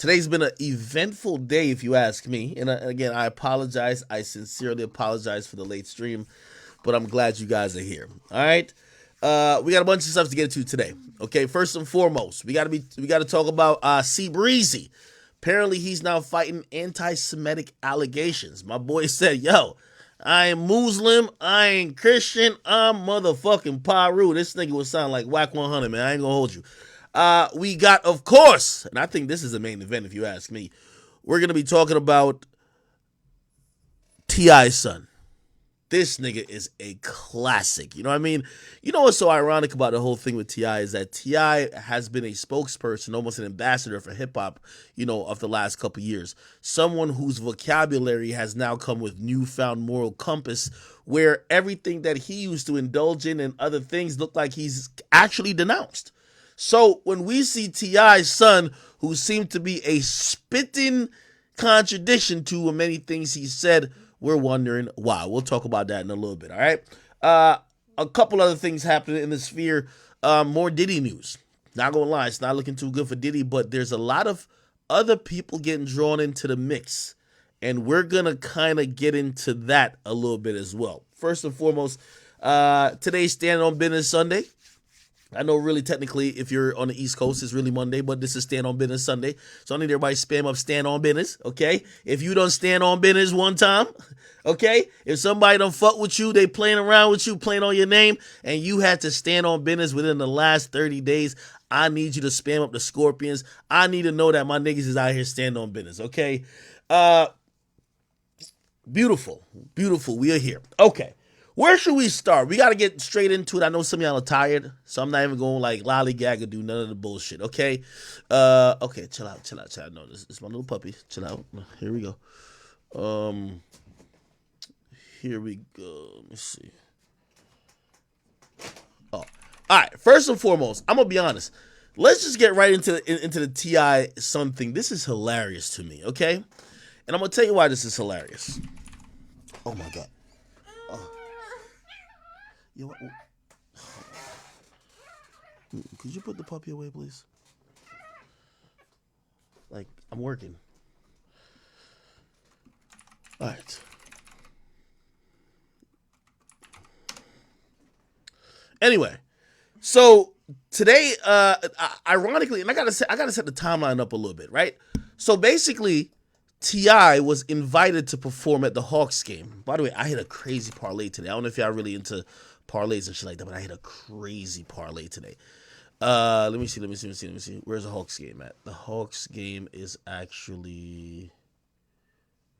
Today's been an eventful day, if you ask me. And again, I apologize. I sincerely apologize for the late stream, but I'm glad you guys are here. All right. We got a bunch of stuff to get to today. Okay, first and foremost, we got to talk about C Breezy. Apparently, he's now fighting anti-Semitic allegations. My boy said, "Yo, I ain't Muslim, I ain't Christian, I'm motherfucking Paru." This nigga would sound like Whack 100, man. I ain't gonna hold you. We got, of course, and I think this is the main event, if you ask me. We're gonna be talking about T.I.'s son. This nigga is a classic. You know what I mean? You know what's so ironic about the whole thing with T.I. is that T.I. has been a spokesperson, almost an ambassador for hip-hop, you know, of the last couple years. Someone whose vocabulary has now come with newfound moral compass, where everything that he used to indulge in and other things look like he's actually denounced. So when we see T.I.'s son, who seemed to be a spitting contradiction to many things he said, we're wondering why. We'll talk about that in a little bit, all right? A couple other things happening in the sphere. More Diddy news. Not gonna lie, it's not looking too good for Diddy, but there's a lot of other people getting drawn into the mix, and we're gonna kind of get into that a little bit as well. First and foremost, today's Stand on Business Sunday. I know really technically if you're on the East Coast, it's really Monday, but this is Stand on Business Sunday. So I need everybody to spam up Stand on Business, okay? If you don't stand on business one time, okay? If somebody don't fuck with you, they playing around with you, playing on your name, and you had to stand on business within the last 30 days, I need you to spam up the Scorpions. I need to know that my niggas is out here standing on business, okay? Beautiful. We are here. Okay. Where should we start? We got to get straight into it. I know some of y'all are tired, so I'm not even going like lollygag or do none of the bullshit, okay? Okay, chill out. No, this is my little puppy. Chill out. Here we go. Here we go. Let me see. Oh, all right. First and foremost, I'm going to be honest. Let's just get right into the T.I. son thing. This is hilarious to me, okay? And I'm going to tell you why this is hilarious. Oh, my God. Yo, could you put the puppy away, please? Like, I'm working. All right. Anyway, so today, ironically, and I gotta set the timeline up a little bit, right? So basically, T.I. was invited to perform at the Hawks game. By the way, I hit a crazy parlay today. I don't know if y'all really into parlays and shit like that, but I hit a crazy parlay today. Let me see. Where's the Hawks game at? The Hawks game is actually,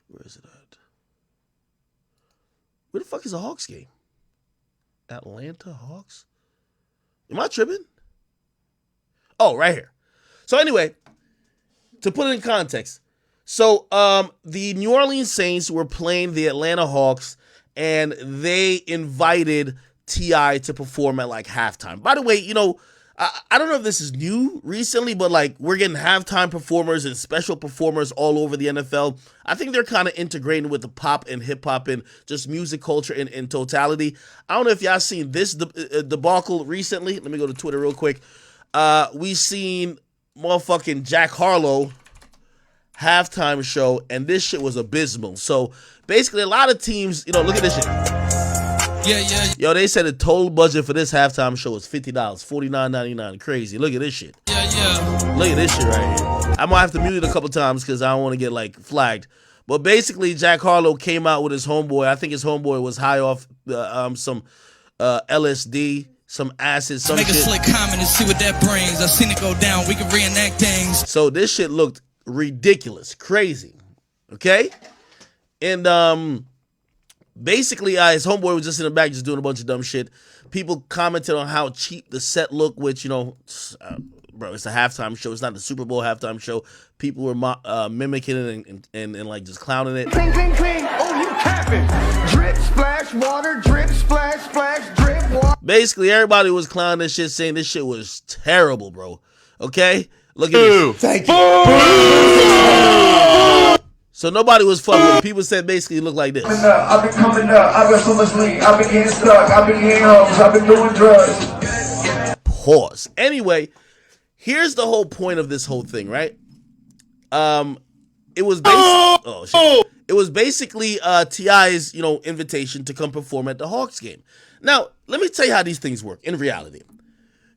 where is it at? Where the fuck is the Hawks game? Atlanta Hawks? Am I tripping? Oh, right here. So anyway, to put it in context, so the New Orleans Saints were playing the Atlanta Hawks, and they invited T.I. to perform at like halftime. By the way, you know, I don't know if this is new recently, but like we're getting halftime performers and special performers all over the NFL. I think they're kind of integrating with the pop and hip hop and just music culture in totality. I don't know if y'all seen this debacle recently. Let me go to Twitter real quick. We seen motherfucking Jack Harlow halftime show, and this shit was abysmal. So basically a lot of teams, you know, look at this shit. Yeah. Yo, they said the total budget for this halftime show was $50, $49.99. Crazy. Look at this shit. Yeah. Look at this shit right here. I'm gonna have to mute it a couple times because I don't want to get like flagged. But basically, Jack Harlow came out with his homeboy. I think his homeboy was high off some LSD, some acid, some shit. Make a slick comment and see what that brings. I seen it go down. We can reenact things. So this shit looked ridiculous, crazy. Okay, and basically, his homeboy was just in the back, just doing a bunch of dumb shit. People commented on how cheap the set looked, which, you know, bro, it's a halftime show. It's not the Super Bowl halftime show. People were mimicking it and like just clowning it. Cling, cling, cling. Oh, you capping. Drip, splash, water, drip, splash, splash, drip, water. Basically, everybody was clowning this shit, saying this shit was terrible, bro. Okay? Look at this. Thank you. So nobody was fucking with it. People said basically it looked like this. I've been coming up. I've been so much lean. I've been getting stuck. I've been getting hoes. I've been doing drugs. Pause. Anyway, here's the whole point of this whole thing, right? It was oh shit. It was basically T.I.'s, invitation to come perform at the Hawks game. Now, let me tell you how these things work in reality.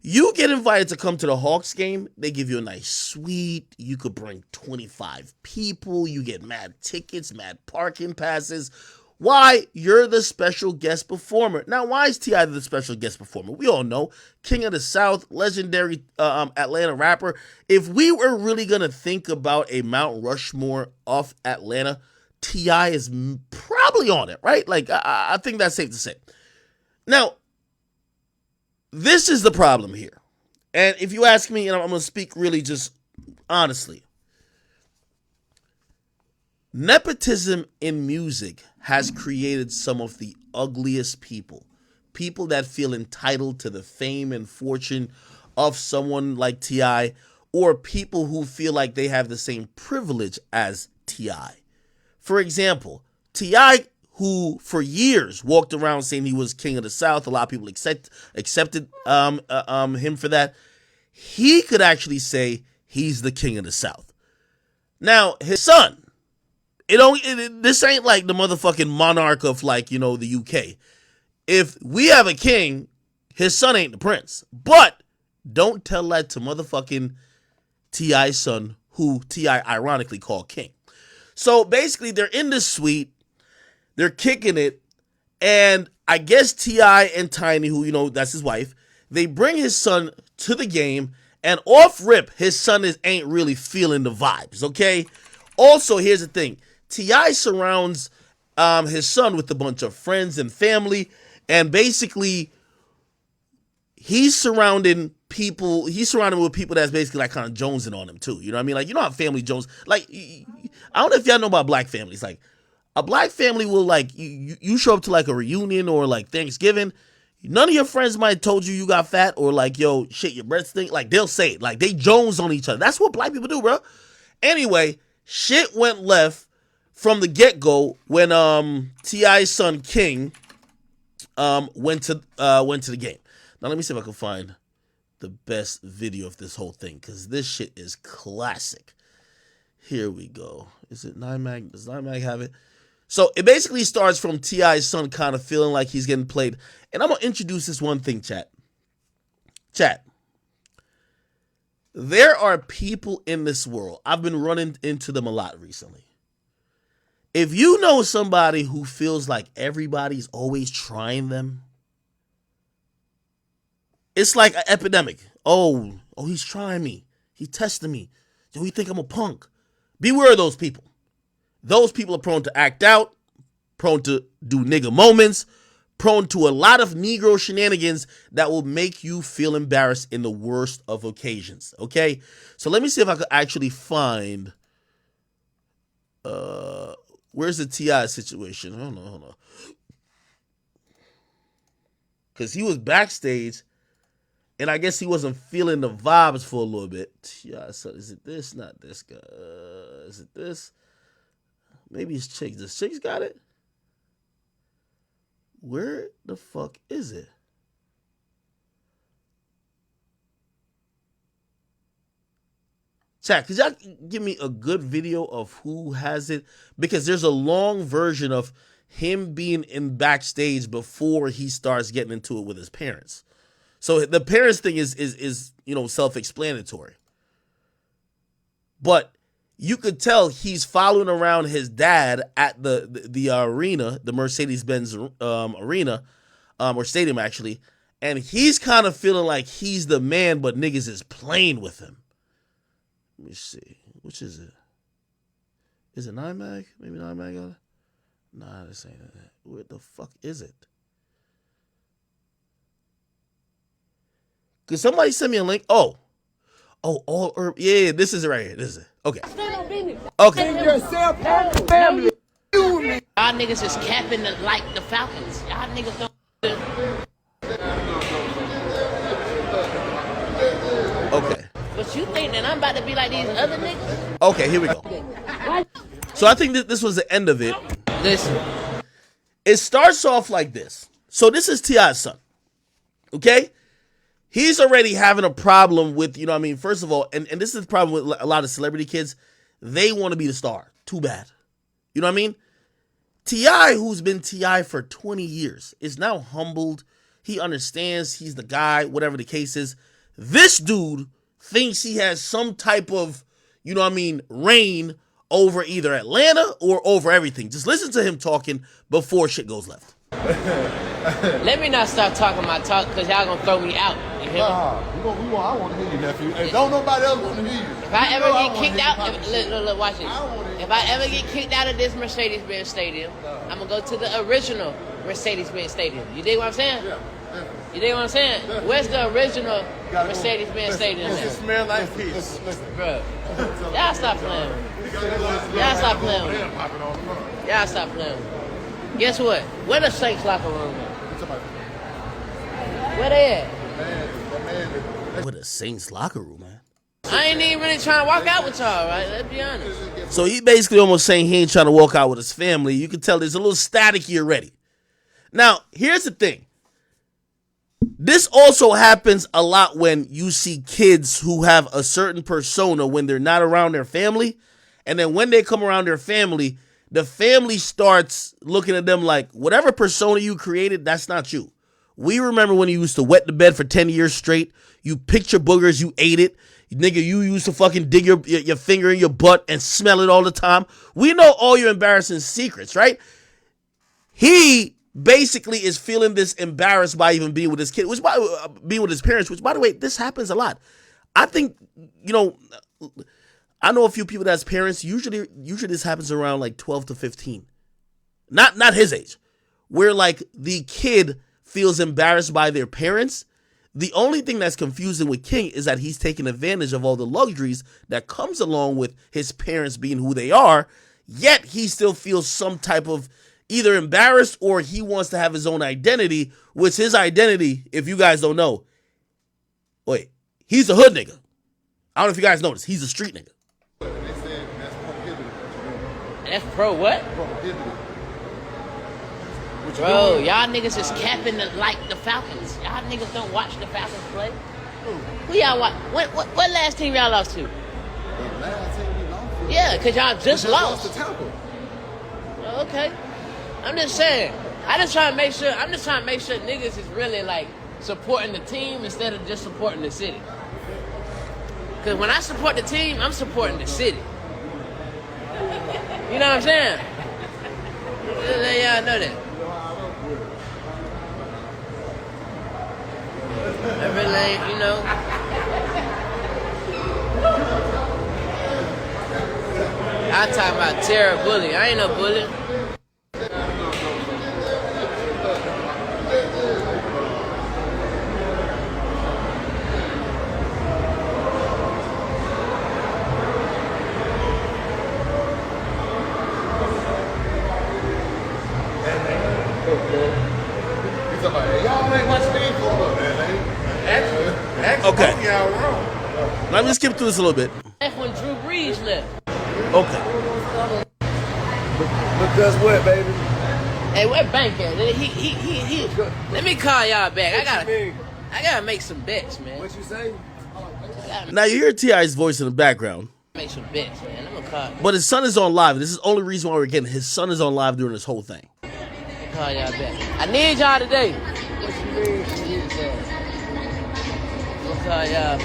You get invited to come to the Hawks game, they give you a nice suite, you could bring 25 people, you get mad tickets, mad parking passes. Why? You're the special guest performer. Now, why is T.I. the special guest performer? We all know, King of the South, legendary Atlanta rapper. If we were really going to think about a Mount Rushmore of Atlanta, T.I. is probably on it, right? Like, I think that's safe to say. Now, this is the problem here. And if you ask me, and I'm going to speak really just honestly, nepotism in music has created some of the ugliest people. People that feel entitled to the fame and fortune of someone like T.I., or people who feel like they have the same privilege as T.I. For example, T.I., who for years walked around saying he was king of the South, a lot of people accepted him for that. He could actually say he's the king of the South. Now, his son, this ain't like the motherfucking monarch of, like, the UK. If we have a king, his son ain't the prince. But don't tell that to motherfucking T.I.'s son, who T.I. ironically called king. So basically, they're in this suite, they're kicking it, and I guess T.I. and Tiny, who, that's his wife, they bring his son to the game, and off rip, his son ain't really feeling the vibes, okay? Also, here's the thing. T.I. surrounds his son with a bunch of friends and family, and basically, he's surrounded with people that's basically like kind of jonesing on him too. You know what I mean? Like, you know how family jones, like, I don't know if y'all know about black families. Like, a black family will, like, you show up to like a reunion or like Thanksgiving, none of your friends might have told you got fat, or like, yo, shit, your breath stink. Like, they'll say it. Like, they jones on each other. That's what black people do, bro. Anyway, shit went left from the get-go when T.I.'s son King went to the game. Now let me see if I can find the best video of this whole thing, because this shit is classic. Here we go. Is it 9mag? Does 9mag have it? So it basically starts from T.I.'s son kind of feeling like he's getting played. And I'm going to introduce this one thing, chat. Chat. There are people in this world, I've been running into them a lot recently. If you know somebody who feels like everybody's always trying them, it's like an epidemic. Oh, he's trying me. He's testing me. Yo, he think I'm a punk. Beware of those people. Those people are prone to act out, prone to do nigga moments, prone to a lot of Negro shenanigans that will make you feel embarrassed in the worst of occasions, okay? So let me see if I could actually find, where's the T.I. situation? Hold on. Because he was backstage, and I guess he wasn't feeling the vibes for a little bit. T.I. So is it this? Not this guy. Is it this? Maybe it's Chicks. Does Chicks got it? Where the fuck is it? Chat, could y'all give me a good video of who has it? Because there's a long version of him being in backstage before he starts getting into it with his parents. So the parents thing is self-explanatory. But you could tell he's following around his dad at the arena, the Mercedes-Benz arena, or stadium actually, and he's kind of feeling like he's the man, but niggas is playing with him. Let me see. Which is it? Is it 9mag? Maybe 9mag got it? Nah, this ain't it. Where the fuck is it? Could somebody send me a link? Oh, all herb. Yeah, this is it right here. This is it. Okay. Okay. Yourself and the family. Y'all niggas is capping like the Falcons. Y'all niggas don't. Okay. But you think that I'm about to be like these other niggas? Okay, here we go. So I think that this was the end of it. Listen. It starts off like this. So this is T.I.'s son. Okay? He's already having a problem with, first of all, and this is the problem with a lot of celebrity kids. they want to be the star. Too bad. You know what I mean? T.I., who's been T.I. for 20 years, is now humbled. He understands he's the guy, whatever the case is. This dude thinks he has some type of, you know what I mean, reign over either Atlanta or over everything. Just listen to him talking before shit goes left. Let me not start talking my talk because y'all gonna throw me out. You hear me? I want to hear you, nephew. And don't nobody else want to hear you. If I ever get kicked out, look, watch this. If I ever get kicked out of this Mercedes-Benz Stadium, I'm gonna go to the original Mercedes-Benz Stadium. You dig what I'm saying? Yeah. You dig what I'm saying? Where's the original Mercedes-Benz Stadium? It smell like peace. Bro, y'all stop playing with me. Y'all stop playing with me. Y'all stop playing with me. Guess what? Where the Saints locker room at? Where they at? With a Saints locker room, man. I ain't even really trying to walk out with y'all, right? Let's be honest. So he basically almost saying he ain't trying to walk out with his family. You can tell there's a little staticky already. Now, here's the thing. This also happens a lot when you see kids who have a certain persona when they're not around their family. And then when they come around their family, the family starts looking at them like, whatever persona you created, that's not you. We remember when you used to wet the bed for 10 years straight. You picked your boogers, you ate it. Nigga, you used to fucking dig your finger in your butt and smell it all the time. We know all your embarrassing secrets, right? He basically is feeling this embarrassed by even being with his kid, being with his parents, which, by the way, this happens a lot. I think, I know a few people that's parents. Usually this happens around like 12 to 15. Not his age. Where like the kid feels embarrassed by their parents. The only thing that's confusing with King is that he's taking advantage of all the luxuries that comes along with his parents being who they are, yet he still feels some type of either embarrassed or he wants to have his own identity, which his identity, if you guys don't know, wait, he's a hood nigga. I don't know if you guys noticed, he's a street nigga. They said that's prohibited. That's pro what? Prohibited. Bro, y'all niggas is capping like the Falcons. Y'all niggas don't watch the Falcons play. Who y'all watch? What last team y'all lost to? The last team we lost to. Yeah, because y'all just lost. To Tampa. Oh, okay. I'm just saying. I'm just trying to make sure niggas is really like supporting the team instead of just supporting the city. Because when I support the team, I'm supporting the city. You know what I'm saying? Just let y'all know that. I really ain't, I talk about terror bully. I ain't no bully. Y'all ain't watching the info, man. Okay. Let me skip through this a little bit. That's when Drew Brees left. Okay. But that's what, baby? Hey, where Bank at? He. Let me call y'all back. I gotta make some bets, man. What you say? Now you hear T.I.'s voice in the background. Make some bets, man. I'm gonna call. But his son is on live. This is the only reason why we're getting his son is on live during this whole thing. Call y'all back. I need y'all today. Call y'all.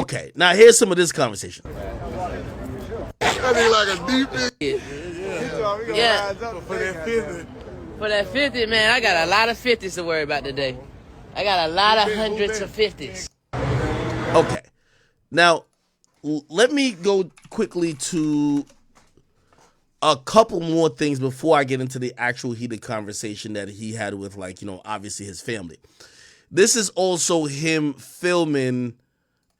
Okay, now here's some of this conversation. That be like a deep Yeah. for that 50. For that 50, man, I got a lot of 50s to worry about today. I got a lot of hundreds of 50s. Okay, now let me go quickly to a couple more things before I get into the actual heated conversation that he had with, like, obviously his family. This is also him filming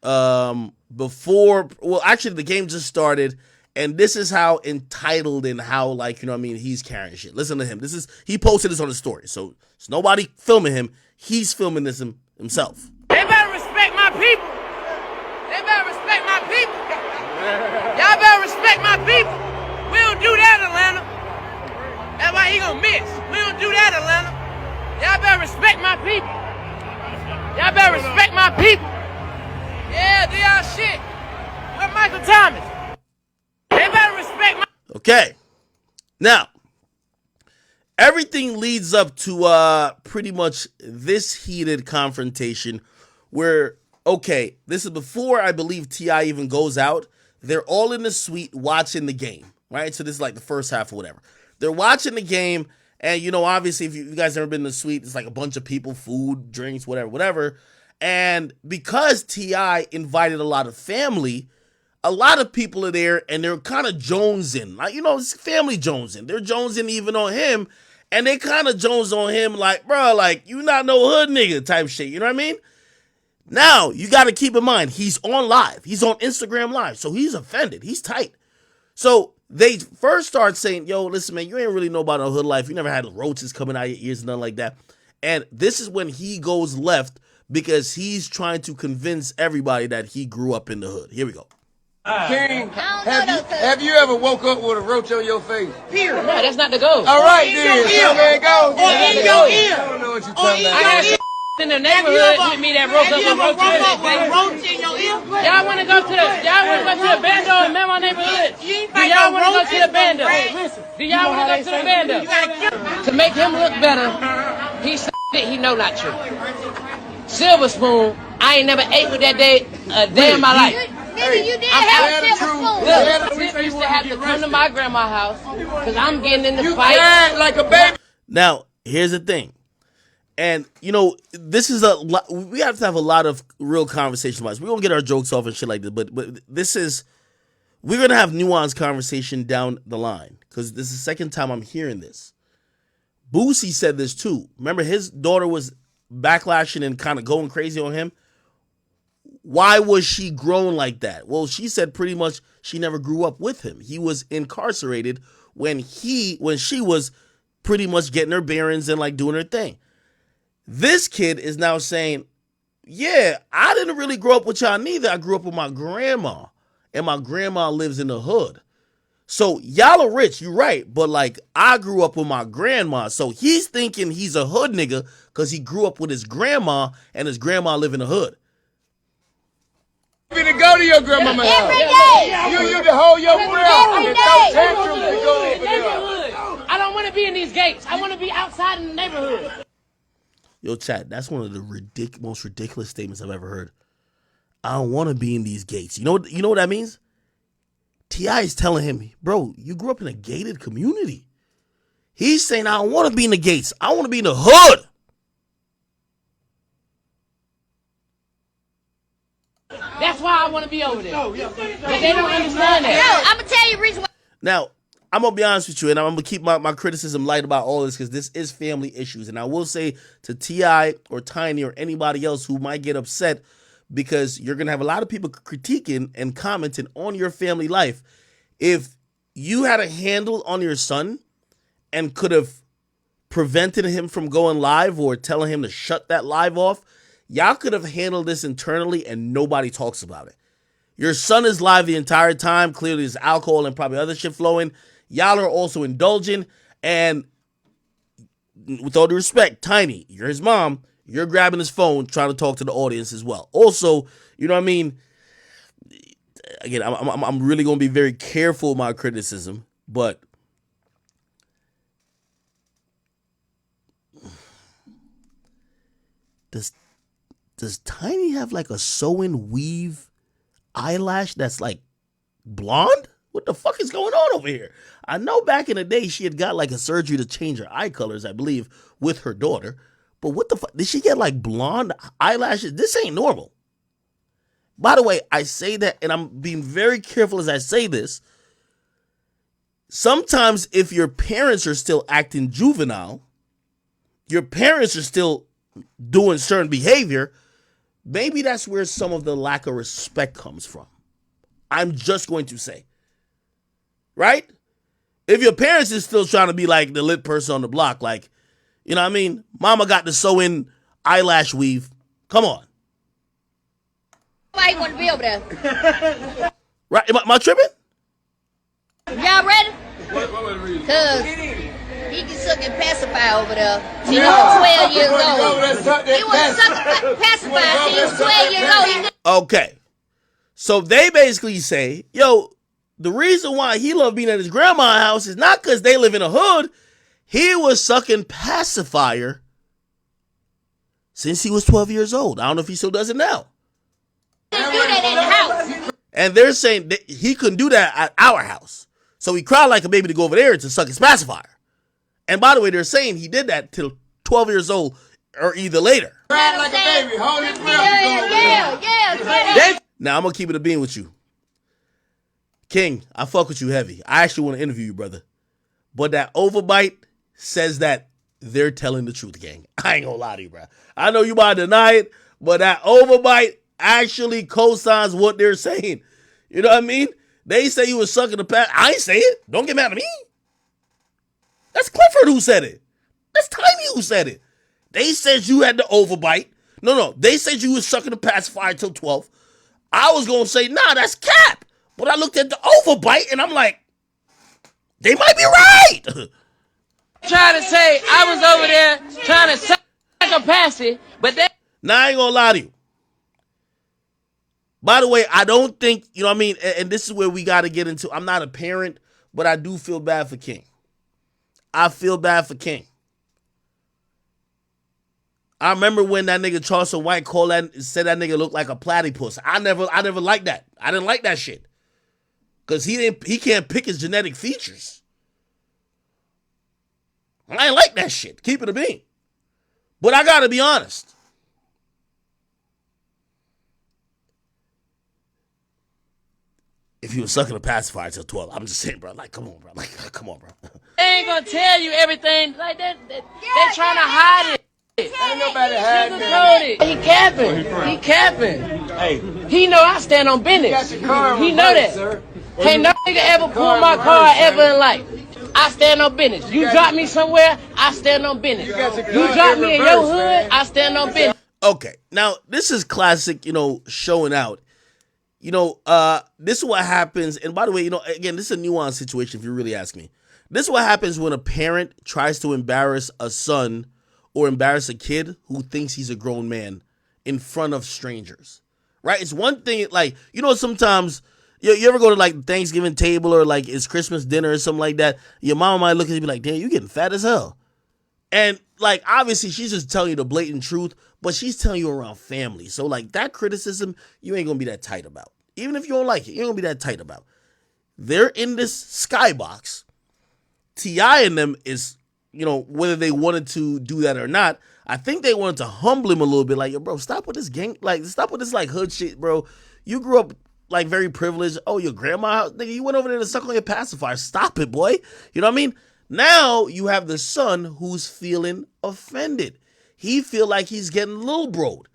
before, well, actually the game just started, and this is how entitled and how, like, he's carrying shit. Listen to him. He posted this on his story, so it's nobody filming him. He's filming this himself. They better respect my people. They better respect my people. Y'all better respect my people. We don't do that, Atlanta. That's why he gonna miss. We don't do that, Atlanta. Y'all better respect my people. Y'all better respect my people. Yeah, do y'all shit. Where Michael Thomas? They Okay. Now, everything leads up to pretty much this heated confrontation where, okay, this is before I believe T.I. even goes out. They're all in the suite watching the game, right? So this is like the first half or whatever. They're watching the game, and, you know, obviously, if you guys ever been in the suite, it's like a bunch of people, food, drinks, whatever. And because T.I. invited a lot of family, a lot of people are there, and they're kind of jonesing. Like, you know, it's family jonesing. They're jonesing even on him, and they kind of jones on him like, bro, like, you not no hood nigga type shit. You know what I mean? Now, you got to keep in mind, he's on live. He's on Instagram Live, so he's offended. He's tight. So they first start saying, yo, listen, man, you ain't really know about no hood life. You never had roaches coming out of your ears and nothing like that. And this is when he goes left because he's trying to convince everybody that he grew up in the hood. Here we go. King, have you ever woke up with a roach on your face? Here. No, that's not the goal. All right, then. So there it goes. In your ear. I don't know what you're talking about. I got in the neighborhood with me that broke up with roach in your ear. Y'all want to go to the bando and man my neighborhood? Do y'all want to go to the bando? Do y'all want to go to the bando? To make him look better, he said he know not true. Silver spoon, I ain't never ate with that day a day in my life. Nigga, you did have a silver spoon. Look, Tip used to have to come to my grandma's house because I'm getting in the fight. You cried like a baby. Now, here's the thing. And, you know, this is we have to have a lot of real conversation about this. We're going to get our jokes off and shit like this, but we're going to have nuanced conversation down the line because this is the second time I'm hearing this. Boosie said this too. Remember, his daughter was backlashing and kind of going crazy on him. Why was she grown like that? Well, she said pretty much she never grew up with him. He was incarcerated when she was pretty much getting her bearings and like doing her thing. This kid is now saying, yeah, I didn't really grow up with y'all neither. I grew up with my grandma, and my grandma lives in the hood. So y'all are rich, you're right, but like I grew up with my grandma. So he's thinking he's a hood nigga because he grew up with his grandma, and his grandma live in the hood. You to go to your grandmama's house. Every day. You to hold your breath Every and day. throw tantrums to go over there. I don't want to be in these gates. I want to be outside in the neighborhood. Yo, chat, that's one of the most ridiculous statements I've ever heard. I don't want to be in these gates. You know what that means? T.I. is telling him, bro, you grew up in a gated community. He's saying, I don't want to be in the gates. I want to be in the hood. That's why I want to be over there. But they don't understand that. No, I'm gonna tell you the reason why. Now, I'm going to be honest with you, and I'm going to keep my criticism light about all this because this is family issues. And I will say to T.I. or Tiny or anybody else who might get upset because you're going to have a lot of people critiquing and commenting on your family life. If you had a handle on your son and could have prevented him from going live or telling him to shut that live off, y'all could have handled this internally and nobody talks about it. Your son is live the entire time. Clearly there's alcohol and probably other shit flowing. Y'all are also indulging. And with all due respect, Tiny, you're his mom. You're grabbing his phone, trying to talk to the audience as well. Also, you know what I mean? Again, I'm really going to be very careful with my criticism, but does Tiny have like a sew-in weave eyelash that's like blonde? What the fuck is going on over here? I know back in the day she had got like a surgery to change her eye colors, I believe, with her daughter. But what the fuck? Did she get like blonde eyelashes? This ain't normal. By the way, I say that, and I'm being very careful as I say this. Sometimes if your parents are still acting juvenile, your parents are still doing certain behavior, maybe that's where some of the lack of respect comes from. I'm just going to say. Right? If your parents is still trying to be like the lit person on the block, like, you know what I mean? Mama got the sew-in eyelash weave. Come on. Why you want to be over there? Right? Am I tripping? Y'all ready? What was the reason? Cause he can suck and pacify over there. Till he was 12 years old. He was sucking pacify till he was 12 years old. Okay. So they basically say, yo, The reason why he loved being at his grandma's house is not because they live in a hood. He was sucking pacifier since he was 12 years old. I don't know if he still does it now. He do that in the house. And they're saying that he couldn't do that at our house. So he cried like a baby to go over there to suck his pacifier. And by the way, they're saying he did that till 12 years old or either later. Crying like a baby. Hold his breath. Yeah. Now, I'm going to keep it a bean with you. King, I fuck with you heavy. I actually want to interview you, brother. But that overbite says that they're telling the truth, gang. I ain't going to lie to you, bro. I know you might deny it, but that overbite actually co-signs what they're saying. You know what I mean? They say you was sucking the pass. I ain't say it. Don't get mad at me. That's Clifford who said it. That's Tiny who said it. They said you had the overbite. No. They said you was sucking the pacifier till 12. I was going to say, nah, that's cap. But I looked at the overbite and I'm like, they might be right. Trying to say I was over there trying to suck a passy, but they. Now, I ain't going to lie to you. By the way, I don't think, you know what I mean? And this is where we got to get into, I'm not a parent, but I do feel bad for King. I feel bad for King. I remember when that nigga Charleston White called that, said that nigga looked like a platypus. I never liked that. I didn't like that shit. Cause he can't pick his genetic features. I ain't like that shit. Keep it a bean. But I gotta be honest. If he was sucking a pacifier till 12, I'm just saying, bro. Like, come on, bro. Like, come on, bro. They ain't gonna tell you everything like that. They trying to hide it. Ain't nobody hiding Sugarcoat it. He capping. He capping. Hey, he know I stand on business. He know that. Can't no nigga ever pull my car ever in life. I stand on business. You drop me somewhere, I stand on business. You drop me in your hood, I stand on business. Okay, now this is classic, showing out. This is what happens. And by the way, again, this is a nuanced situation if you really ask me. This is what happens when a parent tries to embarrass a son or embarrass a kid who thinks he's a grown man in front of strangers, right? It's one thing, like, sometimes you ever go to like Thanksgiving table or like it's Christmas dinner or something like that. Your mama might look at you and be like, damn, you getting fat as hell. And like, obviously she's just telling you the blatant truth, but she's telling you around family. So like that criticism, you ain't gonna be that tight about. Even if you don't like it, you ain't gonna be that tight about. They're in this skybox. T.I. and them is, whether they wanted to do that or not, I think they wanted to humble him a little bit. Like, yo, bro, stop with this gang, like, stop with this like hood shit, bro. You grew up like very privileged. Oh, your grandma, nigga, you went over there to suck on your pacifier. Stop it, boy. You know what I mean? Now you have the son who's feeling offended. He feel like he's getting little broed,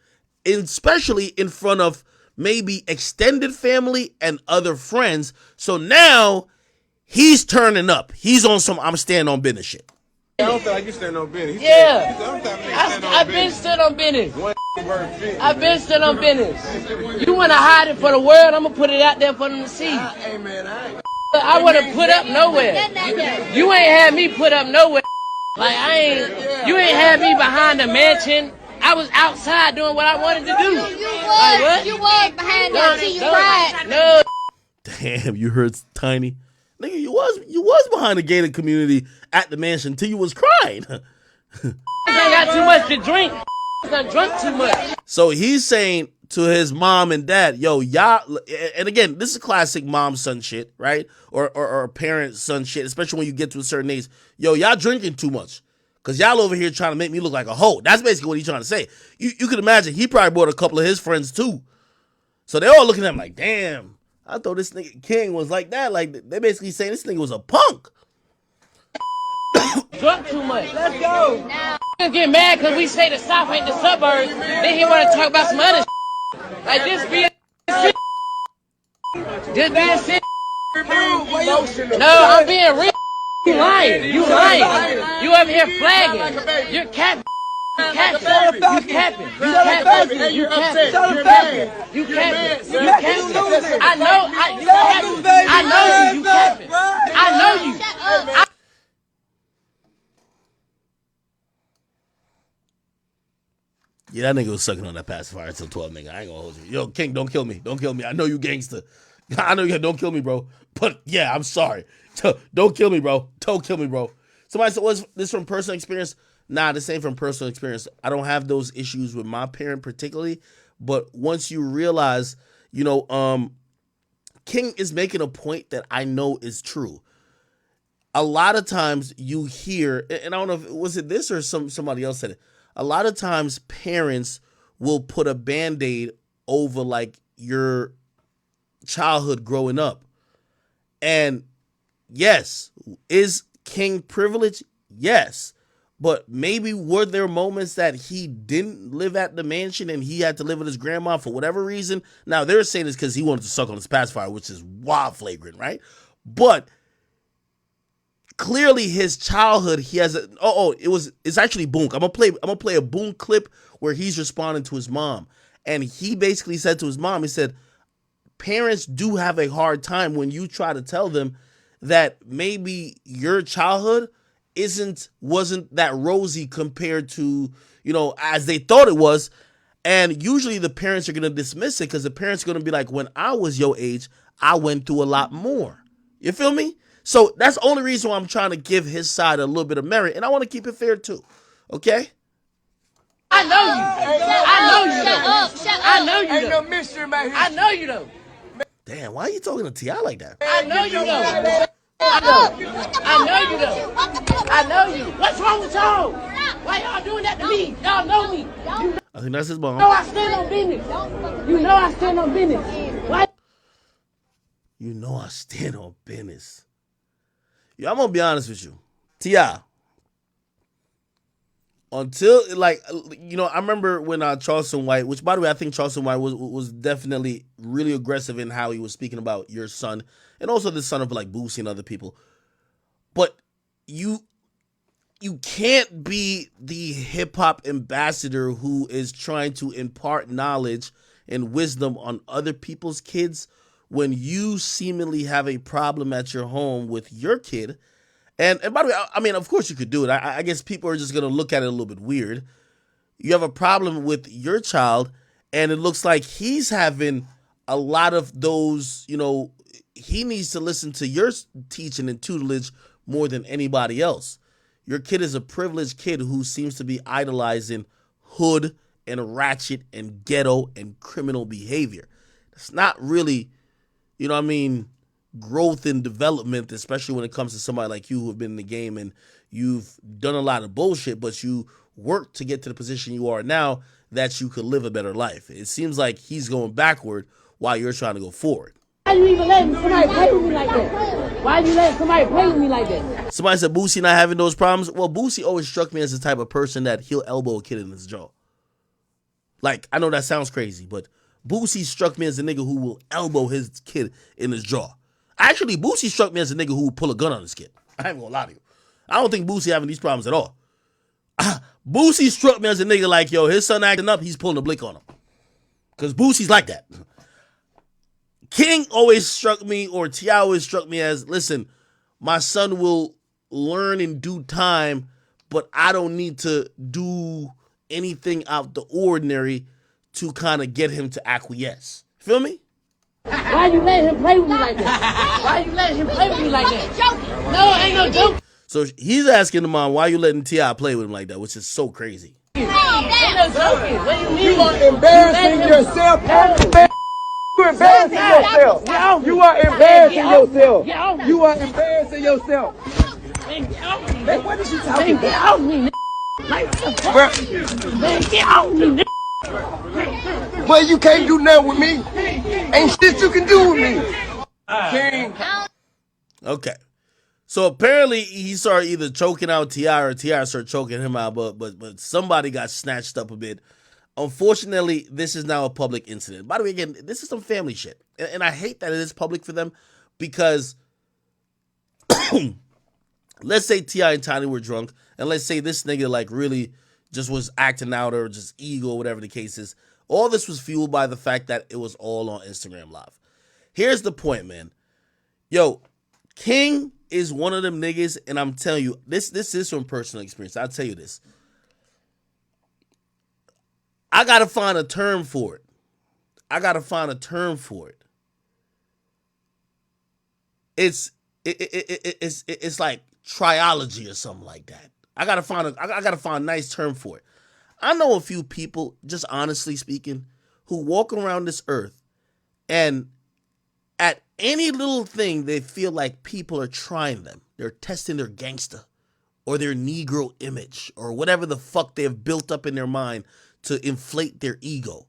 especially in front of maybe extended family and other friends. So now he's turning up. He's on some I'm standing on business shit. I don't feel like you stand on business. Yeah, I've been stood on business. I've been stood on business. You want to hide it for the world? I'm going to put it out there for them to see. Hey, man, I want to put up nowhere. You ain't had me put up nowhere. Like, you ain't had me behind the mansion. I was outside doing what I wanted to do. You was behind that till you cried. No. Damn, you heard Tiny. Nigga, you was behind the gated community at the mansion till you was crying. I got too much to drink. I drunk too much. So he's saying to his mom and dad, yo, y'all, and again, this is classic mom-son shit, right? Or parent-son shit, especially when you get to a certain age. Yo, y'all drinking too much. Because y'all over here trying to make me look like a hoe. That's basically what he's trying to say. You can imagine he probably brought a couple of his friends too. So they're all looking at him like, damn, I thought this nigga King was like that. Like, they basically saying this nigga was a punk. Drunk too much. Let's go. Niggas get mad because we say the South ain't the suburbs. Then he want to talk about some other shit. Like this being just being sick. No, I'm being real. You lying. You lying. You over here flagging. You're capping. You capping. You capping. You capping. You capping. I know. I know you. You capping. I know you. Yeah, that nigga was sucking on that pacifier until 12, nigga. I ain't gonna hold you. Yo, King, don't kill me. Don't kill me. I know you gangster. I know you don't kill me, bro. But yeah, I'm sorry. Don't kill me, bro. Don't kill me, bro. Somebody said, was this from personal experience? Nah, this ain't from personal experience. I don't have those issues with my parent particularly. But once you realize, King is making a point that I know is true. A lot of times you hear, and I don't know if was it this or somebody else said it. A lot of times parents will put a band-aid over like your childhood growing up. And yes, is King privileged? Yes. But maybe were there moments that he didn't live at the mansion and he had to live with his grandma for whatever reason? Now, they're saying it's because he wanted to suck on his pacifier, which is wild flagrant, right? But clearly his childhood, he has it's actually Boone. I'm gonna play a Boone clip where he's responding to his mom. And he basically said to his mom, he said, parents do have a hard time when you try to tell them that maybe your childhood wasn't that rosy compared to, as they thought it was. And usually the parents are going to dismiss it because the parents are going to be like, when I was your age, I went through a lot more. You feel me? So that's the only reason why I'm trying to give his side a little bit of merit. And I want to keep it fair too. Okay? I know you. I know you. Ain't no mystery about here. I know you though. Damn, why are you talking to T.I. like that? I know you though. I know you though. I know you. What's wrong with y'all? Why y'all doing that to me? Y'all know me. I think that's his mom. You know I stand on business. You know I stand on business. Why? You know I stand on business. Yo, I'm gonna be honest with you. T.I. Until I remember when Charleston White, which by the way, I think Charleston White was definitely really aggressive in how he was speaking about your son and also the son of like Boosie and other people. But you can't be the hip hop ambassador who is trying to impart knowledge and wisdom on other people's kids when you seemingly have a problem at your home with your kid. And by the way, I mean, of course you could do it. I guess people are just going to look at it a little bit weird. You have a problem with your child, and it looks like he's having a lot of those, he needs to listen to your teaching and tutelage more than anybody else. Your kid is a privileged kid who seems to be idolizing hood and ratchet and ghetto and criminal behavior. It's not really, growth and development, especially when it comes to somebody like you who have been in the game and you've done a lot of bullshit, but you worked to get to the position you are now that you could live a better life. It seems like he's going backward while you're trying to go forward. Why you even letting somebody play with me like that? Why you letting somebody play with me like that? Somebody said Boosie not having those problems. Well, Boosie always struck me as the type of person that he'll elbow a kid in his jaw. Like, I know that sounds crazy, but Boosie struck me as a nigga who will elbow his kid in his jaw. Actually, Boosie struck me as a nigga who would pull a gun on his kid. I ain't gonna lie to you. I don't think Boosie having these problems at all. Boosie struck me as a nigga like, yo, his son acting up, he's pulling a blick on him. Because Boosie's like that. King always struck me, or T.I. always struck me as, listen, my son will learn in due time, but I don't need to do anything out the ordinary to kind of get him to acquiesce. Feel me? Why you letting him play with me like that? Why you letting him play with me like that? No, ain't no joke. So he's asking the mom, why you letting T.I. play with him like that, which is so crazy. Ain't no joking. What do you mean? You are embarrassing yourself. You embarrassing yourself. You are embarrassing yourself. You are embarrassing yourself. Man, what is you talking Get about? off me, like, what the fuck? Man, get off me, Well, you can't do nothing with me. Ain't shit you can do with me. King. Okay. So apparently he started either choking out T.I. or T.I. started choking him out, but somebody got snatched up a bit. Unfortunately, this is now a public incident. By the way, again, this is some family shit. And I hate that it is public for them because let's say T.I. and Tiny were drunk, and let's say this nigga like really just was acting out or just ego or whatever the case is. All this was fueled by the fact that it was all on Instagram Live. Here's the point, man. Yo, King is one of them niggas, and I'm telling you, this is from personal experience. I'll tell you this. I gotta find a term for it. it's like triology or something like that. I gotta find a nice term for it. I know a few people, just honestly speaking, who walk around this earth and at any little thing they feel like people are trying them. They're testing their gangster or their Negro image or whatever the fuck they have built up in their mind to inflate their ego.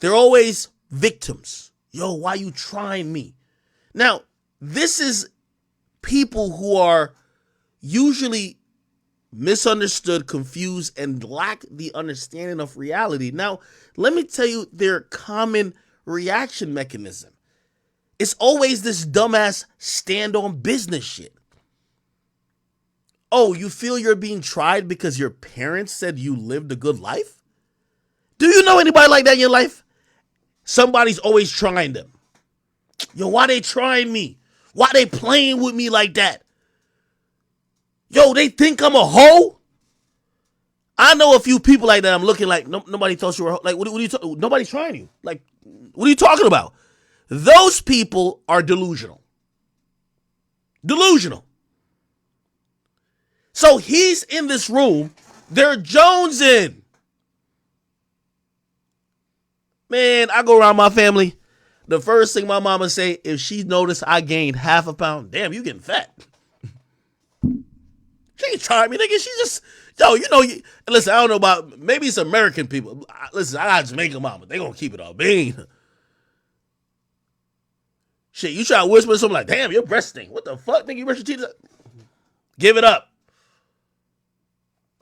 They're always victims. Yo, why you trying me? Now, this is people who are usually misunderstood, confused, and lack the understanding of reality. Now, let me tell you their common reaction mechanism. It's always this dumbass stand on business shit. Oh, you feel you're being tried because your parents said you lived a good life? Do you know anybody like that in your life? Somebody's always trying them. Yo, why they trying me? Why they playing with me like that? Yo, they think I'm a hoe? I know a few people like that. I'm looking like nobody thought you were like. What are you talking? Nobody's trying you. Like, what are you talking about? Those people are delusional. Delusional. So he's in this room. They're jonesing. Man, I go around my family. The first thing my mama say, if she noticed I gained half a pound, damn, you getting fat. She ain't trying me, nigga. She just, yo, you know, listen, I don't know about, maybe it's American people. Listen, I got Jamaican mama. They gonna keep it all bean. Shit, you try to whisper something like, damn, your breast stink. What the fuck, nigga? You brush your teeth? Give it up.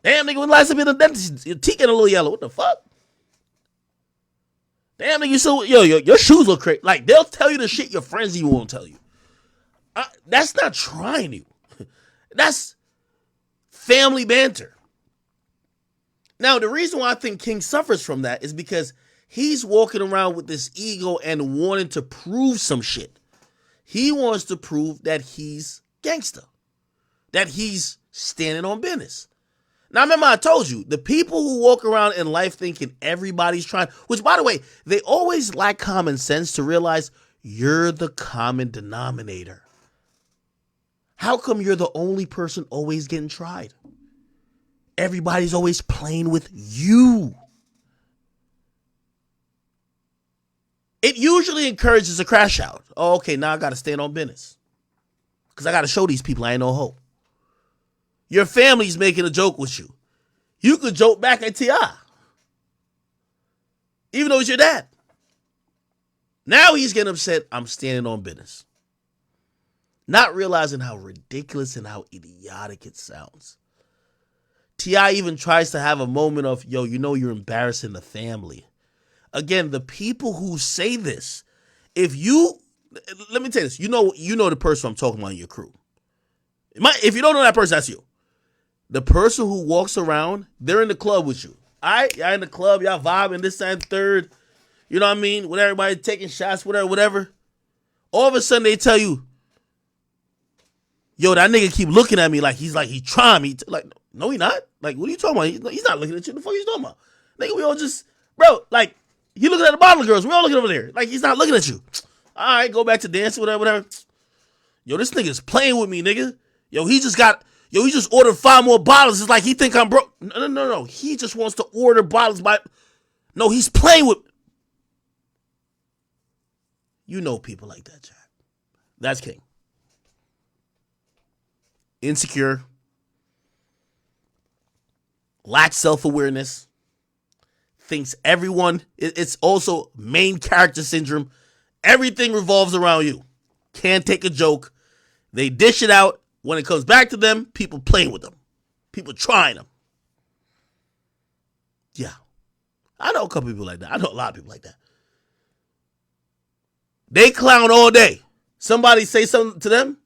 Damn, nigga, when last time you been to the dentist, your teeth getting a little yellow. What the fuck? Damn, nigga, you so, your shoes look crazy. Like, they'll tell you the shit your friends even won't tell you. That's not trying you. That's family banter. Now, the reason why I think King suffers from that is because he's walking around with this ego and wanting to prove some shit. He wants to prove that he's gangster, that he's standing on business. Now, remember I told you, the people who walk around in life thinking everybody's trying, which, by the way, they always lack common sense to realize you're the common denominator. How come you're the only person always getting tried? Everybody's always playing with you. It usually encourages a crash out. Oh, okay, now I got to stand on business. Because I got to show these people I ain't no hoe. Your family's making a joke with you. You could joke back at T.I. Even though it's your dad. Now he's getting upset, I'm standing on business. Not realizing how ridiculous and how idiotic it sounds. T.I. even tries to have a moment of, yo, you know you're embarrassing the family. Again, the people who say this, let me tell you this, you know the person I'm talking about in your crew. If you don't know that person, that's you. The person who walks around, they're in the club with you. All right, y'all in the club, y'all vibing this and third. You know what I mean? With everybody taking shots, whatever. All of a sudden they tell you, yo, that nigga keep looking at me like he trying me. Like, no, he not. Like, what are you talking about? He's not looking at you. The fuck you talking about? Nigga, we all just, bro, like, he looking at the bottle of girls. We all looking over there. Like, he's not looking at you. All right, go back to dancing, whatever. Yo, this nigga's playing with me, nigga. He just ordered 5 more bottles. It's like he think I'm broke. No. He just wants to order bottles No, he's playing with. You know people like that, Jack. That's King. Insecure. Lacks self-awareness. Thinks everyone. It's also main character syndrome. Everything revolves around you. Can't take a joke. They dish it out. When it comes back to them, people playing with them. People trying them. Yeah. I know a couple people like that. I know a lot of people like that. They clown all day. Somebody say something to them.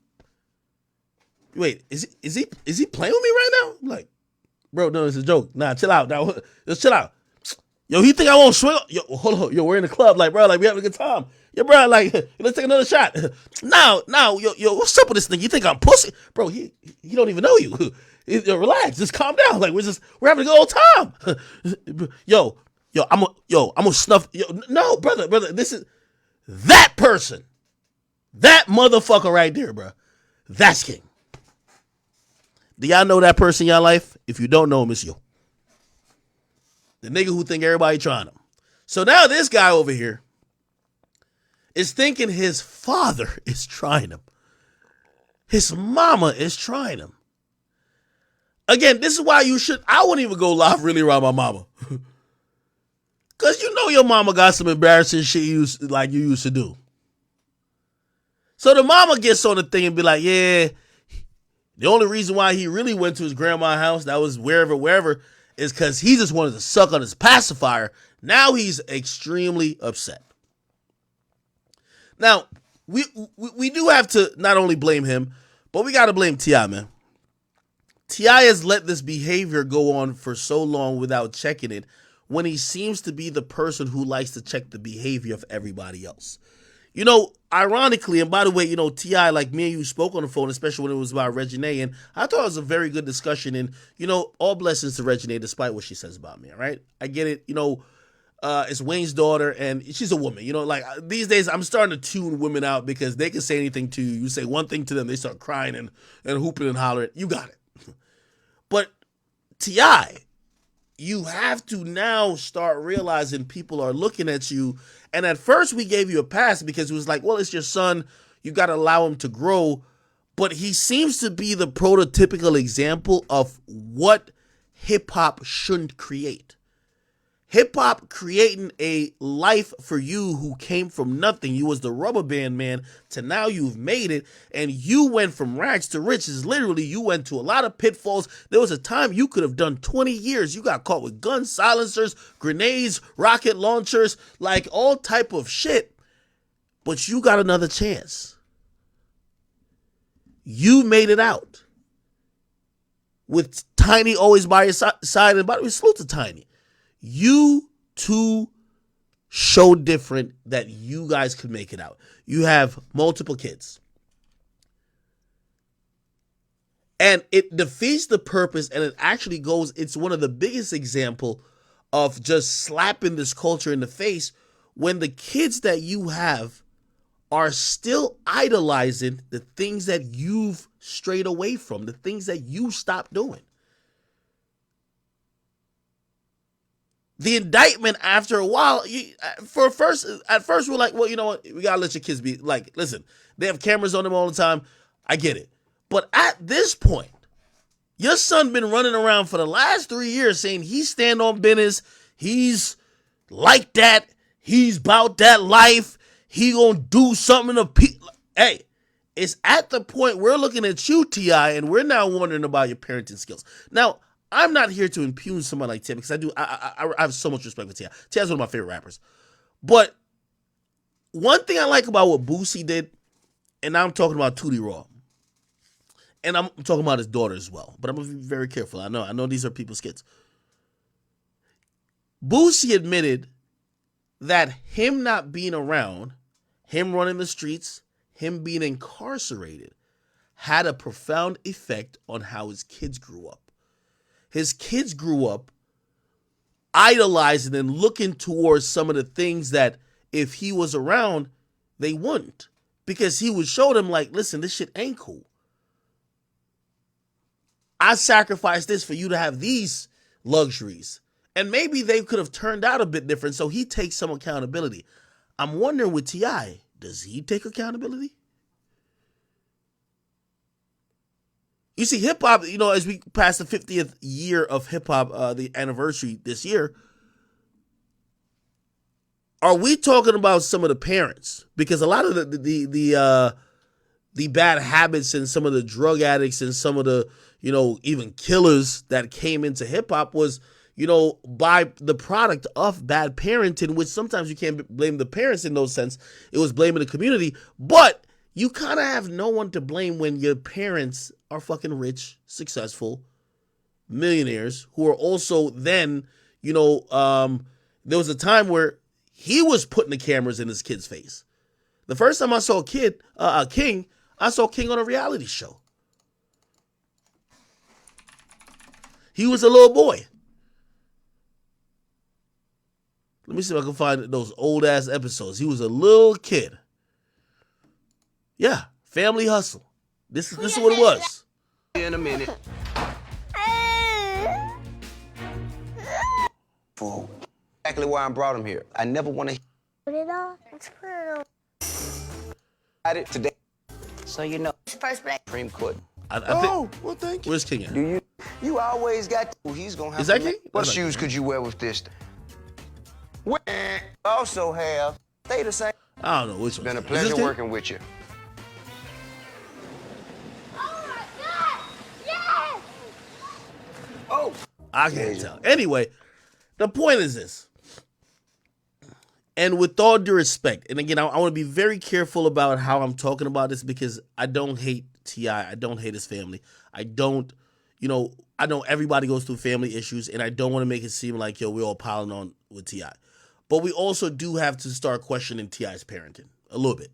Wait, is he playing with me right now? I'm like, bro, no, it's a joke. Nah, chill out. Now, just chill out. Yo, he think I won't swing? Yo, hold on. Yo, we're in the club. Like, bro, like, we having a good time. Yo, bro, like, let's take another shot. Now, yo, what's up with this thing? You think I'm pussy? Bro, he don't even know you. Yo, relax. Just calm down. Like, we're having a good old time. Yo, I'm gonna snuff. Yo, no, brother, this is that person. That motherfucker right there, bro. That's king. Do y'all know that person in your life? If you don't know him, it's you. The nigga who think everybody trying him. So now this guy over here is thinking his father is trying him. His mama is trying him. Again, this is why I wouldn't even go live really around my mama. Because you know your mama got some embarrassing shit you used to do. So the mama gets on the thing and be like, yeah, the only reason why he really went to his grandma's house, that was wherever, is because he just wanted to suck on his pacifier. Now he's extremely upset. Now, we do have to not only blame him, but we got to blame T.I., man. T.I. has let this behavior go on for so long without checking it, when he seems to be the person who likes to check the behavior of everybody else. You know, ironically, and by the way, you know, T.I., like me and you spoke on the phone, especially when it was about Reginae, and I thought it was a very good discussion, and, you know, all blessings to Reginae, despite what she says about me, all right? I get it, you know, it's Wayne's daughter, and she's a woman, you know, like, these days, I'm starting to tune women out, because they can say anything to you. You say one thing to them, they start crying and hooping and hollering. You got it. But T.I., you have to now start realizing people are looking at you. And at first we gave you a pass because it was like, well, it's your son. You got to allow him to grow. But he seems to be the prototypical example of what hip hop shouldn't create. Hip hop creating a life for you who came from nothing. You was the rubber band man to now you've made it, and you went from rags to riches. Literally, you went to a lot of pitfalls. There was a time you could have done 20 years. You got caught with guns, silencers, grenades, rocket launchers, like all type of shit. But you got another chance. You made it out. With Tiny always by your side, and by the way, salute to Tiny. You two show different that you guys could make it out. You have multiple kids. And it defeats the purpose, and it actually it's one of the biggest example of just slapping this culture in the face when the kids that you have are still idolizing the things that you've strayed away from, the things that you stopped doing. The indictment after a while, at first we're like, well, you know what? We got to let your kids be like, listen, they have cameras on them all the time. I get it. But at this point, your son been running around for the last 3 years saying he stand on business. He's like that. He's about that life. He gonna do something to people. Hey, it's at the point we're looking at you, T.I., and we're now wondering about your parenting skills. Now, I'm not here to impugn someone like Tim because I have so much respect for T.I. T.I.'s one of my favorite rappers. But one thing I like about what Boosie did, and now I'm talking about Tootie Raw, and I'm talking about his daughter as well, but I'm going to be very careful. I know these are people's kids. Boosie admitted that him not being around, him running the streets, him being incarcerated, had a profound effect on how his kids grew up. His kids grew up idolizing and looking towards some of the things that if he was around, they wouldn't. Because he would show them like, listen, this shit ain't cool. I sacrificed this for you to have these luxuries. And maybe they could have turned out a bit different, so he takes some accountability. I'm wondering with T.I., does he take accountability? You see, hip-hop, you know, as we pass the 50th year of hip-hop, the anniversary this year, are we talking about some of the parents? Because a lot of the bad habits and some of the drug addicts and some of the, you know, even killers that came into hip-hop was, you know, by the product of bad parenting, which sometimes you can't blame the parents in those sense. It was blaming the community. But you kind of have no one to blame when your parents are fucking rich, successful, millionaires who are also then, you know, there was a time where he was putting the cameras in his kid's face. The first time I saw King, I saw King on a reality show. He was a little boy. Let me see if I can find those old ass episodes. He was a little kid. Yeah, family hustle. This is what it was. In a minute. Exactly why I brought him here. I never want to Put it on. Let's put it on. hide it today. So you know. First black. Supreme Court. I think. Oh, well, thank you. Where's King at? Do you always got he's gonna have Is that to make- King? What That's not shoes King. could you wear with this? We also have stay the same. I don't know which one. Been a Is this pleasure King? working with you. Oh my God! Yes! Oh, I can't tell. Anyway, the point is this. And with all due respect, and again, I want to be very careful about how I'm talking about this because I don't hate T.I. I don't hate his family. I don't, I know everybody goes through family issues, and I don't want to make it seem like, we're all piling on with T.I. But we also do have to start questioning T.I.'s parenting a little bit.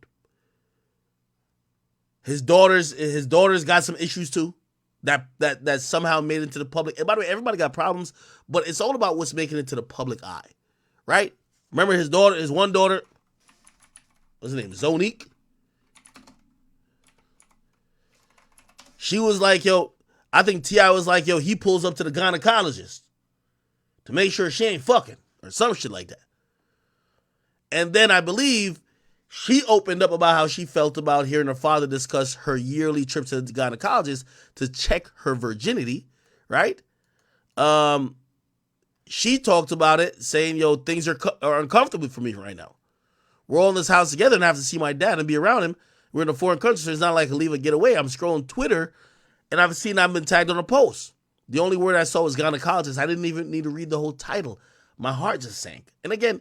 His daughters got some issues too that somehow made it to the public. And by the way, everybody got problems, but it's all about what's making it to the public eye, right? Remember his one daughter, what's her name, Zonique? She was like, I think T.I. was like, he pulls up to the gynecologist to make sure she ain't fucking or some shit like that. And then I believe she opened up about how she felt about hearing her father discuss her yearly trip to the gynecologist to check her virginity, right? She talked about it, saying, things are uncomfortable for me right now. We're all in this house together and I have to see my dad and be around him. We're in a foreign country, so it's not like I leave and get away. I'm scrolling Twitter, and I've been tagged on a post. The only word I saw was gynecologist. I didn't even need to read the whole title. My heart just sank. And again,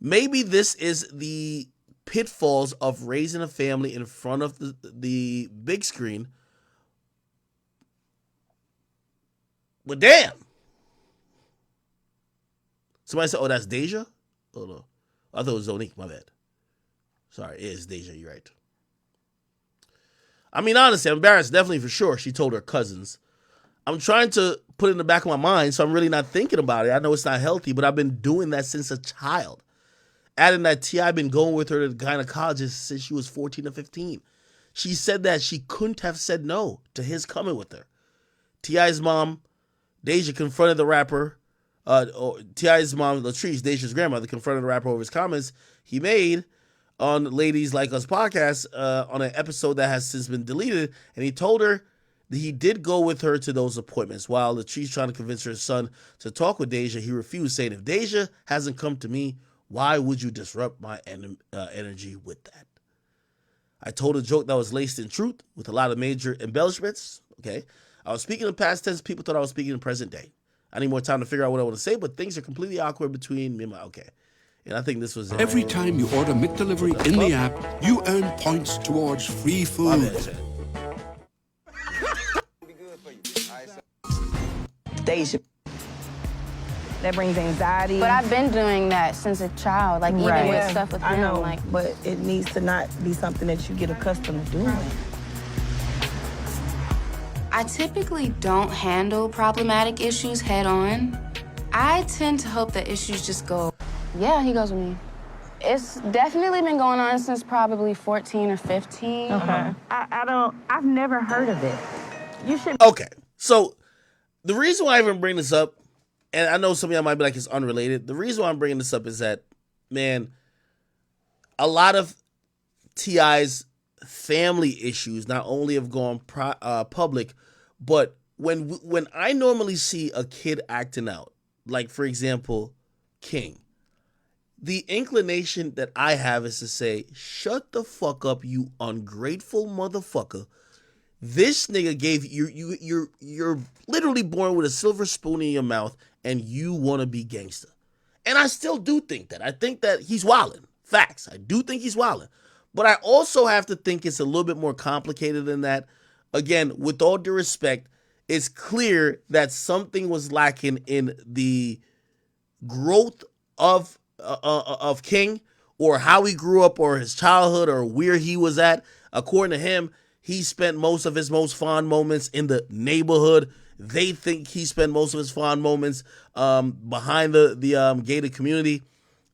maybe this is the pitfalls of raising a family in front of the big screen. But damn. Somebody said, that's Deja? Oh, no. I thought it was Zonique. My bad. Sorry, it is Deja. You're right. I mean, honestly, I'm embarrassed. Definitely for sure. She told her cousins. I'm trying to put it in the back of my mind, so I'm really not thinking about it. I know it's not healthy, but I've been doing that since a child. Adding that T.I. been going with her to the gynecologist since she was 14 or 15. She said that she couldn't have said no to his coming with her. T.I.'s mom, Deja, confronted the rapper. T.I.'s mom, Latrice, Deja's grandmother, confronted the rapper over his comments he made on Ladies Like Us podcast on an episode that has since been deleted, and he told her that he did go with her to those appointments. While Latrice trying to convince her son to talk with Deja, he refused, saying, if Deja hasn't come to me, why would you disrupt my energy with that? I told a joke that was laced in truth with a lot of major embellishments. Okay, I was speaking in past tense. People thought I was speaking in present day. I need more time to figure out what I want to say, but things are completely awkward between me and okay. And I think this was Every time you order McDelivery in the app, you earn points towards free food. Deja. That brings anxiety. But I've been doing that since a child, like even with stuff with him. I know, like, but it needs to not be something that you get accustomed to doing. I typically don't handle problematic issues head on. I tend to hope that issues just go. Yeah, he goes with me. It's definitely been going on since probably 14 or 15. Okay. I've never heard of it. You should. Okay, so the reason why I even bring this up, and I know some of y'all might be like it's unrelated. The reason why I'm bringing this up is that, man, a lot of T.I.'s family issues not only have gone public, but when I normally see a kid acting out, like for example, King, the inclination that I have is to say, shut the fuck up, you ungrateful motherfucker. This nigga gave you're literally born with a silver spoon in your mouth and you want to be gangster. And I still do think that. I think that he's wildin'. Facts. I do think he's wildin'. But I also have to think it's a little bit more complicated than that. Again, with all due respect, it's clear that something was lacking in the growth of King, or how he grew up, or his childhood, or where he was at. According to him, he spent most of his most fond moments in the neighborhood. They think he spent most of his fond moments behind the gated community.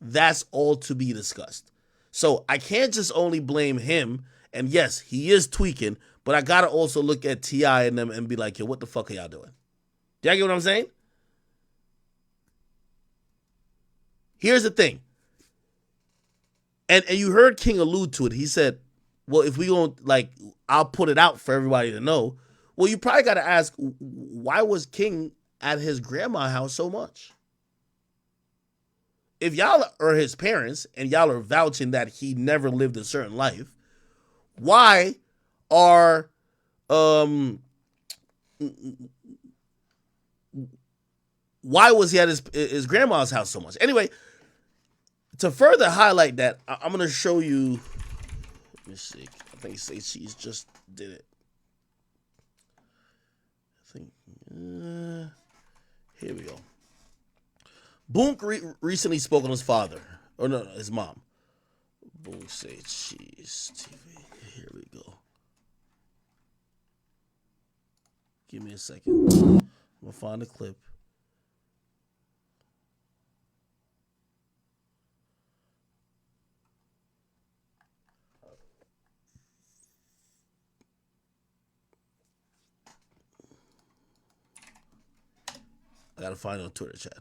That's all to be discussed. So I can't just only blame him And yes, he is tweaking, but I gotta also look at T.I. and them and be like, yo, what the fuck are y'all doing? Do y'all get what I'm saying? Here's the thing. And you heard King allude to it. He said, well, if we don't, like, I'll put it out for everybody to know. Well, you probably got to ask, why was King at his grandma's house so much? If y'all are his parents and y'all are vouching that he never lived a certain life, why are why was he at his grandma's house so much? Anyway, to further highlight that, I'm going to show you. Let me see. I think she's just did it. I think. Here we go. Boonk recently spoke on his father. Or no, his mom. Boonk say cheese TV. Here we go. Give me a second. I'm going to find the clip. I gotta find it on Twitter chat.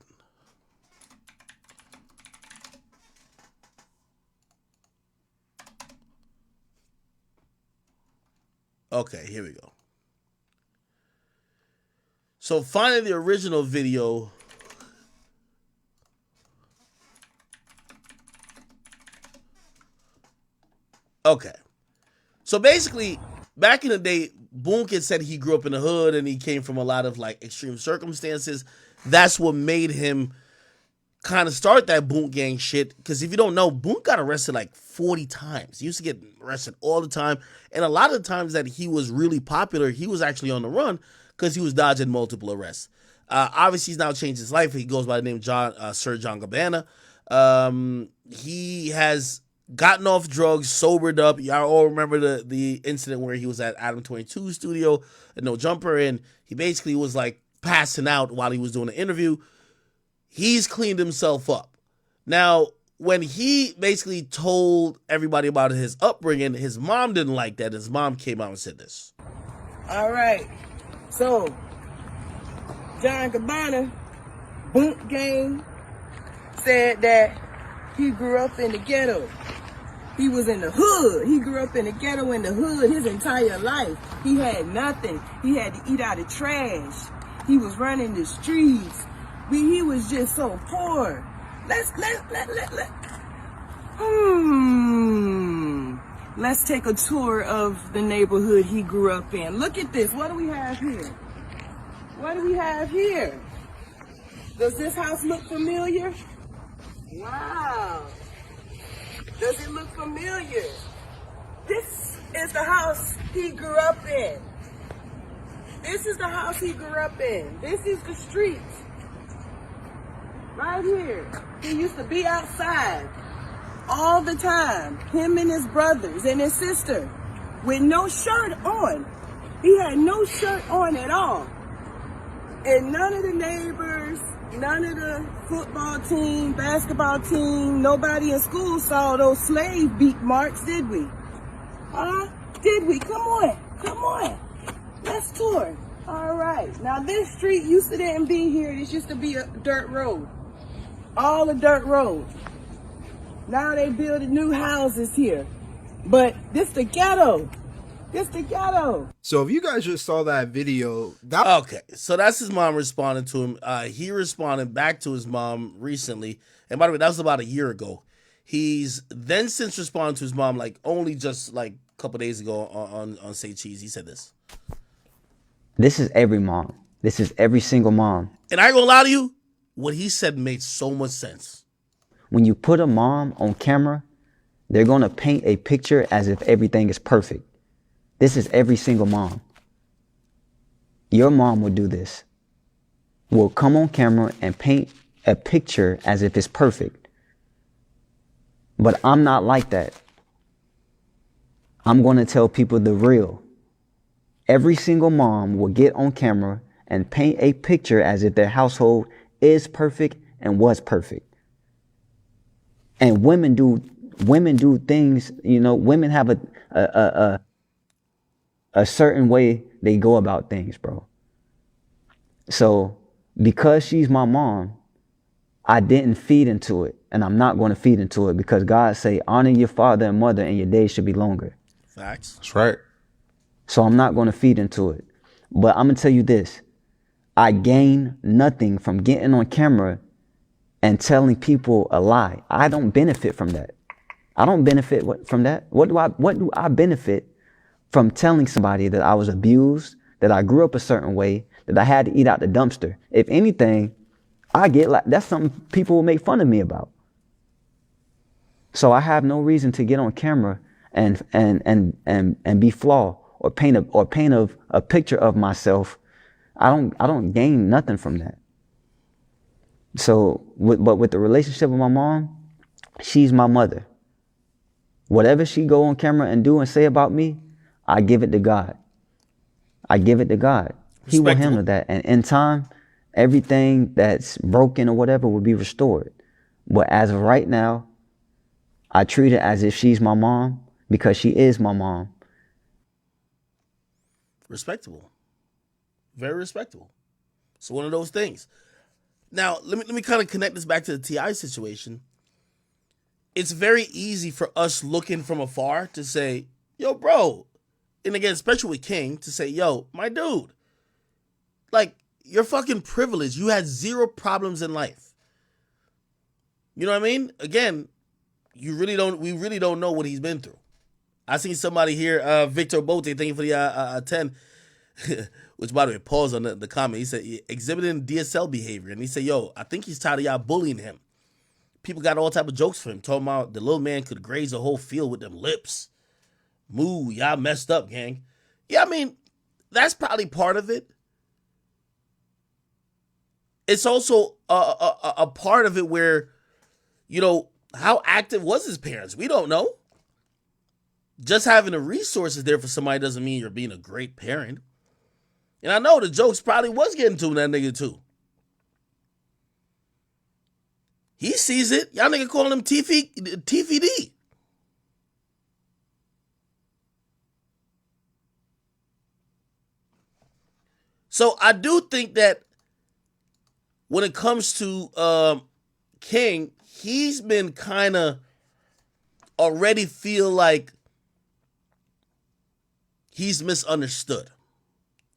Okay, here we go. So finding the original video. Okay. So basically, back in the day, Boonk had said he grew up in the hood and he came from a lot of like extreme circumstances. That's what made him kind of start that Boonk gang shit. Because if you don't know, Boonk got arrested like 40 times. He used to get arrested all the time. And a lot of the times that he was really popular, he was actually on the run because he was dodging multiple arrests. Obviously, he's now changed his life. He goes by the name Sir John Gabbana. He has gotten off drugs, sobered up. Y'all all remember the incident where he was at Adam 22's studio at No Jumper, and he basically was like passing out while he was doing the interview. He's cleaned himself up. Now, when he basically told everybody about his upbringing, his mom didn't like that. His mom came out and said this. All right. So, John Gabbana, Boonk gang, said that he grew up in the ghetto. He was in the hood. He grew up in the ghetto in the hood his entire life. He had nothing. He had to eat out of trash. He was running the streets. He was just so poor. Let's take a tour of the neighborhood he grew up in. Look at this. What do we have here? What do we have here? Does this house look familiar? Wow. Does it look familiar? This is the house he grew up in. This is the house he grew up in. This is the street. Right here. He used to be outside all the time. Him and his brothers and his sister with no shirt on. He had no shirt on at all. And none of the neighbors, none of the football team, basketball team, nobody in school saw those slave beat marks, did we? Huh? Did we? Come on. Come on. Let's tour. All right. Now, this street used to didn't be here. This used to be a dirt road. All a dirt road. Now they building new houses here. But this the ghetto. This the ghetto. So if you guys just saw that video, okay, so that's his mom responding to him. He responded back to his mom recently, and by the way, that was about a year ago. He's then since responded to his mom, like only just like a couple days ago on Say Cheese. He said this. This is every mom. This is every single mom. And I ain't gonna lie to you, what he said made so much sense. When you put a mom on camera, they're gonna paint a picture as if everything is perfect. This is every single mom. Your mom will do this. Will come on camera and paint a picture as if it's perfect. But I'm not like that. I'm going to tell people the real. Every single mom will get on camera and paint a picture as if their household is perfect and was perfect. And women do women do things, you know, women have a certain way they go about things, bro. So because she's my mom, I didn't feed into it, and I'm not going to feed into it, because God say, honor your father and mother and your days should be longer. Facts. That's right. So I'm not going to feed into it. But I'm going to tell you this. I gain nothing from getting on camera and telling people a lie. I don't benefit from that. I don't benefit from that. What do I benefit from telling somebody that I was abused, that I grew up a certain way, that I had to eat out the dumpster? If anything, I get like, that's something people will make fun of me about. So I have no reason to get on camera and be flawed or paint a picture of myself. I don't gain nothing from that. So, but with the relationship with my mom, she's my mother. Whatever she go on camera and do and say about me, I give it to God. I give it to God. He will handle that. And in time, everything that's broken or whatever will be restored. But as of right now, I treat her as if she's my mom, because she is my mom. Respectable. Very respectable. It's one of those things. Now, let me kind of connect this back to the T.I. situation. It's very easy for us looking from afar to say, yo, bro, and again, especially with King, to say, yo, my dude, like, you're fucking privileged. You had zero problems in life. You know what I mean? Again, we really don't know what he's been through. I seen somebody here, Victor Bote, thank you for the 10, which, by the way, pause on the comment. He said, exhibiting DSL behavior. And he said, yo, I think he's tired of y'all bullying him. People got all type of jokes for him, talking about the little man could graze a whole field with them lips. Moo, y'all messed up, gang. Yeah, I mean, that's probably part of it. It's also a part of it where, you know, how active was his parents? We don't know. Just having the resources there for somebody doesn't mean you're being a great parent. And I know the jokes probably was getting to that nigga too. He sees it. Y'all nigga calling him TVD. So I do think that when it comes to King, he's been kind of already feel like he's misunderstood.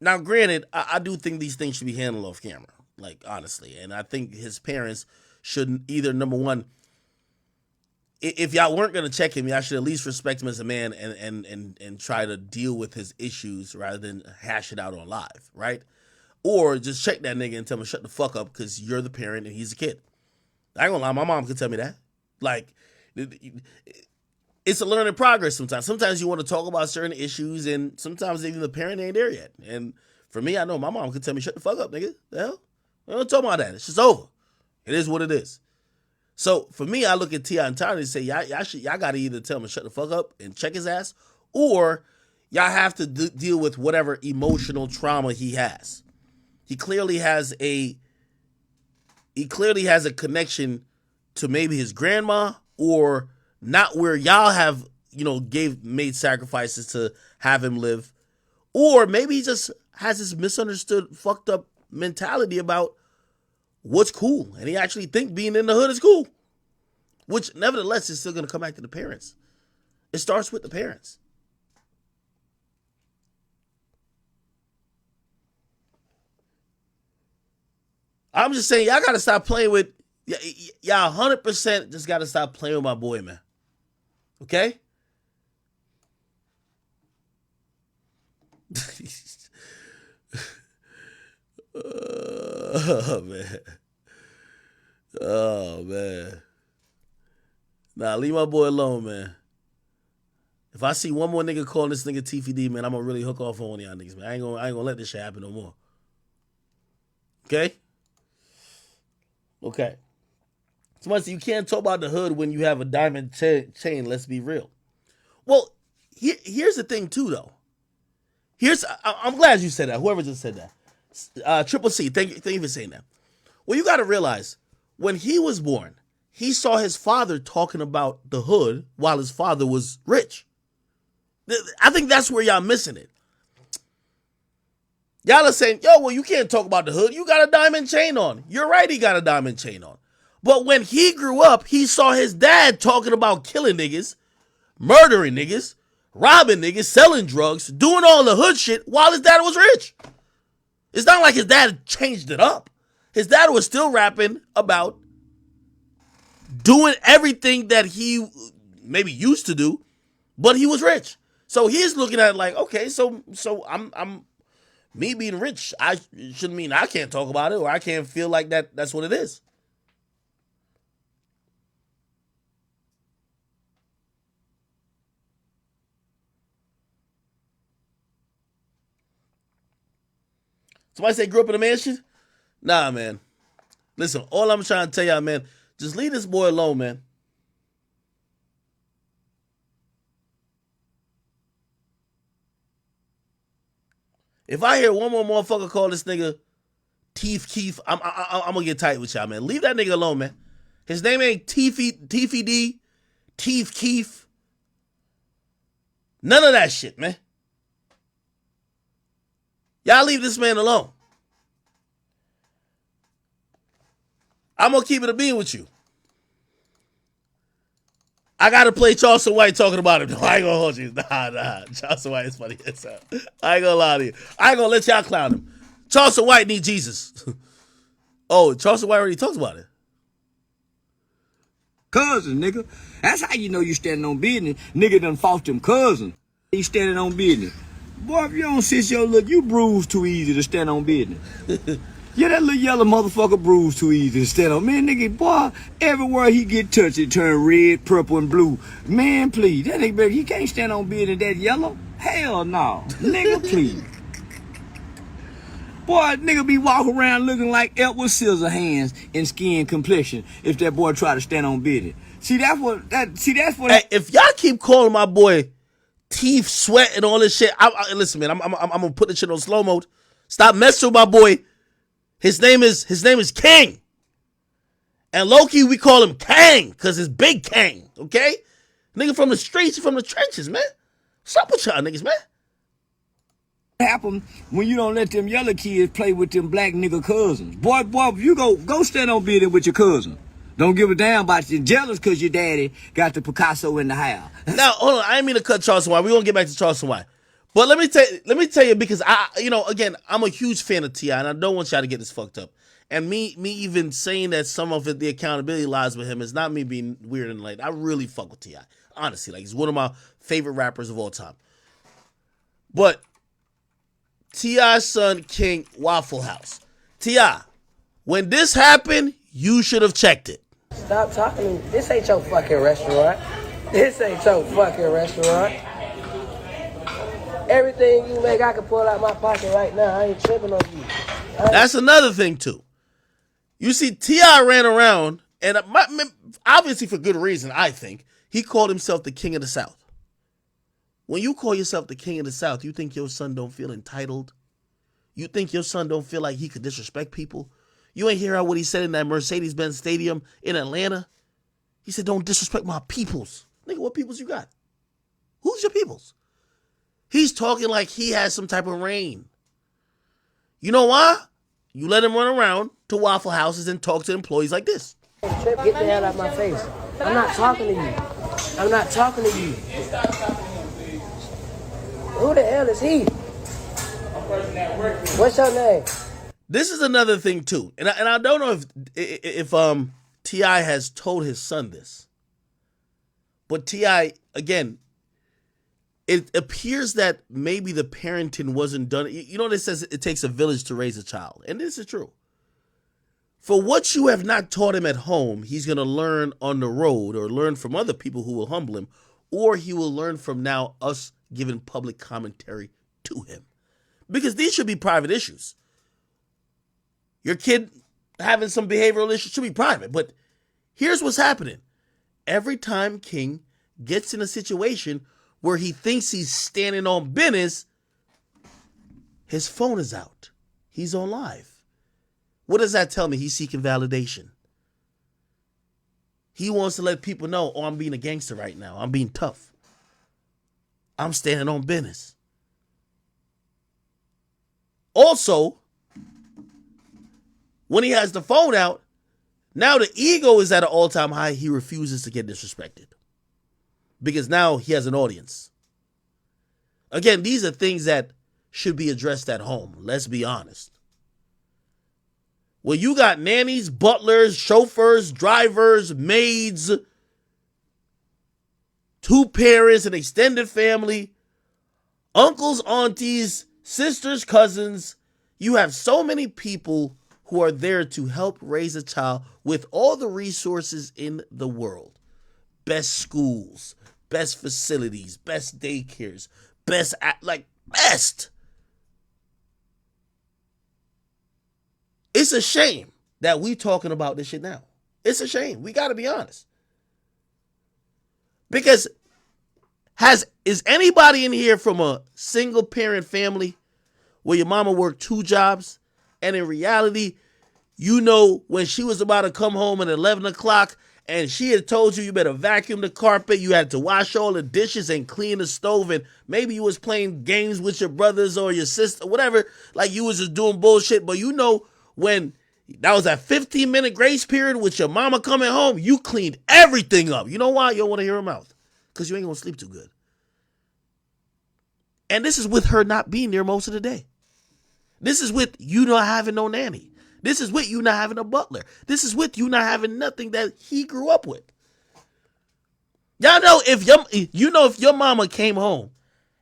Now, granted, I do think these things should be handled off camera, like, honestly. And I think his parents should either, number one, if y'all weren't going to check him, y'all should at least respect him as a man and try to deal with his issues rather than hash it out on live, right? Or just check that nigga and tell him to shut the fuck up because you're the parent and he's a kid. I ain't gonna lie, my mom could tell me that. Like, it's a learning progress sometimes. Sometimes you want to talk about certain issues and sometimes even the parent ain't there yet. And for me, I know my mom could tell me, shut the fuck up, nigga. The hell? We don't talk about that. It's just over. It is what it is. So for me, I look at T.I. entirely and say, y'all got to either tell him to shut the fuck up and check his ass, or y'all have to deal with whatever emotional trauma he has. He clearly has a connection to maybe his grandma, or not where y'all have, you know, made sacrifices to have him live. Or maybe he just has this misunderstood, fucked up mentality about what's cool. And he actually think being in the hood is cool. Which, nevertheless, is still going to come back to the parents. It starts with the parents. I'm just saying, y'all got to stop playing with, y'all 100% just got to stop playing with my boy, man. Okay? Oh, man. Oh, man. Nah, leave my boy alone, man. If I see one more nigga calling this nigga TVD, man, I'm gonna really hook off on one of y'all niggas, man. I ain't gonna let this shit happen no more. Okay? Okay. So you can't talk about the hood when you have a diamond chain, let's be real. Well, here's the thing, too, though. I'm glad you said that, whoever just said that. Triple C, thank you for saying that. Well, you got to realize, when he was born, he saw his father talking about the hood while his father was rich. I think that's where y'all missing it. Y'all are saying, yo, well, you can't talk about the hood. You got a diamond chain on. You're right, he got a diamond chain on. But when he grew up, he saw his dad talking about killing niggas, murdering niggas, robbing niggas, selling drugs, doing all the hood shit while his dad was rich. It's not like his dad changed it up. His dad was still rapping about doing everything that he maybe used to do, but he was rich. So he's looking at it like, okay, so I'm me being rich, I shouldn't mean I can't talk about it or I can't feel like that's what it is. Somebody say grew up in a mansion? Nah, man. Listen, all I'm trying to tell y'all, man, just leave this boy alone, man. If I hear one more motherfucker call this nigga Teeth Keith, I'm gonna get tight with y'all, man. Leave that nigga alone, man. His name ain't Teefy D, Teeth Keith. None of that shit, man. Y'all leave this man alone. I'm gonna keep it a bean with you. I gotta play Charleston White talking about him. No, I ain't gonna hold you. Nah. Charleston White is funny. I ain't gonna lie to you. I ain't gonna let y'all clown him. Charleston White need Jesus. Oh, Charleston White already talked about it. Cousin, nigga. That's how you know you standing on business. Nigga done fought them cousin. He standing on business. Boy, if you don't sit your look, you bruise too easy to stand on business. Yeah, that little yellow motherfucker bruise too easy to stand on. Man, nigga, boy, everywhere he get touched, it turn red, purple, and blue. Man, please, that nigga, he can't stand on business that yellow. Hell no. Nigga, please. Boy, nigga be walking around looking like Edward Scissorhands in skin complexion if that boy try to stand on business. That's what. Hey, if y'all keep calling my boy teeth sweat and all this shit, listen, man, I'm gonna put this shit on slow mode. Stop messing with my boy. His name is King. And low-key, we call him Kang, because it's Big Kang, okay? Nigga from the streets, from the trenches, man. What's up with y'all niggas, man? Happen when you don't let them yellow kids play with them black nigga cousins. Boy, you go stand on business with your cousin. Don't give a damn about you. Jealous because your daddy got the Picasso in the house. Now, hold on. I ain't mean to cut Charleston White. We're going to get back to Charleston White. But let me tell you, because again, I'm a huge fan of T.I., and I don't want y'all to get this fucked up. And me even saying that some of it, the accountability lies with him, is not me being weird and late. I really fuck with T.I. Honestly, like, he's one of my favorite rappers of all time. But T.I.'s son, King, Waffle House. T.I., when this happened, you should have checked it. Stop talking to me. This ain't your fucking restaurant. This ain't your fucking restaurant. Everything you make, I can pull out my pocket right now. I ain't tripping on you. That's another thing, too. You see, T.I. ran around, and obviously for good reason, I think, he called himself the King of the South. When you call yourself the King of the South, you think your son don't feel entitled? You think your son don't feel like he could disrespect people? You ain't hear what he said in that Mercedes-Benz Stadium in Atlanta? He said, don't disrespect my peoples. Nigga, what peoples you got? Who's your peoples? He's talking like he has some type of reign. You know why? You let him run around to Waffle Houses and talk to employees like this. Trip, get the hell out of my face. I'm not talking to you. I'm not talking to you. Who the hell is he? What's your name? This is another thing too, and I don't know if T.I. has told his son this, but T.I. again, it appears that maybe the parenting wasn't done. You know, it says it takes a village to raise a child, and this is true. For what you have not taught him at home, he's gonna learn on the road, or learn from other people who will humble him, or he will learn from now us giving public commentary to him, because these should be private issues. Your kid having some behavioral issues should be private. But here's what's happening. Every time King gets in a situation where he thinks he's standing on business, his phone is out. He's on live. What does that tell me? He's seeking validation. He wants to let people know, oh, I'm being a gangster right now. I'm being tough. I'm standing on business. Also, when he has the phone out, now the ego is at an all-time high. He refuses to get disrespected because now he has an audience. Again, these are things that should be addressed at home. Let's be honest. Well, you got nannies, butlers, chauffeurs, drivers, maids, two parents, an extended family, uncles, aunties, sisters, cousins. You have so many people who are there to help raise a child with all the resources in the world. Best schools, best facilities, best daycares, best. It's a shame that we talking about this shit now. It's a shame. We got to be honest. Because is anybody in here from a single parent family where your mama worked 2 jobs and in reality, you know, when she was about to come home at 11 o'clock and she had told you better vacuum the carpet, you had to wash all the dishes and clean the stove, and maybe you was playing games with your brothers or your sister, whatever, like you was just doing bullshit, but you know when that was that 15-minute grace period with your mama coming home, you cleaned everything up. You know why? You don't want to hear her mouth. Because you ain't going to sleep too good. And this is with her not being there most of the day. This is with you not having no nanny. This is with you not having a butler. This is with you not having nothing that he grew up with. Y'all know if your mama came home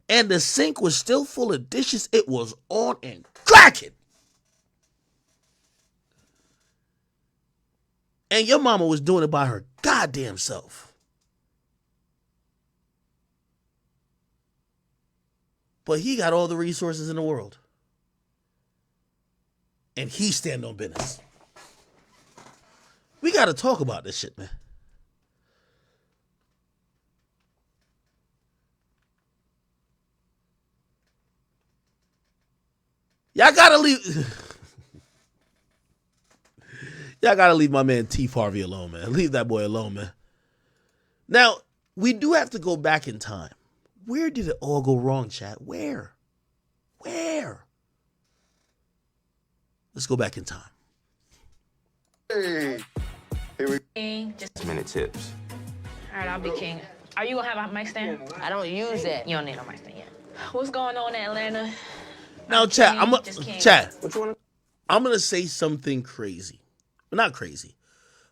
and the sink was still full of dishes, it was on and cracking. And your mama was doing it by her goddamn self. But he got all the resources in the world. And he stand on business. We got to talk about this shit, man. Y'all got to leave... Y'all gotta leave my man T. Harvey alone, man. Leave that boy alone, man. Now, we do have to go back in time. Where did it all go wrong, chat? Where? Let's go back in time. Hey. Here we Just minute tips. All right, I'll be king. Are you gonna have a mic stand? I don't use that. You don't need a mic stand yet. What's going on in Atlanta? Now, chat, Chat. I'm gonna say something crazy. Not crazy,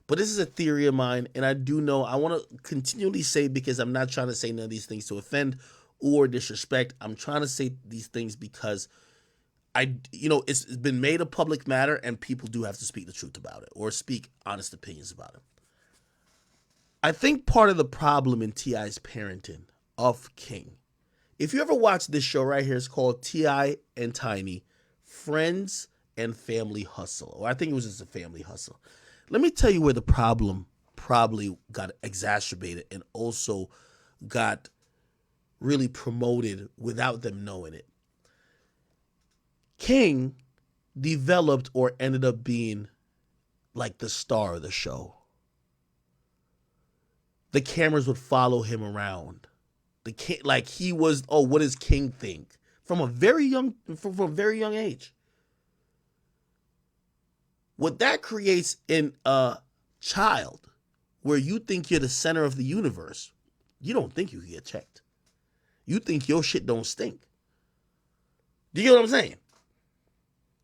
but this is a theory of mine, and I do know I want to continually say, because I'm not trying to say none of these things to offend or disrespect. I'm trying to say these things because it's been made a public matter, and people do have to speak the truth about it or speak honest opinions about it. I think part of the problem in T.I.'s parenting of King, if you ever watch this show right here, it's called T.I. and Tiny, Friends and Family Hustle, or I think it was just a family hustle. Let me tell you where the problem probably got exacerbated and also got really promoted without them knowing it. King developed or ended up being like the star of the show. The cameras would follow him around. Like he was, what does King think? From a very young age. What that creates in a child where you think you're the center of the universe, you don't think you can get checked. You think your shit don't stink. Do you get what I'm saying?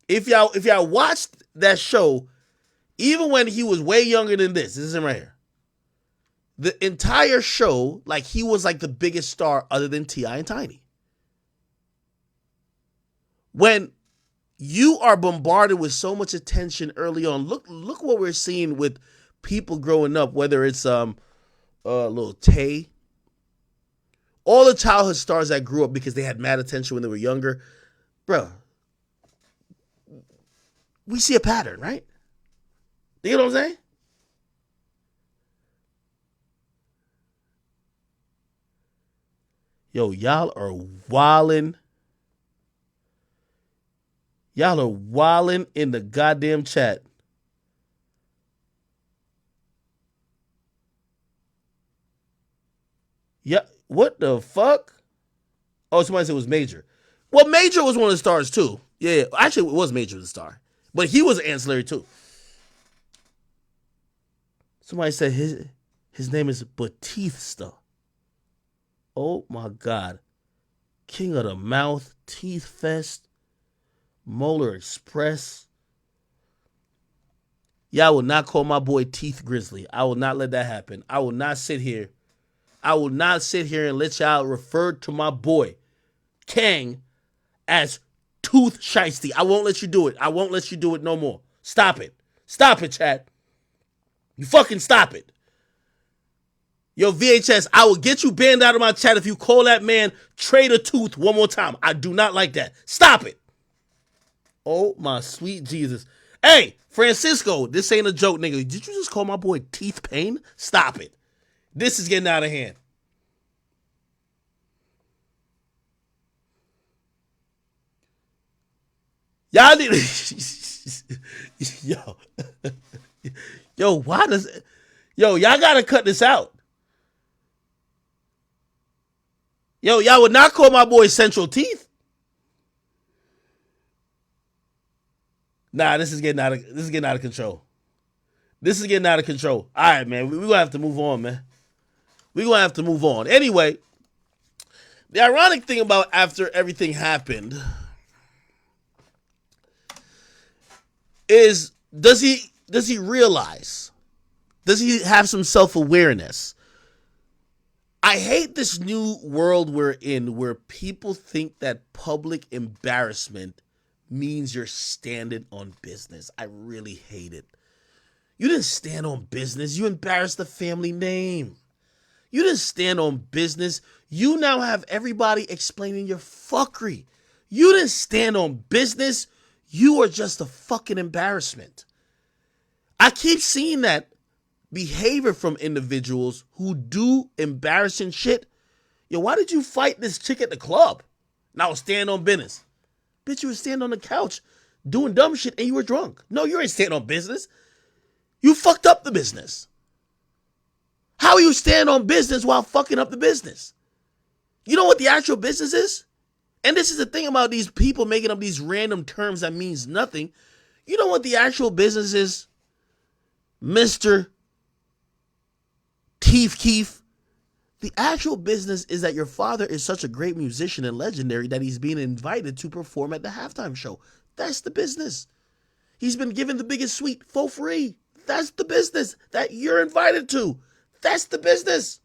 If y'all watched that show, even when he was way younger than this is him right here. The entire show, like he was like the biggest star other than T.I. and Tiny. When you are bombarded with so much attention early on. Look what we're seeing with people growing up, whether it's little Tay, all the childhood stars that grew up because they had mad attention when they were younger. Bro, we see a pattern, right? You know what I'm saying? Yo, y'all are wildin'. Y'all are wilding in the goddamn chat. Yeah, what the fuck? Oh, somebody said it was Major. Well, Major was one of the stars too. Yeah, actually, it was Major the star, but he was ancillary too. Somebody said his name is Batista. Oh my God, King of the Mouth, Teeth Fest, Molar Express. Yeah, I will not call my boy Teeth Grizzly. I will not let that happen. I will not sit here. I will not sit here and let y'all refer to my boy Kang as Tooth Shiesty. I won't let you do it. I won't let you do it no more. Stop it. Stop it, Chad. You fucking stop it. Yo, VHS, I will get you banned out of my chat if you call that man Trader Tooth one more time. I do not like that. Stop it. Oh, my sweet Jesus. Hey, Francisco, this ain't a joke, nigga. Did you just call my boy Teeth Pain? Stop it. This is getting out of hand. Y'all need yo. Yo, why does yo, y'all gotta cut this out. Yo, y'all would not call my boy Central Teeth. Nah, this is getting out of control. This is getting out of control. All right, man. We're gonna have to move on, man. We're gonna have to move on. Anyway, the ironic thing about after everything happened is does he realize? Does he have some self-awareness? I hate this new world we're in where people think that public embarrassment means you're standing on business. I really hate it. You didn't stand on business. You embarrassed the family name. You didn't stand on business. You now have everybody explaining your fuckery. You didn't stand on business. You are just a fucking embarrassment. I keep seeing that behavior from individuals who do embarrassing shit. Yo, why did you fight this chick at the club? Now stand on business. Bitch, you were standing on the couch doing dumb shit and you were drunk. No, you ain't standing on business. You fucked up the business. How are you standing on business while fucking up the business? You know what the actual business is? And this is the thing about these people making up these random terms that means nothing. You know what the actual business is? Mr. Teeth Keef. The actual business is that your father is such a great musician and legendary that he's being invited to perform at the halftime show. That's the business. He's been given the biggest suite for free. That's the business that you're invited to. That's the business.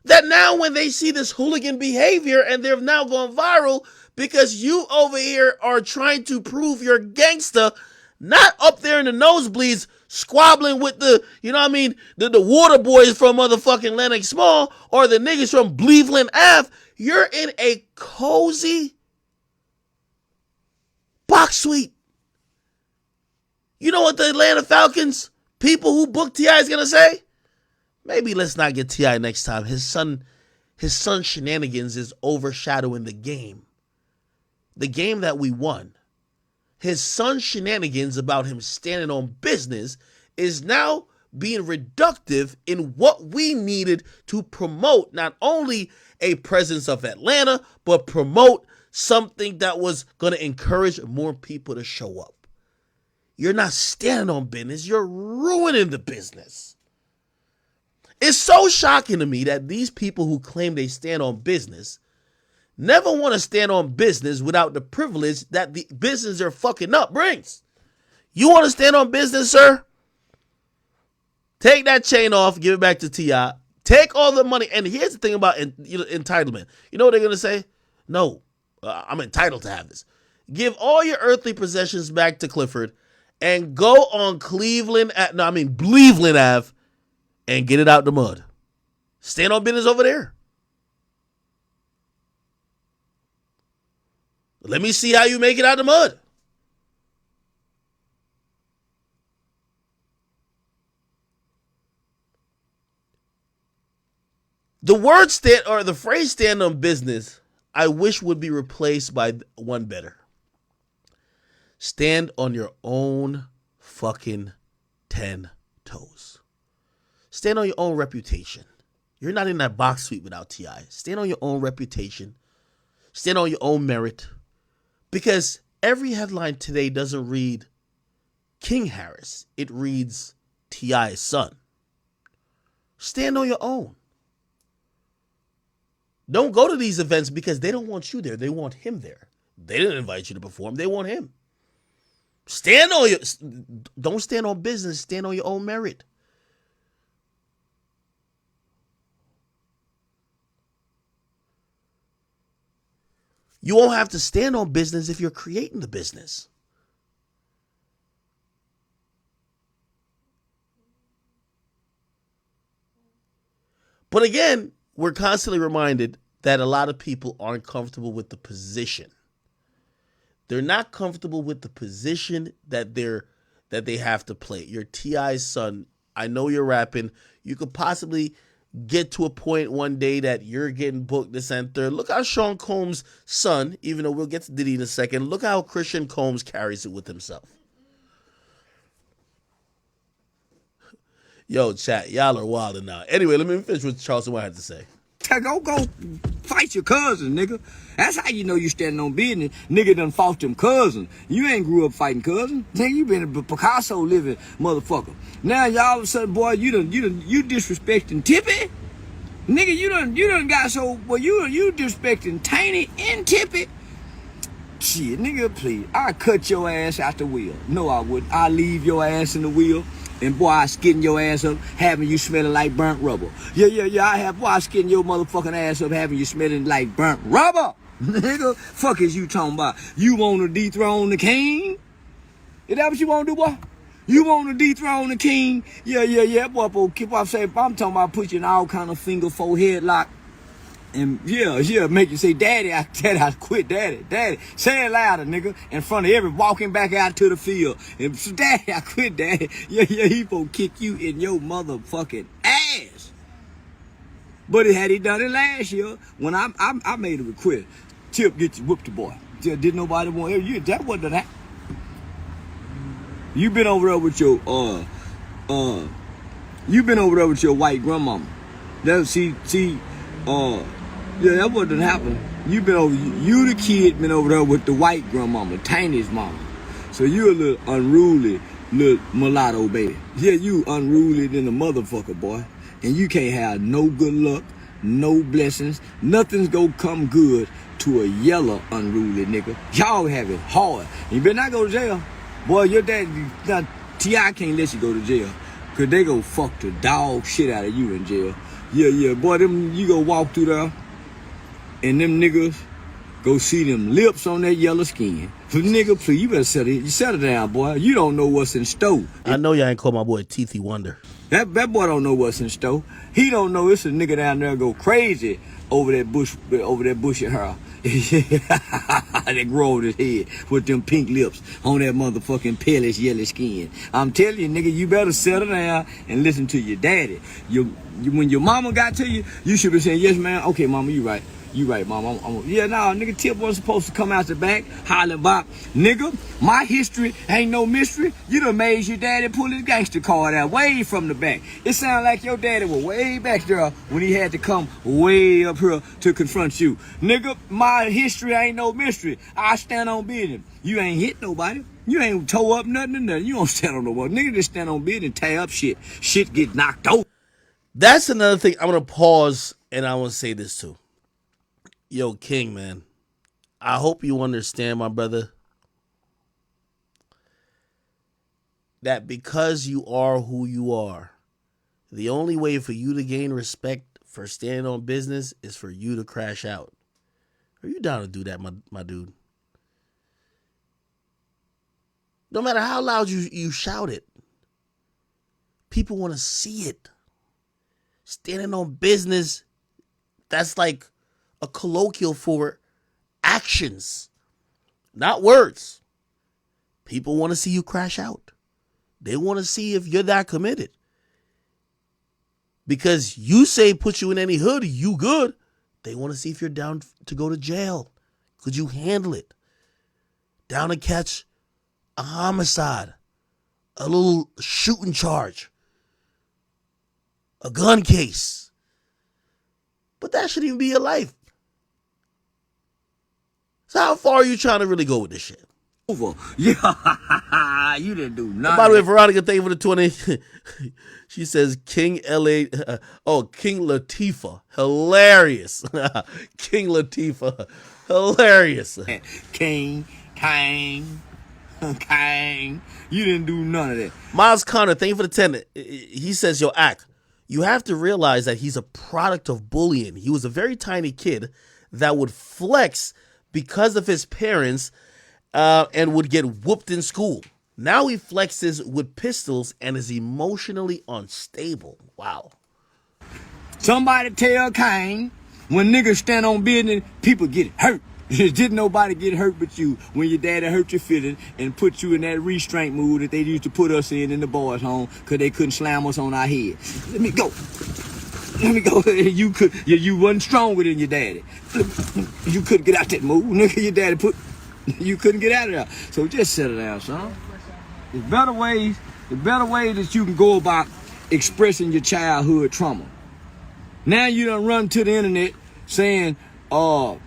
That now when they see this hooligan behavior and they've now gone viral because you over here are trying to prove you're gangster, not up there in the nosebleeds squabbling with the, you know what I mean, the water boys from motherfucking Lenox Small or the niggas from Cleveland Ave. You're in a cozy box suite. You know what the Atlanta Falcons people who booked T.I. is going to say? Maybe let's not get T.I. next time. His son shenanigans is overshadowing the game. The game that we won. His son's shenanigans about him standing on business is now being reductive in what we needed to promote not only a presence of Atlanta, but promote something that was going to encourage more people to show up. You're not standing on business. You're ruining the business. It's so shocking to me that these people who claim they stand on business never want to stand on business without the privilege that the business they're fucking up brings. You want to stand on business, sir? Take that chain off, give it back to T.I. Take all the money. And here's the thing about entitlement. You know what they're going to say? No, I'm entitled to have this. Give all your earthly possessions back to Clifford and go on Cleveland Ave and get it out the mud. Stand on business over there. Let me see how you make it out the mud. The phrase stand on business, I wish would be replaced by one better. Stand on your own fucking 10 toes. Stand on your own reputation, You're not in that box suite without T.I. Stand on your own reputation. Stand on your own merit. Because every headline today doesn't read King Harris. It reads T.I.'s son. Stand on your own. Don't go to these events because they don't want you there. They want him there. They didn't invite you to perform. They want him. Don't stand on business. Stand on your own merit. You won't have to stand on business if you're creating the business. But again, we're constantly reminded that a lot of people aren't comfortable with the position. They're not comfortable with the position that they have to play. You're T.I.'s son. I know you're rapping. You could possibly get to a point one day that you're getting booked this and third. Look how Sean Combs' son, even though we'll get to Diddy in a second, look how Christian Combs carries it with himself. Yo, chat, y'all are wilding now. Anyway, let me finish what Charleston White had to say. Go fight your cousin, nigga. That's how you know you standing on business. Nigga done fought them cousins. You ain't grew up fighting cousins. Nigga, you been a Picasso living motherfucker. Now y'all all of a sudden, boy, you disrespecting Tippy. Nigga, you done got so, well, you disrespecting Tiny and Tippy. Shit, nigga, please. I cut your ass out the wheel. No, I wouldn't. I leave your ass in the wheel. And boy, I skin your ass up, having you smelling like burnt rubber. Yeah, I have, boy, I skin your motherfucking ass up, having you smelling like burnt rubber. Nigga, fuck is you talking about? You want to dethrone the king? Is that what you want to do, boy? You want to dethrone the king? Yeah, boy, keep on saying, I'm talking about put you in all kind of finger, forehead lock. And yeah, make you say, Daddy, I quit, Daddy. Say it louder, nigga, in front of walking back out to the field. And Daddy, I quit, Daddy. Yeah, he gonna kick you in your motherfucking ass. But had he done it last year, when I made him quit, Tip get you whooped the boy. Didn't nobody want you. That wasn't that. You been over there with your white grandmama. Yeah, that wouldn't happen. You the kid been over there with the white grandmama, Tiny's mama. So you a little unruly, little mulatto baby. Yeah, you unruly than a motherfucker, boy. And you can't have no good luck, no blessings. Nothing's gonna come good to a yellow unruly nigga. Y'all have it hard. You better not go to jail. Boy, your dad, T.I. can't let you go to jail. Cause they go fuck the dog shit out of you in jail. Yeah, boy, you go walk through there, and them niggas go see them lips on that yellow skin. So nigga, please, you better settle down, boy. You don't know what's in store. I know y'all ain't call my boy Teethy Wonder. That boy don't know what's in store. He don't know it's a nigga down there go crazy over that bushy hair. That grow on his head with them pink lips on that motherfucking palish yellow skin. I'm telling you, nigga, you better settle down and listen to your daddy. When your mama got to you, you should be saying, yes, man. Okay, mama, you right. You right, mama. Nigga, Tip wasn't supposed to come out the back hollering about, nigga, my history ain't no mystery. You done made your daddy pull his gangster card out way from the back. It sounded like your daddy was way back there when he had to come way up here to confront you. Nigga, my history ain't no mystery. I stand on business. You ain't hit nobody. You ain't toe up nothing or nothing. You don't stand on nobody. Nigga just stand on business and tie up shit. Shit get knocked over. That's another thing. I'm going to pause and I want to say this too. Yo, King, man, I hope you understand, my brother, that because you are who you are, the only way for you to gain respect for standing on business is for you to crash out. Are you down to do that, my dude? No matter how loud you shout it, people want to see it. Standing on business, that's like a colloquial for actions, not words. People want to see you crash out. They want to see if you're that committed. Because you say put you in any hood, you good. They want to see if you're down to go to jail. Could you handle it? Down to catch a homicide, a little shooting charge, a gun case. But that shouldn't even be your life. So how far are you trying to really go with this shit? Over. Yeah, you didn't do nothing. By the way, Veronica, thank you for the 20. She says King King Latifah. Hilarious. King Latifah. Hilarious. King, Kang. You didn't do none of that. Miles Connor, thank you for the 10. He says, yo, Ak, you have to realize that he's a product of bullying. He was a very tiny kid that would flex because of his parents and would get whooped in school. Now he flexes with pistols and is emotionally unstable. Wow. Somebody tell Kang, when niggas stand on business, people get hurt. Didn't nobody get hurt but you when your daddy hurt your feelings and put you in that restraint mood that they used to put us in the boys' home because they couldn't slam us on our head. Let me go. You wasn't stronger than your daddy. You couldn't get out that mood. Nigga, your daddy you couldn't get out of there. So just settle down, son. There's better ways that you can go about expressing your childhood trauma. Now you done run to the internet saying, if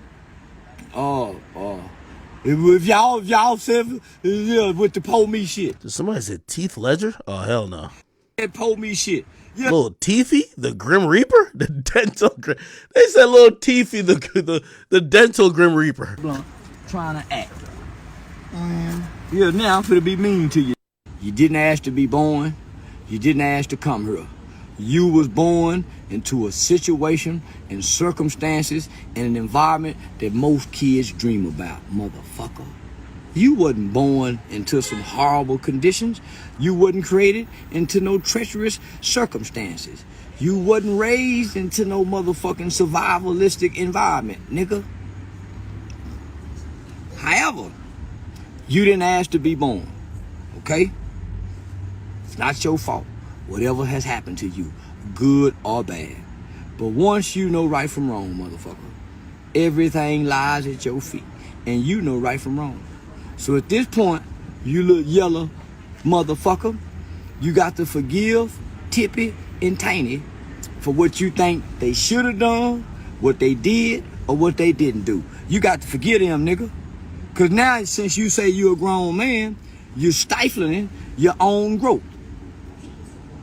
y'all said with the po me shit. Did somebody say Teeth Ledger? Oh, hell no. That po me shit. Yeah. Little Teefy, the Grim Reaper? The dental Grim. They said little Teefy, the dental Grim Reaper. Blunt, trying to act. Yeah, now I'm finna be mean to you. You didn't ask to be born. You didn't ask to come here. You was born into a situation and circumstances and an environment that most kids dream about, motherfucker. You wasn't born into some horrible conditions. You wasn't created into no treacherous circumstances. You wasn't raised into no motherfucking survivalistic environment, nigga. However, you didn't ask to be born, okay? It's not your fault. Whatever has happened to you, good or bad. But once you know right from wrong, motherfucker, everything lies at your feet. And you know right from wrong. So at this point, you little yellow motherfucker, you got to forgive Tippy and Tiny for what you think they should have done, what they did, or what they didn't do. You got to forgive them, nigga. Because now, since you say you're a grown man, you're stifling your own growth.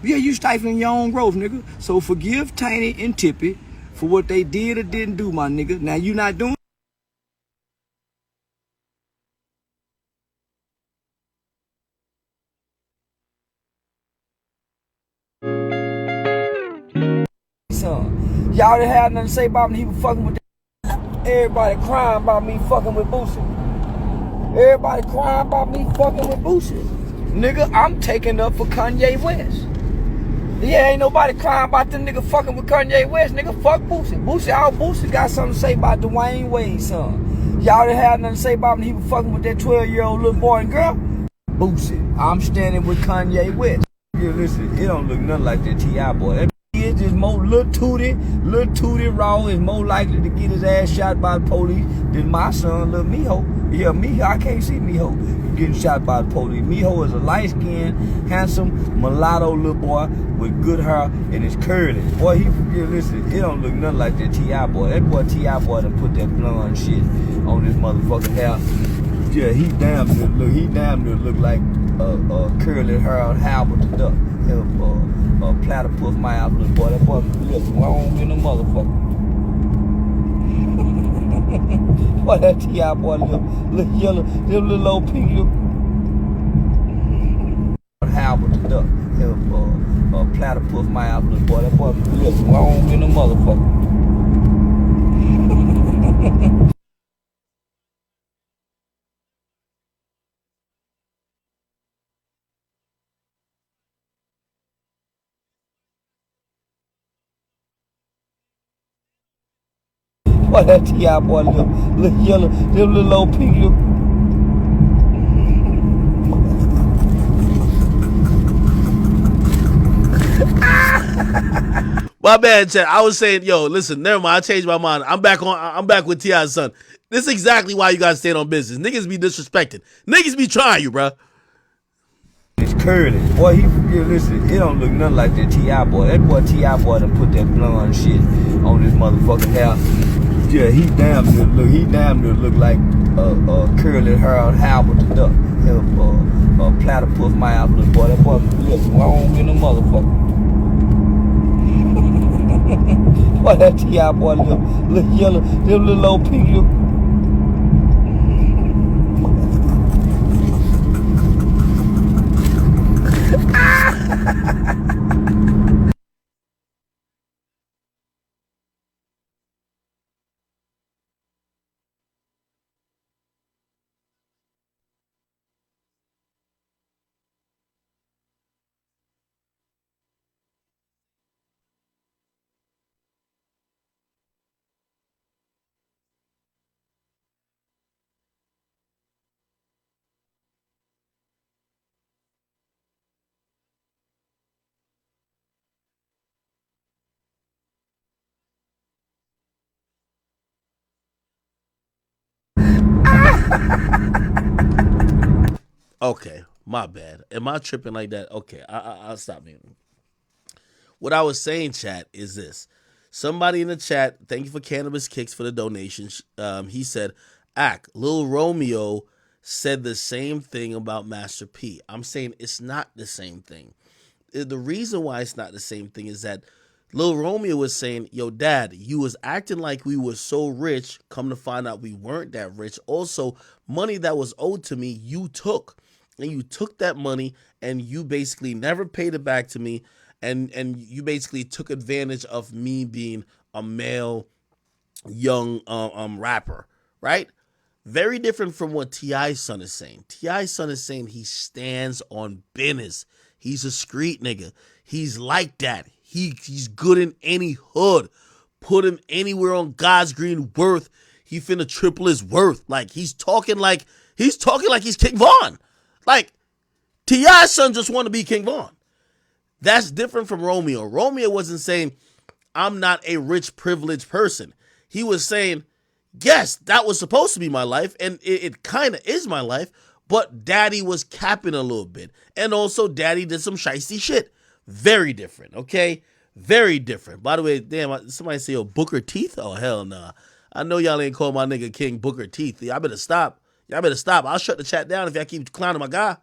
Yeah, you stifling your own growth, nigga. So forgive Tiny and Tippy for what they did or didn't do, my nigga. Now you not doing son. Y'all didn't have nothing to say about me. He was fucking with everybody crying about me fucking with Boosie. Everybody crying about me fucking with Boosie. Nigga, I'm taking up for Kanye West. Yeah, ain't nobody crying about the nigga fucking with Kanye West. Nigga, fuck Boosie. Boosie got something to say about Dwayne Wade's son. Y'all didn't have nothing to say about me. He was fucking with that 12-year-old little boy and girl. Boosie. I'm standing with Kanye West. Yeah, listen, it don't look nothing like that T.I. boy. That is just more little Tootie Raw is more likely to get his ass shot by the police than my son, little Miho. Yeah, Miho, I can't see Miho getting shot by the police. Miho is a light-skinned, handsome, mulatto little boy with good hair and it's curly. Boy, yeah, listen, it don't look nothing like that T.I. boy. That boy T.I. boy done put that blonde shit on his motherfucking hair. Yeah, he damn near look like curly hair Halbert the Duck. Platypus mouth little boy. That boy lips long in the motherfucker. Boy, that T.I. boy look yellow, them little old pink look. Halbert the Duck. Platypus mouth little boy. That boy lips long in the motherfucker. Boy, that T.I. boy look yellow, them little old pink look. My bad, chat. I was saying, yo, listen, never mind. I changed my mind. I'm back with T.I.'s son. This is exactly why you guys stand on business. Niggas be disrespected. Niggas be trying you, bro. It's curly. Boy, listen, it don't look nothing like that T.I. boy. That boy T.I. boy done put that blonde shit on his motherfucking hair. Yeah, he damn near look like curly hair Howard the Duck. Platypus mouth look, boy. That boy look long in the motherfucker. Boy, that T.I. boy look yellow, them little old pink look. Okay, my bad. Am I tripping like that? Okay, I'll stop me. What I was saying, chat, is this. Somebody in the chat, thank you for Cannabis Kicks for the donations. He said, Lil Romeo said the same thing about Master P. I'm saying it's not the same thing. The reason why it's not the same thing is that Lil Romeo was saying, yo, dad, you was acting like we were so rich. Come to find out we weren't that rich. Also, money that was owed to me, you took. And you took that money and you basically never paid it back to me. And you basically took advantage of me being a male young rapper, right? Very different from what T.I.'s son is saying. T.I.'s son is saying he stands on business. He's a street nigga. He's like that. He's good in any hood. Put him anywhere on God's green earth, he finna triple his worth. Like he's talking like he's King Von. Like T.I.'s son just want to be King Von. That's different from Romeo. Romeo wasn't saying I'm not a rich, privileged person. He was saying, yes, that was supposed to be my life, and it kind of is my life, but daddy was capping a little bit. And also, daddy did some shiesty shit. Very different, okay? Very different. By the way, damn, somebody say, yo, Booker Teeth? Oh, hell nah. I know y'all ain't call my nigga King Booker Teeth. Y'all better stop. I'll shut the chat down if y'all keep clowning my guy.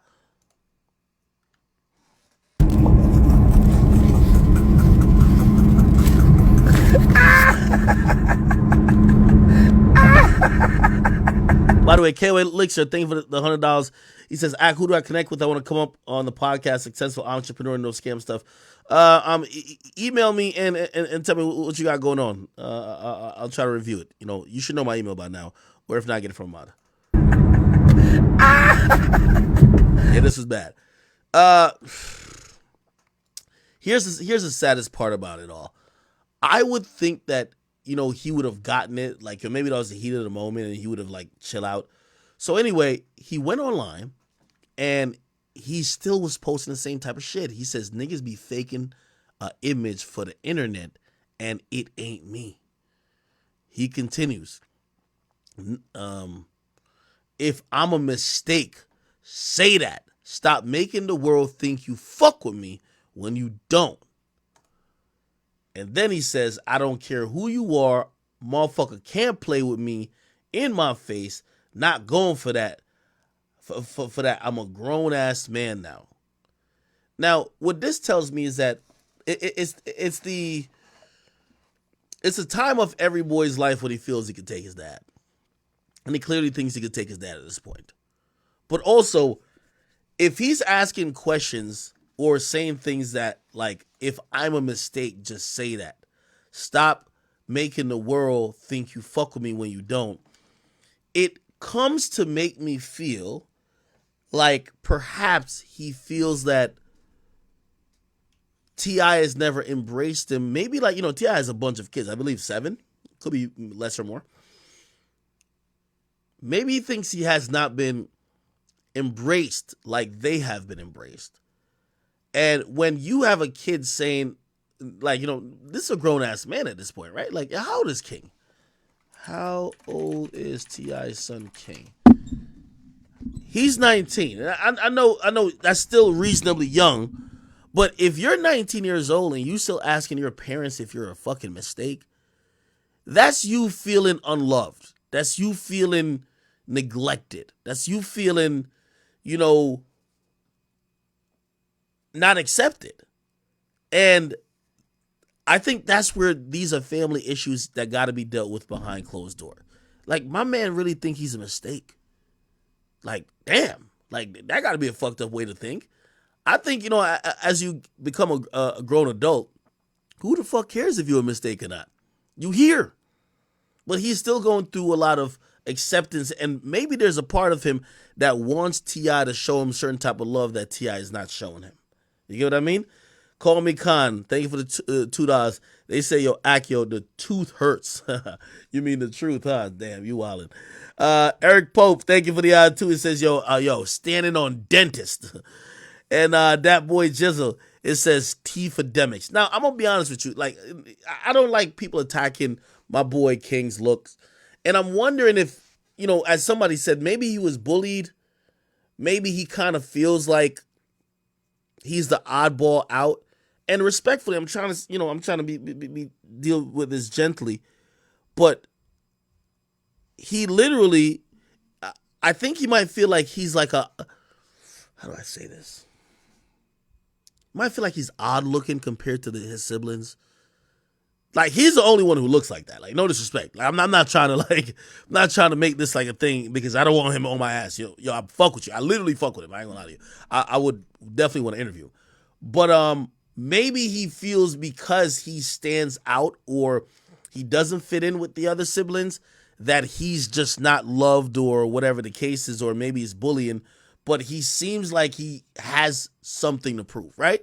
By the way, KOA Elixir, thank you for the $100. He says, who do I connect with? I want to come up on the podcast, successful entrepreneur, no scam stuff. Email me and tell me what you got going on. I'll try to review it. You know, you should know my email by now, or if not, get it from Mod. Yeah, this is bad. Here's the saddest part about it all. I would think that, you know, he would have gotten it, like maybe that was the heat of the moment and he would have like chill out. So anyway, he went online and he still was posting the same type of shit. He says niggas be faking an image for the internet and it ain't me. He continues, if I'm a mistake, say that. Stop making the world think you fuck with me when you don't. And then he says, I don't care who you are, motherfucker can't play with me in my face. Not going for that. For that, I'm a grown ass man now. Now, what this tells me is that it's the time of every boy's life when he feels he can take his dad. And he clearly thinks he could take his dad at this point. But also, if he's asking questions or saying things that, like, if I'm a mistake, just say that. Stop making the world think you fuck with me when you don't. It comes to make me feel like perhaps he feels that T.I. has never embraced him. Maybe, like, you know, T.I. has a bunch of kids. I believe 7. Could be less or more. Maybe he thinks he has not been embraced like they have been embraced. And when you have a kid saying, like, you know, this is a grown-ass man at this point, right? Like, how old is King? How old is T.I.'s son King? He's 19. I know that's still reasonably young, but if you're 19 years old and you still asking your parents if you're a fucking mistake, that's you feeling unloved. That's you feeling neglected. That's you feeling, not accepted. And I think that's where these are family issues that got to be dealt with behind closed door. Like, my man really think he's a mistake. Like, damn. Like, that got to be a fucked up way to think. I think, as you become a grown adult, who the fuck cares if you're a mistake or not? You hear. But he's still going through a lot of acceptance, and maybe there's a part of him that wants T.I. to show him certain type of love that T.I. is not showing him. You get what I mean? Call me Khan. Thank you for the $2. They say, yo, Akio, the tooth hurts. You mean the truth, huh? Damn, you wildin'. Eric Pope, thank you for the $2. It says, yo, standing on dentist. And that boy Jizzle, it says T-Fademics. Now, I'm going to be honest with you. Like, I don't like people attacking my boy King's looks. And I'm wondering if, as somebody said, maybe he was bullied. Maybe he kind of feels like he's the oddball out. And respectfully, I'm trying to be deal with this gently. But he literally, I think he might feel like he's like how do I say this? He might feel like he's odd looking compared to his siblings. Like, he's the only one who looks like that. Like, no disrespect. Like, I'm not trying to make this like a thing because I don't want him on my ass. Yo, I fuck with you. I literally fuck with him. I ain't gonna lie to you. I would definitely want to interview him. But maybe he feels because he stands out or he doesn't fit in with the other siblings that he's just not loved or whatever the case is, or maybe it's bullying. But he seems like he has something to prove, right?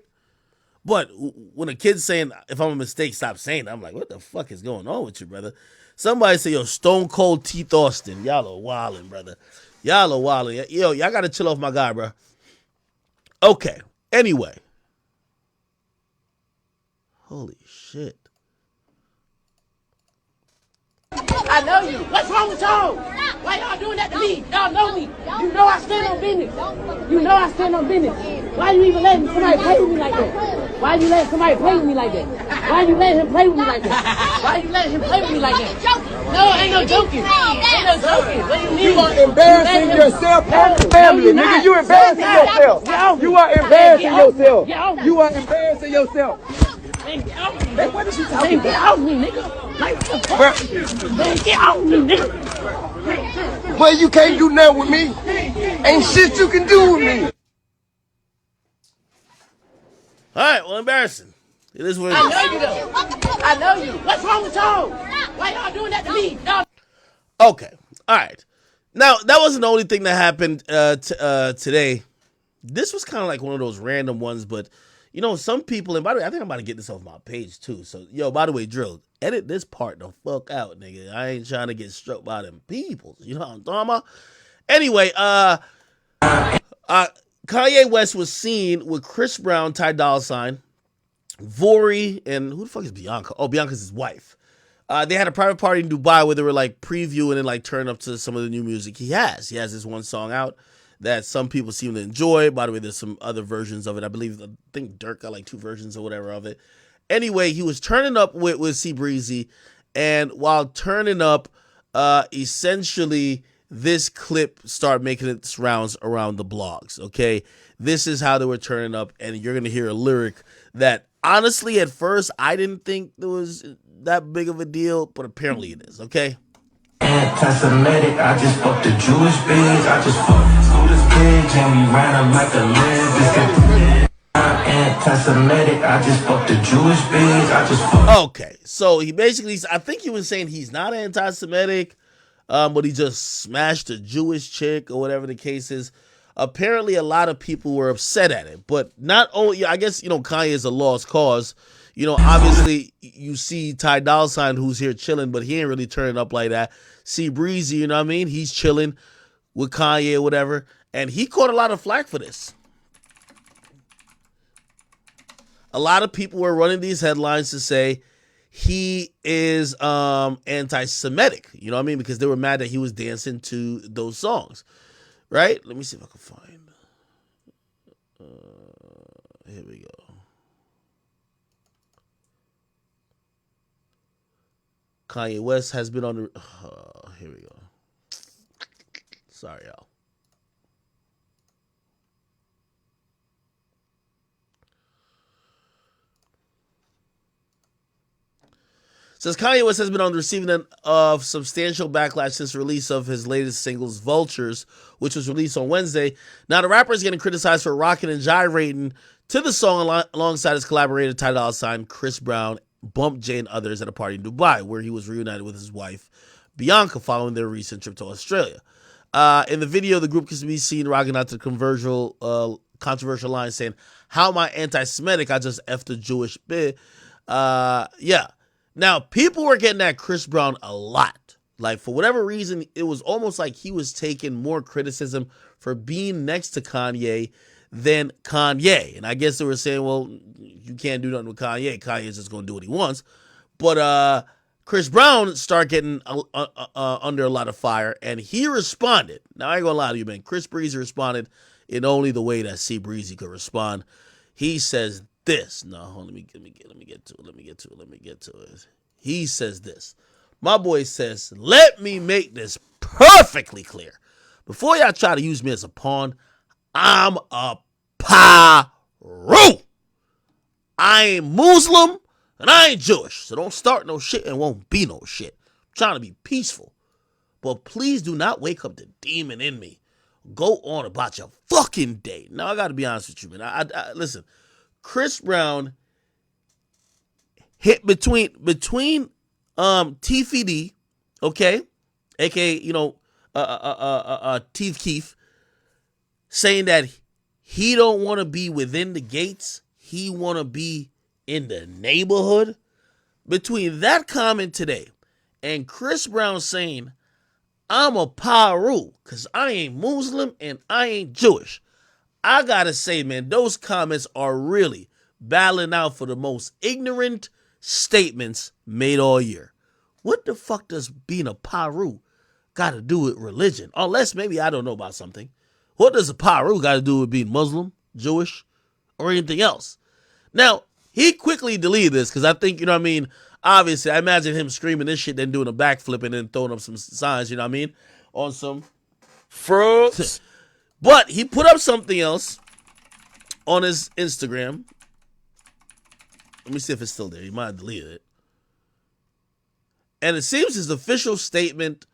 But when a kid's saying, if I'm a mistake, stop saying that, I'm like, what the fuck is going on with you, brother? Somebody say, yo, Stone Cold Teeth Austin. Y'all are wildin', brother. Y'all are wildin'. Yo, y'all got to chill off my guy, bro. Okay. Anyway. Holy shit. I know you. What's wrong with y'all? Why y'all doing that to me? Y'all know me. You know I stand on business. You know I stand on business. Why you even letting somebody play with me like that? Why you letting somebody play with me like that? Why you letting him play with me like that? Why you letting him play with me like that? No, ain't no joking. Ain't no joking. What do you mean? You are embarrassing yourself and your family, nigga. You embarrassing yourself. You are embarrassing yourself. You are embarrassing yourself. Man, what is you talking about? Get off me, nigga. Like, what the fuck? Man, get off me, nigga. Well, you can't do nothing with me. Ain't shit you can do with me. All right, well, embarrassing. It is what it is. I know you, though. I know you. What's wrong with y'all? Why y'all doing that to me? Y'all. Okay, all right. Now, that wasn't the only thing that happened today. This was kind of like one of those random ones, but some people, and by the way, I think I'm about to get this off my page too. So, yo, by the way, Drill, edit this part the fuck out, nigga. I ain't trying to get struck by them people. You know what I'm talking about? Anyway, Kanye West was seen with Chris Brown, Ty Dolla $ign, Vori, and who the fuck is Bianca? Oh, Bianca's his wife. They had a private party in Dubai where they were like previewing and like turn up to some of the new music he has. He has this one song out that some people seem to enjoy. By the way, there's some other versions of it. I think Dirk got like 2 versions or whatever of it. Anyway, he was turning up with C Breezy, and while turning up, essentially this clip started making its rounds around the blogs. Okay, this is how they were turning up, and you're gonna hear a lyric that honestly, at first, I didn't think there was that big of a deal, but apparently it is. Okay. Anti-Semitic, I just fucked the Jewish bitch. I just fucked Scooter's bitch, and we ran her like a lesbian. Anti-Semitic, I just fucked the Jewish bitch. I just fucked. Okay, so he basically, I think he was saying he's not anti-Semitic, but he just smashed a Jewish chick or whatever the case is. Apparently, a lot of people were upset at it, but not only, I guess, Kanye is a lost cause. Obviously, you see Ty Dolla $ign who's here chilling, but he ain't really turning up like that. See Breezy, you know what I mean? He's chilling with Kanye or whatever, and he caught a lot of flack for this. A lot of people were running these headlines to say he is anti-Semitic, you know what I mean? Because they were mad that he was dancing to those songs. Right? Let me see if I can find. Here we go. Kanye West has been on the. Here we go. Sorry, y'all. Says Kanye West has been on the receiving end of substantial backlash since the release of his latest singles, Vultures, which was released on Wednesday. Now, the rapper is getting criticized for rocking and gyrating to the song alongside his collaborator, Ty Dolla $ign, Chris Brown, Bump J, and others at a party in Dubai, where he was reunited with his wife, Bianca, following their recent trip to Australia. In the video, the group can be seen rocking out to the controversial line saying, "How am I anti-Semitic? I just effed a Jewish bit." Yeah. Now, people were getting at Chris Brown a lot. Like, for whatever reason, it was almost like he was taking more criticism for being next to Kanye than Kanye. And I guess they were saying, well, you can't do nothing with Kanye. Kanye's just going to do what he wants. But Chris Brown started getting under a lot of fire, and he responded. Now, I ain't going to lie to you, man. Chris Breezy responded in only the way that C Breezy could respond. He says this. No, hold on, let me get to it. He says this. My boy says, "Let me make this perfectly clear. Before y'all try to use me as a pawn, I'm a Paru. I ain't Muslim and I ain't Jewish. So don't start no shit and won't be no shit. I'm trying to be peaceful. But please do not wake up the demon in me. Go on about your fucking day." Now, I got to be honest with you, man. I listen. Chris Brown hit between TFD, okay, aka Teeth Keef, saying that he don't want to be within the gates, he want to be in the neighborhood. Between that comment today and Chris Brown saying, "I'm a Paru because I ain't Muslim and I ain't Jewish," I gotta say, man, those comments are really battling out for the most ignorant statements made all year. What the fuck does being a Paru got to do with religion? Unless maybe I don't know about something. What does a Paru got to do with being Muslim, Jewish, or anything else? Now, he quickly deleted this because I think, obviously, I imagine him screaming this shit, then doing a backflip and then throwing up some signs, on some fruits. But he put up something else on his Instagram. Let me see if it's still there. He might have deleted it. And it seems his official statement,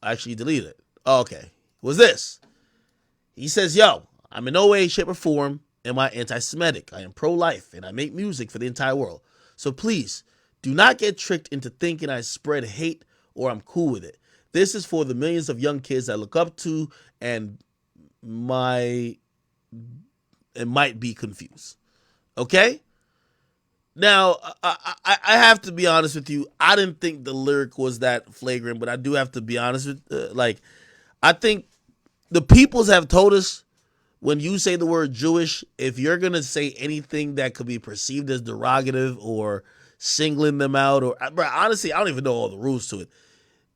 actually deleted it. Oh, okay. Was this. He says, "Yo, I'm in no way, shape, or form am I anti-Semitic. I am pro-life and I make music for the entire world. So please, do not get tricked into thinking I spread hate or I'm cool with it. This is for the millions of young kids I look up to and might be confused." Okay? Now, I have to be honest with you. I didn't think the lyric was that flagrant, but I do have to be honest with, I think the peoples have told us when you say the word Jewish, if you're going to say anything that could be perceived as derogative or singling them out, or, bro, honestly, I don't even know all the rules to it.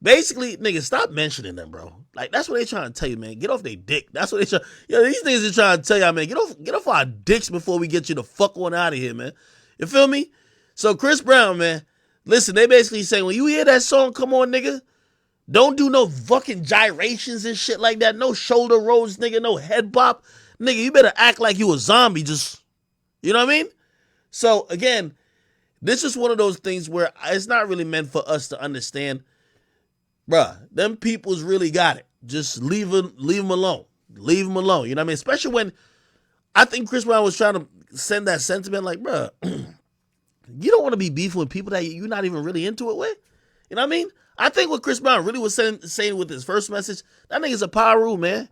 Basically, niggas, stop mentioning them, bro. Like, that's what they trying to tell you, man. Get off their dick. That's what they trying. These niggas are trying to tell y'all, man. Get off our dicks before we get you the fuck on out of here, man. You feel me? So Chris Brown, man, listen, they basically saying, when you hear that song, come on, nigga, don't do no fucking gyrations and shit like that. No shoulder rolls, nigga. No head bop. Nigga, you better act like you a zombie. Just, you know what I mean? So, again, this is one of those things where it's not really meant for us to understand. Bruh, them people's really got it. Just leave them alone. Leave them alone. You know what I mean? Especially when I think Chris Brown was trying to send that sentiment like, bruh, you don't want to be beefing with people that you're not even really into it with. You know what I mean? I think what Chris Brown really was saying with his first message, that nigga's a Paru, man.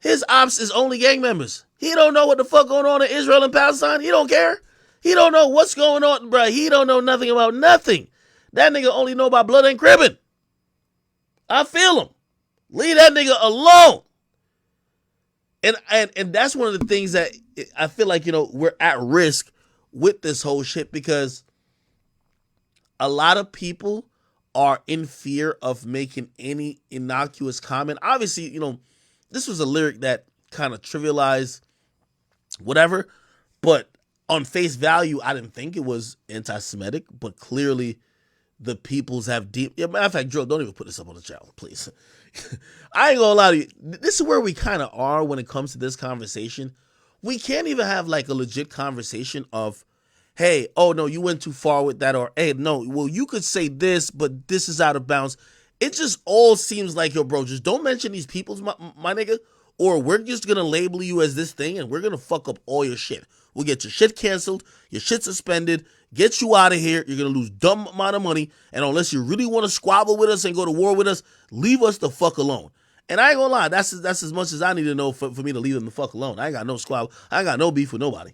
His ops is only gang members. He don't know what the fuck going on in Israel and Palestine. He don't care. He don't know what's going on, bruh. He don't know nothing about nothing. That nigga only know about blood and cribbing. I feel him. Leave that nigga alone. And that's one of the things that I feel like, we're at risk with this whole shit because a lot of people are in fear of making any innocuous comment. Obviously, this was a lyric that kind of trivialized whatever, but on face value, I didn't think it was anti-Semitic, but clearly the peoples have deep. Yeah, matter of fact, Joe, don't even put this up on the channel, please. I ain't gonna lie to you. This is where we kind of are when it comes to this conversation. We can't even have like a legit conversation of, hey, oh no, you went too far with that, or hey, no, well, you could say this, but this is out of bounds. It just all seems like, yo, bro, just don't mention these peoples, my nigga, or we're just gonna label you as this thing and we're gonna fuck up all your shit. We'll get your shit canceled, your shit suspended, get you out of here. You're gonna lose dumb amount of money, and unless you really want to squabble with us and go to war with us, leave us the fuck alone. And I ain't gonna lie, that's as much as I need to know for me to leave them the fuck alone. I ain't got no squabble. I ain't got no beef with nobody.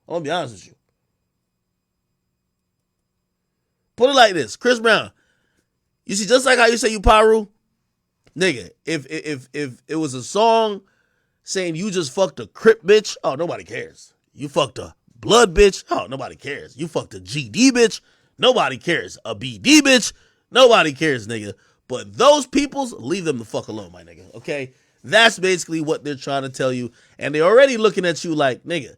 I'm gonna be honest with you. Put it like this, Chris Brown. You see, just like how you say you Paru, nigga, if it was a song saying you just fucked a Crip bitch, oh, nobody cares. You fucked a Blood bitch, oh, nobody cares. You fucked a GD bitch, nobody cares. A BD bitch, nobody cares, nigga. But those peoples, leave them the fuck alone, my nigga, okay? That's basically what they're trying to tell you. And they're already looking at you like, nigga,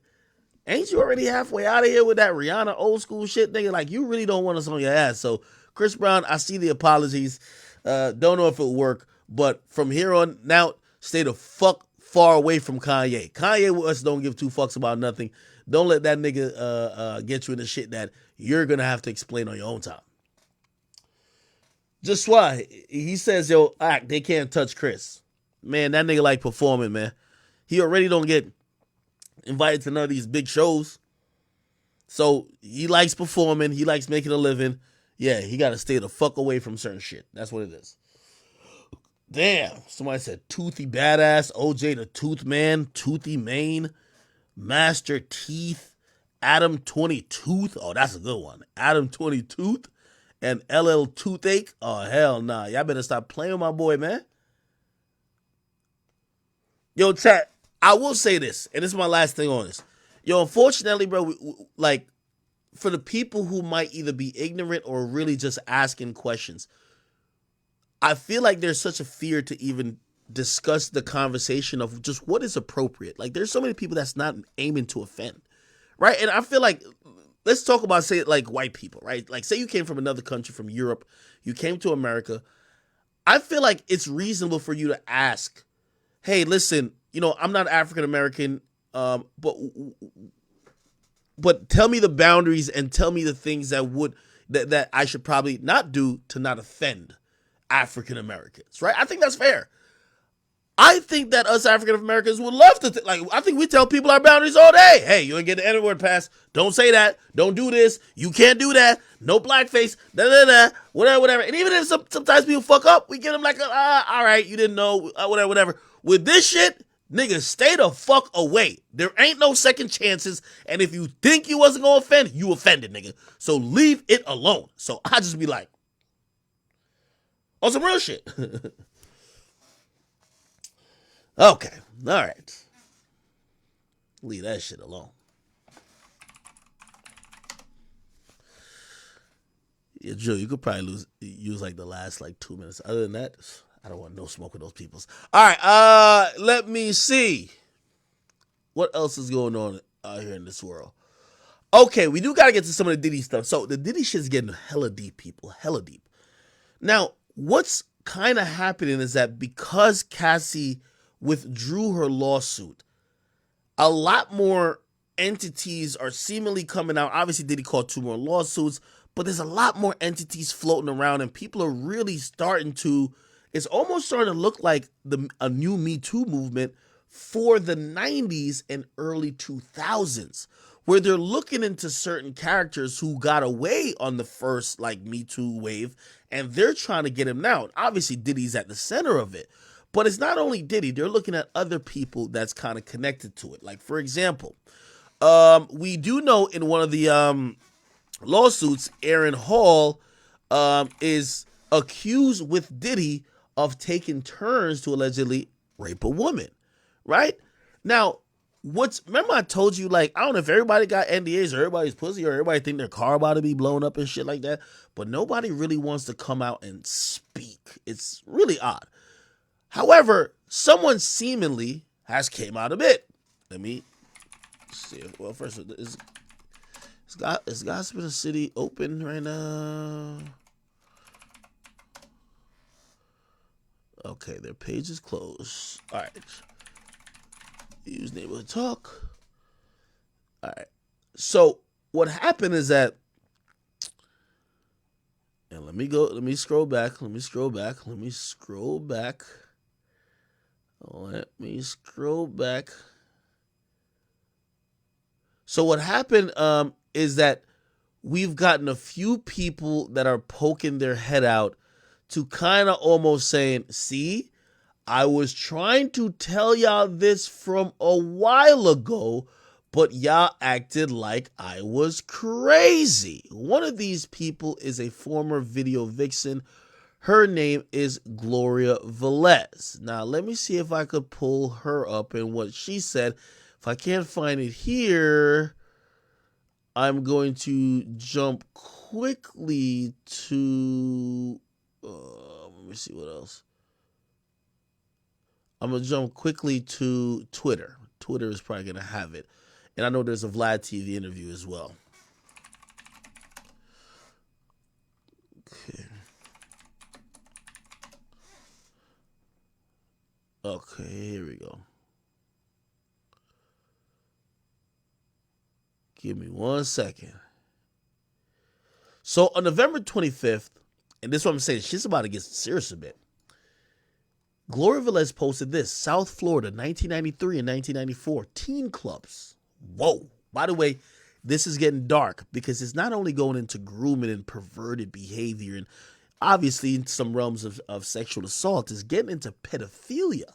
ain't you already halfway out of here with that Rihanna old school shit, nigga? Like, you really don't want us on your ass. So, Chris Brown, I see the apologies. Don't know if it'll work. But from here on out, stay the fuck far away from Kanye. Kanye with us don't give two fucks about nothing. Don't let that nigga get you into shit that you're going to have to explain on your own time. Just why? He says, yo, they can't touch Chris. Man, that nigga like performing, man. He already don't get invited to none of these big shows. So he likes performing. He likes making a living. Yeah, he got to stay the fuck away from certain shit. That's what it is. Damn. Somebody said Toothy Badass, OJ the Tooth Man, Toothy Mane, Master Teeth, Adam 20 Tooth. Oh, that's a good one. Adam 20 Tooth and LL Toothache. Oh, hell nah. Y'all better stop playing with my boy, man. Yo, chat, I will say this, and this is my last thing on this. Yo, unfortunately, bro, like, for the people who might either be ignorant or really just asking questions, I feel like there's such a fear to even discuss the conversation of just what is appropriate. Like, there's so many people that's not aiming to offend, right? And I feel like, let's talk about, say, like, white people, right? Like, say you came from another country, from Europe, you came to America. I feel like it's reasonable for you to ask, hey, listen, you know, I'm not African American, but tell me the boundaries and tell me the things that I should probably not do to not offend African Americans, right? I think that's fair. I think that us African Americans would love to, I think we tell people our boundaries all day. Hey, you ain't get the N-word pass. Don't say that. Don't do this. You can't do that. No blackface. Whatever. And even if sometimes people fuck up, we give them like, all right, you didn't know, whatever. With this shit, niggas, stay the fuck away. There ain't no second chances. And if you think you wasn't gonna offend, you offended, nigga. So leave it alone. So I just be like, on some real shit. Okay. All right. Leave that shit alone. Yeah, Joe, you could probably use like the last like 2 minutes. Other than that, I don't want no smoke with those peoples. All right. Let me see. What else is going on out here in this world? Okay, we do got to get to some of the Diddy stuff. So the Diddy shit's getting hella deep, people. Hella deep. Now, what's kind of happening is that because Cassie withdrew her lawsuit, a lot more entities are seemingly coming out. Obviously, Diddy called 2 more lawsuits, but there's a lot more entities floating around, and people are really starting to, it's almost starting to look like a new Me Too movement for the 90s and early 2000s, where they're looking into certain characters who got away on the first like Me Too wave, and they're trying to get him out. Obviously, Diddy's at the center of it. But it's not only Diddy, they're looking at other people that's kind of connected to it. Like, for example, we do know in one of the lawsuits, Aaron Hall is accused with Diddy of taking turns to allegedly rape a woman, right? Now, remember I told you, like, I don't know if everybody got NDAs or everybody's pussy or everybody think their car about to be blown up and shit like that, but nobody really wants to come out and speak. It's really odd. However, someone seemingly has came out of it. Let me see. Well, first, is Gossip in the City open right now? Okay, their page is closed. All right. Use neighborhood talk. All right. So what happened is that, and let me scroll back. Let me scroll back. So what happened is that we've gotten a few people that are poking their head out to kind of almost saying, see, I was trying to tell y'all this from a while ago, but y'all acted like I was crazy. One of these people is a former video vixen. Her name is Gloria Velez. Now, let me see if I could pull her up and what she said. If I can't find it here, I'm going to jump quickly to... let me see what else. I'm going to jump quickly to Twitter. Twitter is probably going to have it. And I know there's a Vlad TV interview as well. Okay, here we go. Give me 1 second. So on November 25th, and this is what I'm saying, she's about to get serious a bit. Gloria Velez posted this: South Florida, 1993 and 1994, teen clubs. Whoa. By the way, this is getting dark because it's not only going into grooming and perverted behavior and obviously in some realms of sexual assault, it's getting into pedophilia.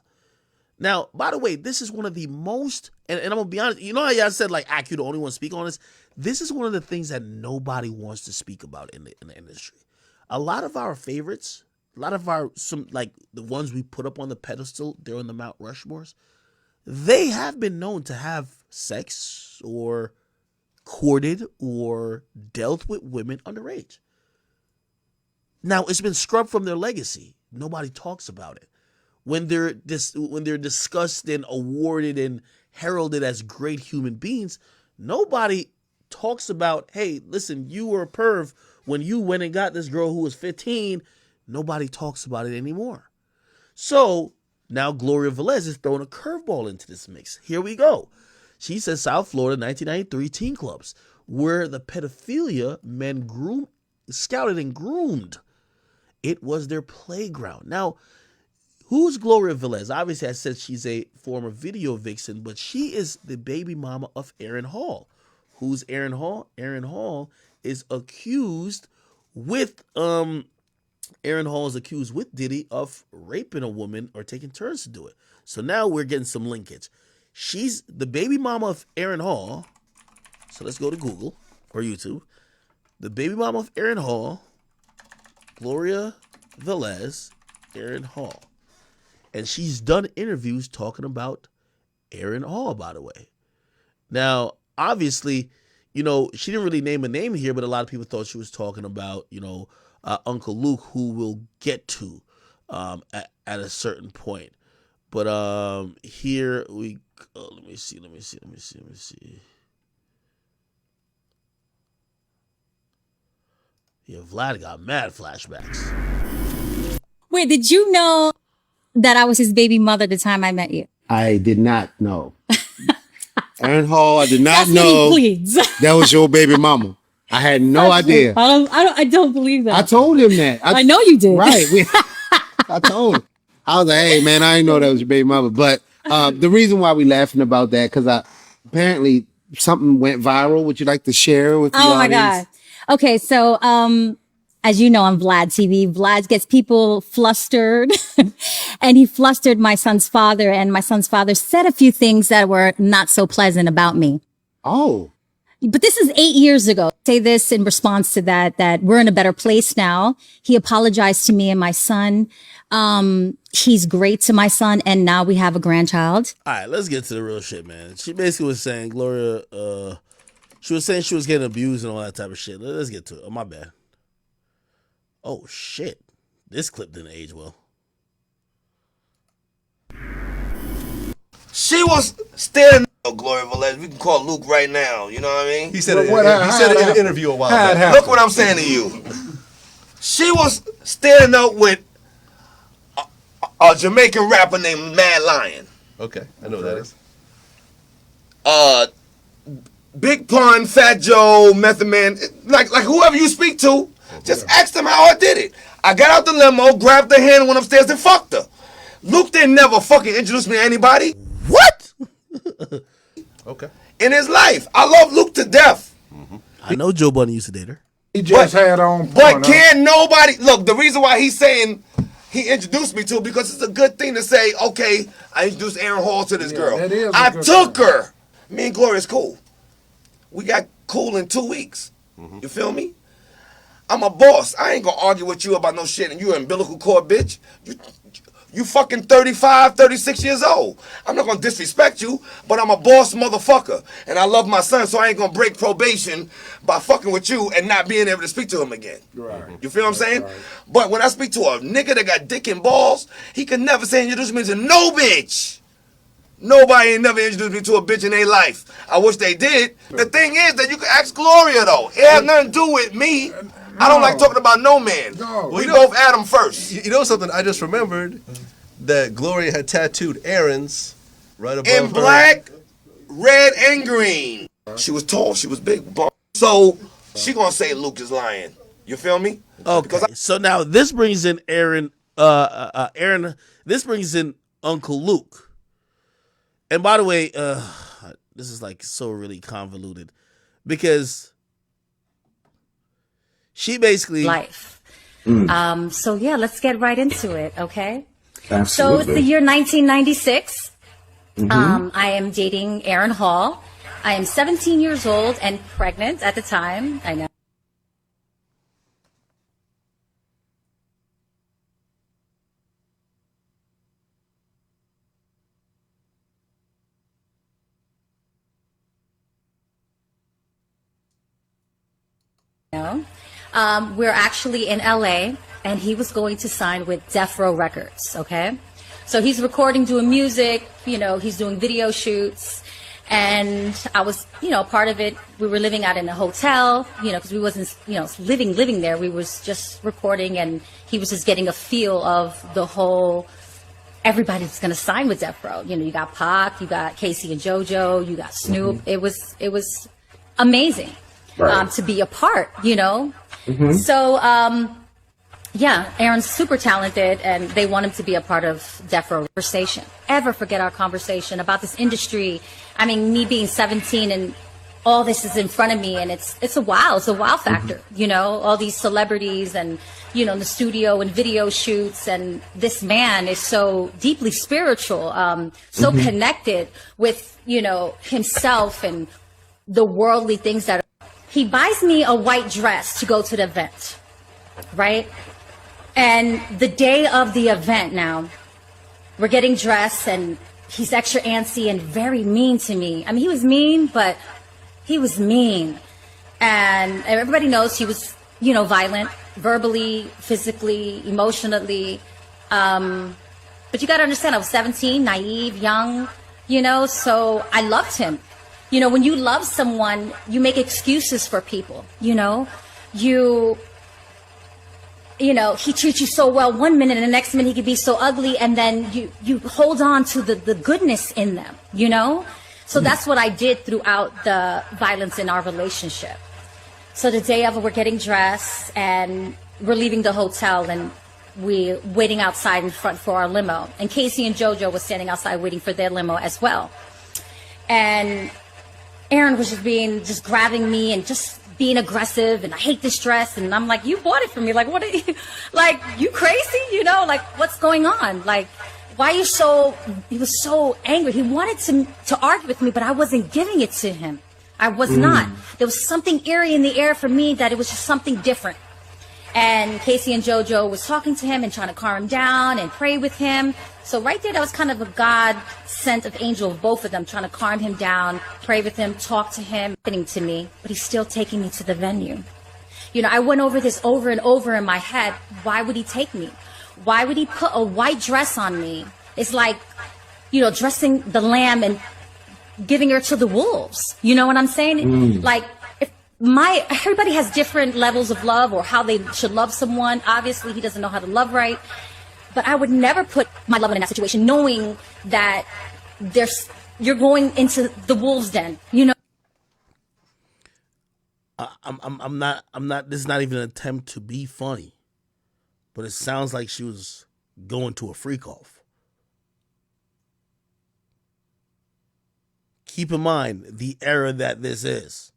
Now, by the way, this is one of the most, and I'm going to be honest, you know how y'all said like AQ the only one to speak on this? This is one of the things that nobody wants to speak about in the industry. A lot of our favorites, a lot of our, some like the ones we put up on the pedestal, they're on the Mount Rushmores, they have been known to have sex or courted or dealt with women underage. Now, it's been scrubbed from their legacy. Nobody talks about it. When they're discussed and awarded and heralded as great human beings, nobody talks about, hey, listen, you were a perv when you went and got this girl who was 15. Nobody talks about it anymore. So now Gloria Velez is throwing a curveball into this mix. Here we go. She says South Florida, 1993 teen clubs, where the pedophilia men scouted and groomed. It was their playground. Now, who's Gloria Velez? Obviously, I said she's a former video vixen, but she is the baby mama of Aaron Hall. Who's Aaron Hall? Aaron Hall is accused with Diddy of raping a woman or taking turns to do it. So now we're getting some linkage. She's the baby mama of Aaron Hall. So let's go to Google or YouTube. The baby mama of Aaron Hall, Gloria Velez, Aaron Hall. And she's done interviews talking about Aaron Hall, by the way. Now, obviously, you know, she didn't really name a name here, but a lot of people thought she was talking about, you know, Uncle Luke, who we'll get to at a certain point. But here we go. Let me see. Yeah, Vlad got mad flashbacks. Wait, did you know that I was his baby mother the time I met you? I did not know. Aaron Hall, I did not That's know what he pleads. that was your baby mama. I had no idea. I don't believe that. I told him that. I know you did. Right. I told him. I was like, hey, man, I didn't know that was your baby mama. But the reason why we laughing about that, because apparently something went viral. Would you like to share with the audience? Oh, my God. Okay, so as you know, on Vlad TV, Vlad gets people flustered. And he flustered my son's father. And my son's father said a few things that were not so pleasant about me. Oh. But this is 8 years ago. Say this in response to that we're in a better place now. He apologized to me and my son. He's great to my son. And now we have a grandchild. All right, let's get to the real shit, man. She basically was saying, Gloria, she was saying she was getting abused and all that type of shit. Let's get to it. Oh, my bad. Oh, shit. This clip didn't age well. She was staring. Oh, Gloria Velez, we can call Luke right now. You know what I mean? He said it in an interview a while back. Look what I'm saying to you. She was standing up with a Jamaican rapper named Mad Lion. Okay, I know who that is. Big Pun, Fat Joe, Method Man, like whoever you speak to, just ask them how I did it. I got out the limo, grabbed her hand, went upstairs and fucked her. Luke didn't never fucking introduce me to anybody. What? Okay. In his life. I love Luke to death. I know Joe Budden used to date her. He just had on. But can't nobody look? The reason why he's saying he introduced me to because it's a good thing to say. Okay, I introduced Aaron Hall to this girl. that is a I good took her. Me and Gloria's cool. We got cool in 2 weeks. You feel me? I'm a boss. I ain't gonna argue with you about no shit. And you an umbilical cord, bitch. You fucking 35, 36 years old. I'm not gonna disrespect you, but I'm a boss motherfucker. And I love my son, so I ain't gonna break probation by fucking with you and not being able to speak to him again. Right. You feel what I'm saying? But when I speak to a nigga that got dick and balls, he can never say introduce me to no bitch. Nobody ain't never introduced me to a bitch in their life. I wish they did. The thing is that you can ask Gloria though. It has nothing to do with me. I don't like talking about no man. We both Adam first. You know something? I just remembered that Gloria had tattooed Aaron's right above In black, red, and green. She was tall. She was big. So she gonna say Luke is lying. You feel me? Okay. So now this brings in Aaron. Aaron. This brings in Uncle Luke. And by the way, this is like so really convoluted because she basically life. So yeah, let's get right into it. Okay. Absolutely. So it's the year 1996. I am dating Aaron Hall. I am 17 years old and pregnant at the time. I know. We're actually in LA and he was going to sign with Death Row Records, okay? So he's recording, doing music, you know, he's doing video shoots, and I was, you know, part of it. We were living out in a hotel, you know, because we wasn't, you know, living there. We was just recording, and he was just getting a feel of the whole, everybody's going to sign with Death Row. You know, you got Pac, you got Casey and JoJo, you got Snoop. It was amazing. Right. To be a part, you know? So, yeah, Aaron's super talented, and they want him to be a part of Death Row conversation. Ever forget our conversation about this industry? I mean, me being 17 and all this is in front of me, and it's a wow factor, you know? All these celebrities and, you know, in the studio and video shoots, and this man is so deeply spiritual, so connected with, you know, himself and the worldly things that he buys me a white dress to go to the event, right? And the day of the event now, we're getting dressed and he's extra antsy and very mean to me. I mean, he was mean, but he was mean. And everybody knows he was, you know, violent, verbally, physically, emotionally. But you got to understand, I was 17, naive, young, you know, so I loved him. You know, when you love someone, you make excuses for people, you know? You know, he treats you so well one minute and the next minute he could be so ugly, and then you hold on to the goodness in them, you know? So that's what I did throughout the violence in our relationship. So the day of it, we're getting dressed and we're leaving the hotel and we're waiting outside in front for our limo. And Casey and JoJo was standing outside waiting for their limo as well. And Aaron was just grabbing me and just being aggressive, and I hate this dress, and I'm like, you bought it for me, like, what are you, like, you crazy, you know, like, what's going on, like, why are you so, he was so angry, he wanted to argue with me, but I wasn't giving it to him, I was not, there was something eerie in the air for me, that it was just something different. And Casey and JoJo was talking to him and trying to calm him down and pray with him. So right there, that was kind of a God sent of angel of both of them, trying to calm him down, pray with him, talk to him, happening to me, but he's still taking me to the venue. You know, I went over this over and over in my head. Why would he take me? Why would he put a white dress on me? It's like, dressing the lamb and giving her to the wolves. You know what I'm saying? Like, everybody has different levels of love or how they should love someone. Obviously, he doesn't know how to love right. But I would never put my loved one in that situation, knowing that you're going into the wolves' den. I'm not. This is not even an attempt to be funny, but it sounds like she was going to a freak off. Keep in mind the era that this is.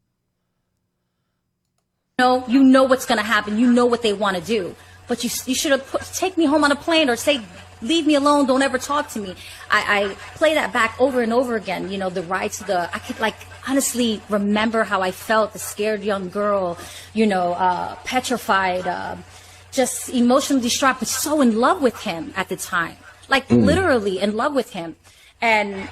You know what's going to happen. You know what they want to do. But you should have take me home on a plane or say, leave me alone. Don't ever talk to me. I play that back over and over again. The ride to I could honestly remember how I felt, the scared young girl, petrified, just emotionally distraught, but so in love with him at the time. Literally in love with him. And,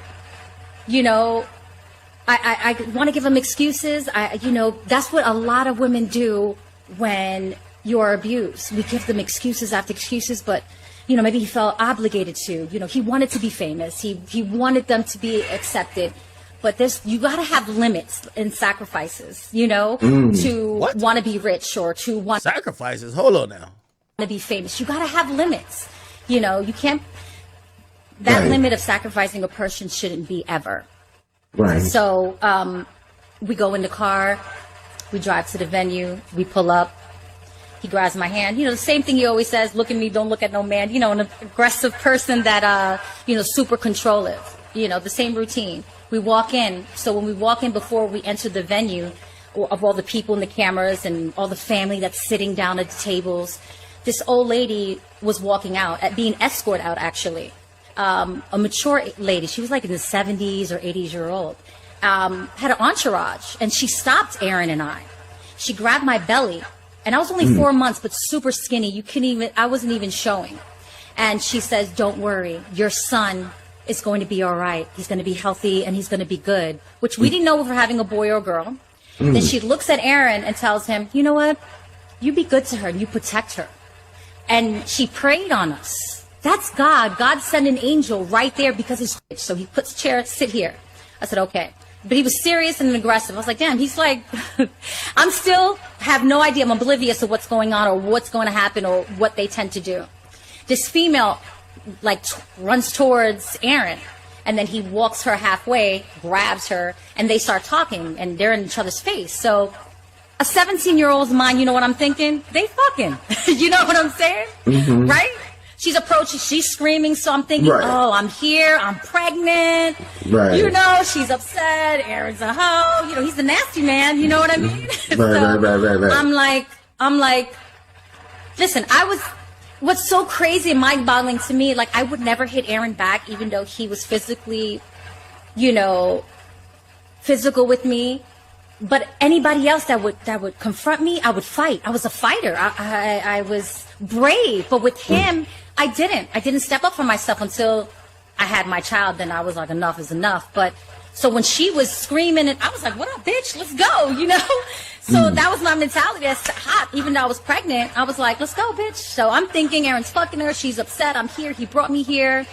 I want to give him excuses. That's what a lot of women do when you're abused. We give them excuses after excuses, but, maybe he felt obligated to. He wanted to be famous. He wanted them to be accepted. But you got to have limits and sacrifices, to want to be rich or to want... Sacrifices? Hold on now. ...to be famous. You got to have limits. You can't... That limit of sacrificing a person shouldn't be ever. Right. So we go in the car, we drive to the venue, we pull up, he grabs my hand. The same thing he always says, look at me, don't look at no man. An aggressive person that, super controlling. The same routine. We walk in. So when we walk in before we enter the venue, of all the people and the cameras and all the family that's sitting down at the tables, this old lady was walking out, being escorted out actually. A mature lady, she was in the 70s or 80s year old, had an entourage, and she stopped Aaron and I. She grabbed my belly, and I was only 4 months, but super skinny. I wasn't even showing. And she says, don't worry, your son is going to be all right. He's going to be healthy and he's going to be good, which we didn't know if we're having a boy or a girl. Then she looks at Aaron and tells him, you know what? You be good to her and you protect her. And she prayed on us. That's God. God sent an angel right there because he's rich. So he puts a chair, sit here. I said, okay. But he was serious and aggressive. I was like, damn, he's like, I'm still have no idea. I'm oblivious of what's going on or what's going to happen or what they tend to do. This female, runs towards Aaron. And then he walks her halfway, grabs her, and they start talking. And they're in each other's face. So a 17-year-old's mind, you know what I'm thinking? They fucking. You know what I'm saying? Mm-hmm. Right? She's approaching, she's screaming, so I'm thinking, oh, I'm here, I'm pregnant. Right. She's upset, Aaron's a hoe, he's the nasty man, you know what I mean? Right. I'm like, listen, what's so crazy and mind-boggling to me, I would never hit Aaron back, even though he was physically, physical with me. But anybody else that would confront me, I would fight. I was a fighter. I was brave. But with him, I didn't step up for myself until I had my child. Then I was like, enough is enough. But so when she was screaming, and I was like, what up, bitch? Let's go, So that was my mentality. That's hot. Even though I was pregnant, I was like, let's go, bitch. So I'm thinking Aaron's fucking her. She's upset. I'm here. He brought me here.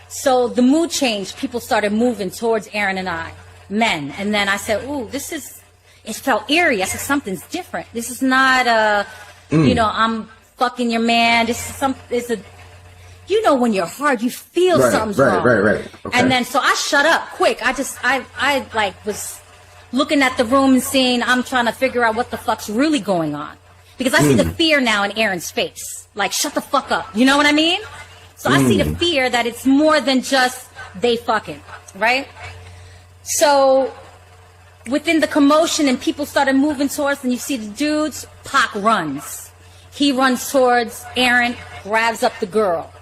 So the mood changed. People started moving towards Aaron and I. Men. And then I said, ooh, it felt eerie. I said, something's different. This is not I'm fucking your man. When you're hard, you feel something's wrong. Right. Okay. And then, so I shut up quick. I was looking at the room and seeing, I'm trying to figure out what the fuck's really going on. Because I see the fear now in Aaron's face. Shut the fuck up. You know what I mean? So I see the fear that it's more than just they fucking, right? So within the commotion and people started moving towards, and you see the dudes, Pac runs. He runs towards Aaron, grabs up the girl,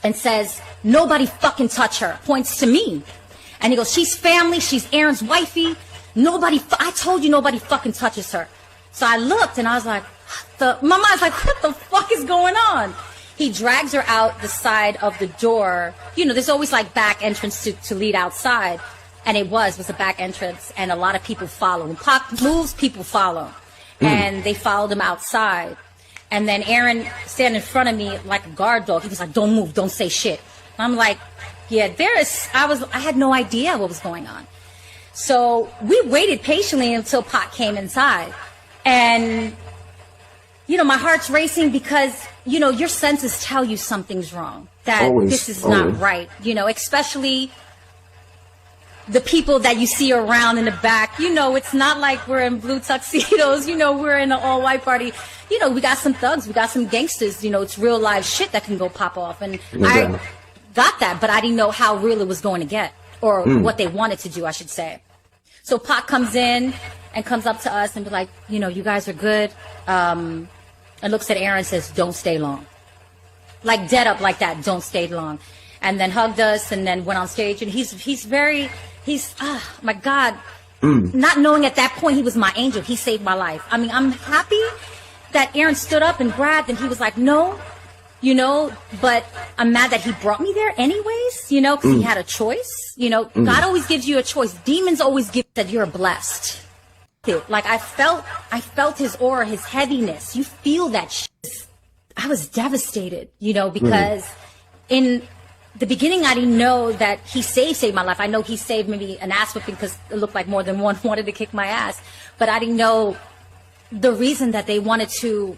and says, nobody fucking touch her. Points to me. And he goes, she's family, she's Aaron's wifey. I told you nobody fucking touches her. So I looked and I was like, my mind's like, what the fuck is going on? He drags her out the side of the door. There's always back entrance to lead outside. And it was a back entrance, and a lot of people follow. When Pac moves, people follow. And they followed him outside. And then Aaron standing in front of me like a guard dog. He was like, don't move, don't say shit. And I'm like, Yeah, I had no idea what was going on. So we waited patiently until Pot came inside. And, my heart's racing because, your senses tell you something's wrong, that this is not right, especially the people that you see around in the back. It's not like we're in blue tuxedos, we're in an all-white party. We got some thugs, we got some gangsters, it's real live shit that can go pop off. And I got that, but I didn't know how real it was going to get, or what they wanted to do, I should say. So Pac comes in and comes up to us and be like, you guys are good. And looks at Aaron and says, don't stay long. Like dead up like that, don't stay long. And then hugged us and then went on stage. And he's my God, not knowing at that point he was my angel. He saved my life. I mean, I'm happy that Aaron stood up and grabbed and he was like, no, but I'm mad that he brought me there anyways, because he had a choice. God always gives you a choice. Demons always give that you're blessed. Like I felt his aura, his heaviness. You feel that shit. I was devastated, because in the beginning I didn't know that he saved my life. I know he saved maybe an ass whipping because it looked like more than one wanted to kick my ass, but I didn't know the reason that they wanted to,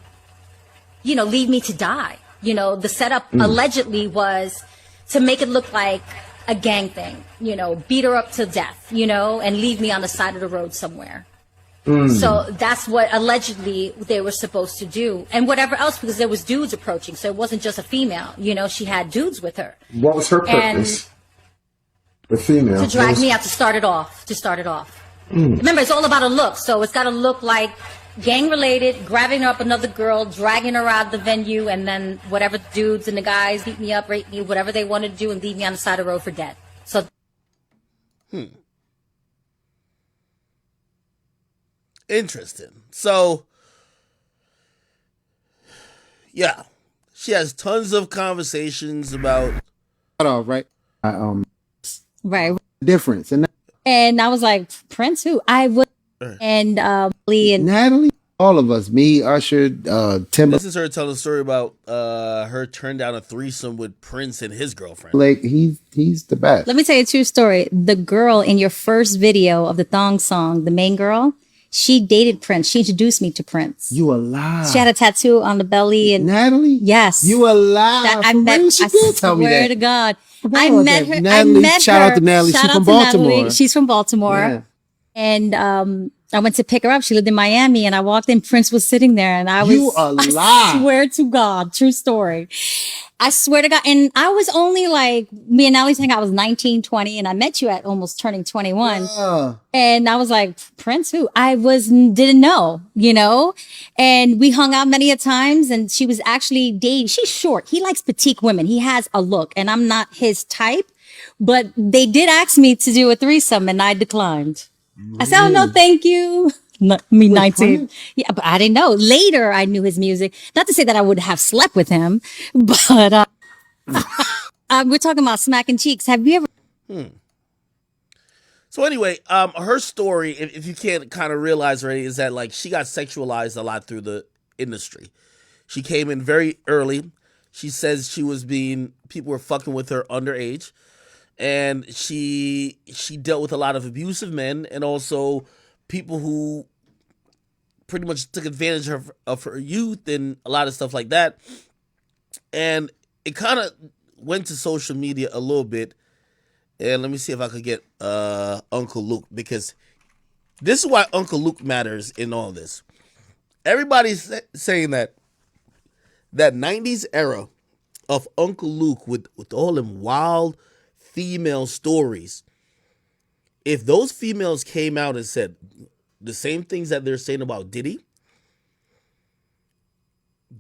leave me to die. The setup allegedly was to make it look like a gang thing, beat her up to death, and leave me on the side of the road somewhere. So that's what allegedly they were supposed to do. And whatever else, because there was dudes approaching. So it wasn't just a female, she had dudes with her. What was her purpose? The female. To drag me out, to start it off. Remember, it's all about a look. So it's got to look like gang-related, grabbing up another girl, dragging her out of the venue, and then whatever dudes and the guys beat me up, rape me, whatever they wanted to do, and leave me on the side of the road for dead. So. Interesting. So, yeah, she has tons of conversations about. Right. Right. Difference. And I was like, Prince who? I would. And Lee and Natalie. All of us. Me, Usher, Timber. This is her telling a story about her turned down a threesome with Prince and his girlfriend. Like he's the best. Let me tell you a true story. The girl in your first video of the thong song, the main girl, she dated Prince. She introduced me to Prince. You a lie. She had a tattoo on the belly. And Natalie? Yes. You a lie. I met her. I tell me swear that. to God. I met her. Natalie, shout out to Natalie. Shout She's out from to Baltimore. Natalie. She's from Baltimore. Yeah. And I went to pick her up. She lived in Miami, and I walked in. Prince was sitting there, and I was. You a lie. I swear to God, true story. I swear to God. And I was only like, me and Natalie saying I was 19, 20, and I met you at almost turning 21. And I was like, Prince who? Didn't know, and we hung out many a times, and she was actually dating. She's short. He likes petite women. He has a look, and I'm not his type, but they did ask me to do a threesome, and I declined. I said, oh, no, thank you. Me 19. Yeah, but I didn't know. Later, I knew his music. Not to say that I would have slept with him, but we're talking about smacking cheeks. Have you ever? So anyway, her story, if you can't kind of realize already, is that like she got sexualized a lot through the industry. She came in very early. She says people were fucking with her underage. And she dealt with a lot of abusive men and also people who pretty much took advantage of her youth and a lot of stuff like that. And it kind of went to social media a little bit. And let me see if I could get Uncle Luke, because this is why Uncle Luke matters in all this. Everybody's saying that 90s era of Uncle Luke with all them wild female stories, if those females came out and said the same things that they're saying about Diddy,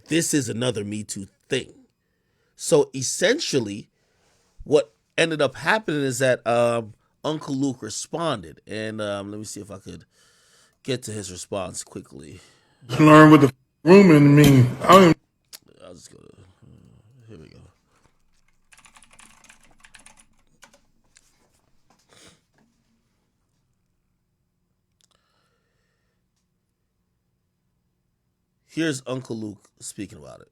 this is another Me Too thing. So essentially what ended up happening is that Uncle Luke responded, and let me see if I could get to his response quickly. Learn what the grooming mean. I'll just go to here we go. Here's Uncle Luke speaking about it.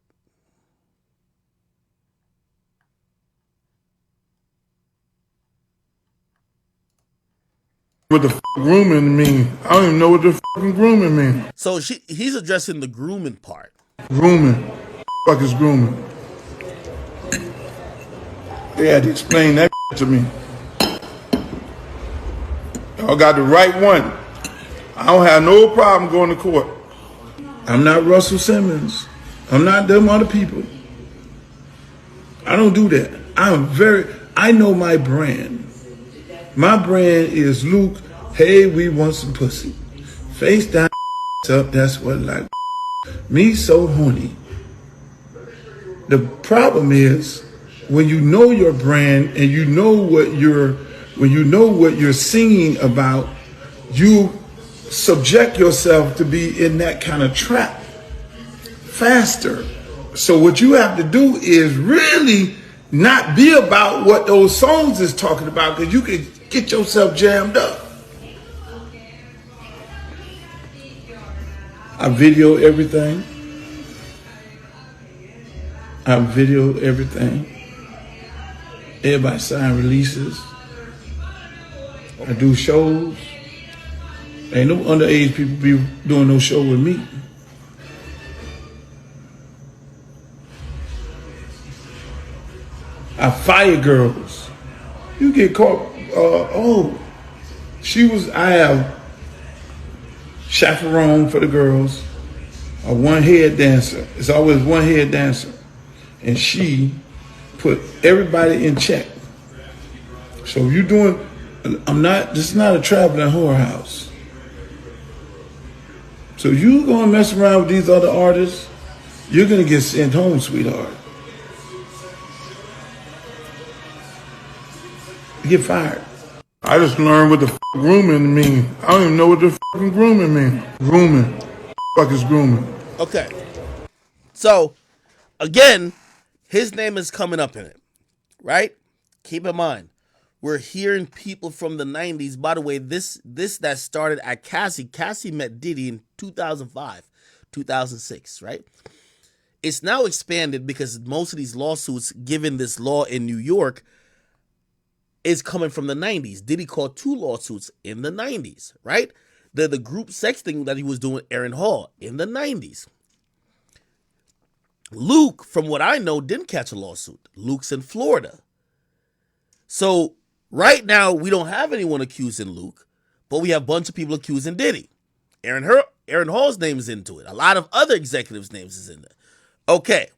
What the grooming mean? I don't even know what the grooming mean. So he's addressing the grooming part. Grooming. Fuck is grooming? They had to explain that to me. Y'all got the right one. I don't have no problem going to court. I'm not Russell Simmons. I'm not them other people. I don't do that. I know my brand. My brand is Luke, hey, we want some pussy. Face down, up, that's what like. Me so horny. The problem is when you know your brand and you know what you're singing about, you subject yourself to be in that kind of trap faster. So what you have to do is really not be about what those songs is talking about, because you can get yourself jammed up. I video everything. Everybody sign releases. I do shows. Ain't no underage people be doing no show with me. I fire girls. You get caught. I have chaperone for the girls. A one head dancer. It's always one head dancer. And she put everybody in check. So if you're doing, this is not a traveling whorehouse. So you gonna mess around with these other artists, you're gonna get sent home, sweetheart. You get fired. I just learned what the grooming mean. I don't even know what the grooming mean. Grooming. Fuck is grooming? Okay. So, again, his name is coming up in it, right? Keep in mind, we're hearing people from the 90s. By the way, this that started at Cassie. Cassie met Diddy in 2005, 2006, right? It's now expanded because most of these lawsuits, given this law in New York, is coming from the 90s. Diddy caught 2 lawsuits in the 90s, right? The group sexting that he was doing, Aaron Hall, in the 90s. Luke, from what I know, didn't catch a lawsuit. Luke's in Florida. So right now, we don't have anyone accusing Luke, but we have a bunch of people accusing Diddy. Aaron Hall's name is into it. A lot of other executives' names is in there. Okay,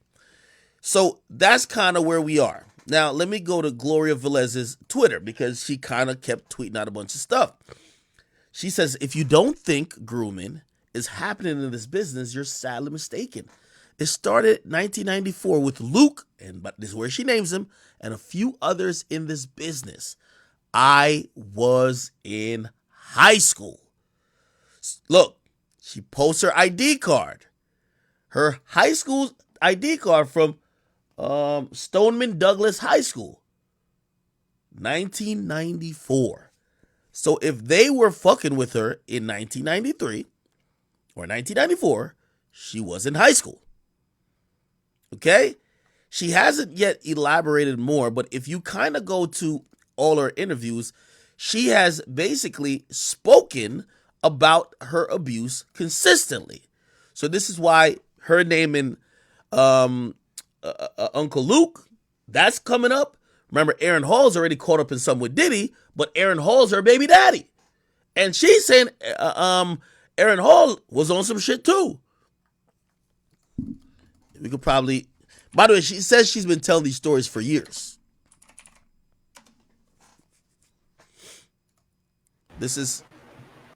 so that's kind of where we are. Now, let me go to Gloria Velez's Twitter, because she kind of kept tweeting out a bunch of stuff. She says, if you don't think grooming is happening in this business, you're sadly mistaken. It started in 1994 with Luke, but this is where she names him, and a few others in this business. I was in high school. Look, she posts her ID card. Her high school ID card from Stoneman Douglas High School. 1994. So if they were fucking with her in 1993 or 1994, she was in high school. Okay? She hasn't yet elaborated more, but if you kind of go to all her interviews, she has basically spoken about her abuse consistently. So this is why her naming Uncle Luke, that's coming up. Remember, Aaron Hall's already caught up in some with Diddy, but Aaron Hall's her baby daddy. And she's saying Aaron Hall was on some shit too. We could probably... By the way, she says she's been telling these stories for years. This is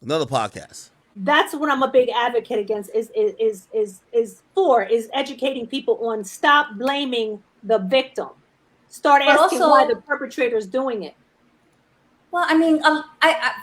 another podcast. That's what I'm a big advocate against is educating people on stop blaming the victim. Start asking why the perpetrator is doing it. Well, I mean,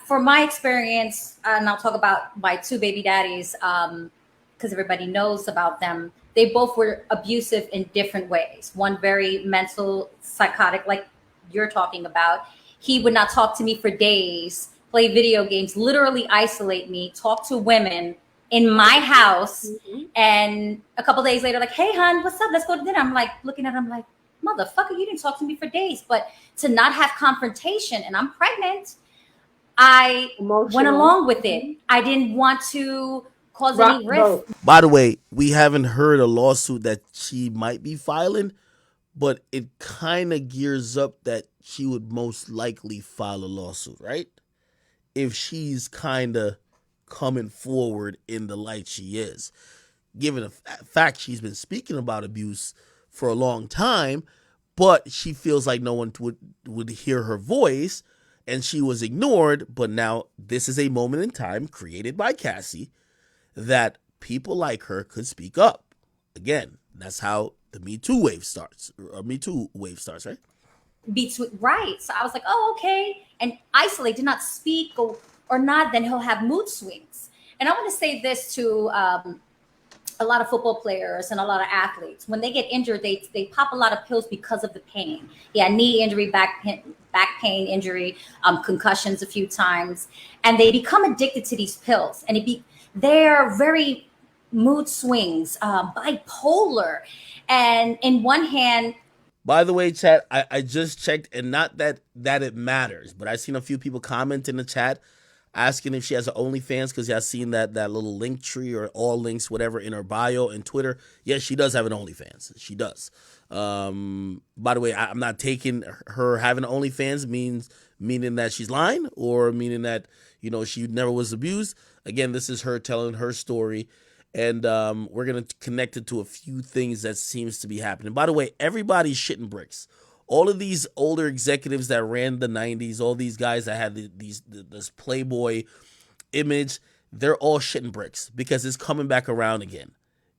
for my experience, and I'll talk about my 2 baby daddies, because everybody knows about them. They both were abusive in different ways. One very mental, psychotic, like you're talking about. He would not talk to me for days, play video games, literally isolate me, talk to women in my house. Mm-hmm. And a couple days later, like, hey, hon, what's up? Let's go to dinner. I'm like, looking at him like, motherfucker, you didn't talk to me for days. But to not have confrontation, and I'm pregnant, I went Emotional. along with it. I didn't want to cause any rift. By the way, we haven't heard a lawsuit that she might be filing, but it kind of gears up that she would most likely file a lawsuit, right? If she's kind of coming forward in the light she is. Given the fact she's been speaking about abuse for a long time, but she feels like no one would hear her voice, and she was ignored. But now this is a moment in time created by Cassie that people like her could speak up. Again, that's how the Me Too wave starts, right? Right. So I was like, oh, okay. And isolate, did not speak or not, then he'll have mood swings. And I want to say this to a lot of football players and a lot of athletes. When they get injured, they pop a lot of pills because of the pain. Yeah, knee injury, back pain injury, concussions a few times. And they become addicted to these pills. And they're very mood swings, bipolar. And in one hand, by the way, chat, I just checked, and not that it matters, but I seen a few people comment in the chat asking if she has an OnlyFans because y'all seen that little link tree or all links, whatever, in her bio and Twitter. Yes, she does have an OnlyFans. She does. By the way, I'm not taking her having an OnlyFans meaning that she's lying or meaning that, she never was abused. Again, this is her telling her story. And we're going to connect it to a few things that seems to be happening. By the way, everybody's shitting bricks. All of these older executives that ran the 90s, all these guys that had this Playboy image, they're all shitting bricks because it's coming back around again.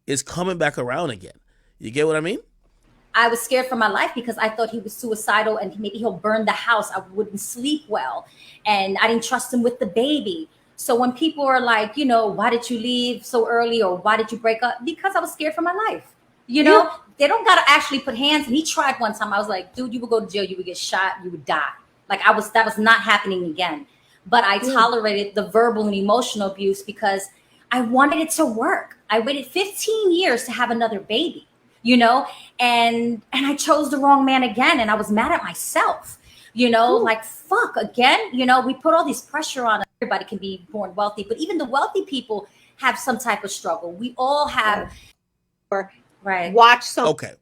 It's coming back around again. You get what I mean? I was scared for my life because I thought he was suicidal and maybe he'll burn the house. I wouldn't sleep well. And I didn't trust him with the baby. So when people are like, why did you leave so early or why did you break up? Because I was scared for my life. They don't got to actually put hands. And he tried one time. I was like, dude, you would go to jail. You would get shot. You would die. That was not happening again. But I tolerated the verbal and emotional abuse because I wanted it to work. I waited 15 years to have another baby, and I chose the wrong man again. And I was mad at myself. Fuck again, we put all this pressure on. Everybody can be born wealthy, but even the wealthy people have some type of struggle. We all have. Right. Watch some. Okay.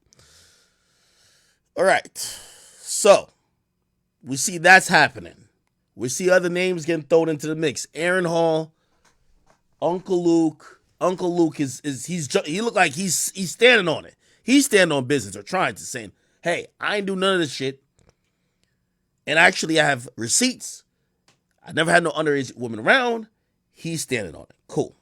All right. So we see that's happening. We see other names getting thrown into the mix. Aaron Hall, Uncle Luke. Uncle Luke he look like he's standing on it. He's standing on business or trying to, saying, hey, I ain't do none of this shit. And actually, I have receipts. I never had no underage woman around. He's standing on it. Cool.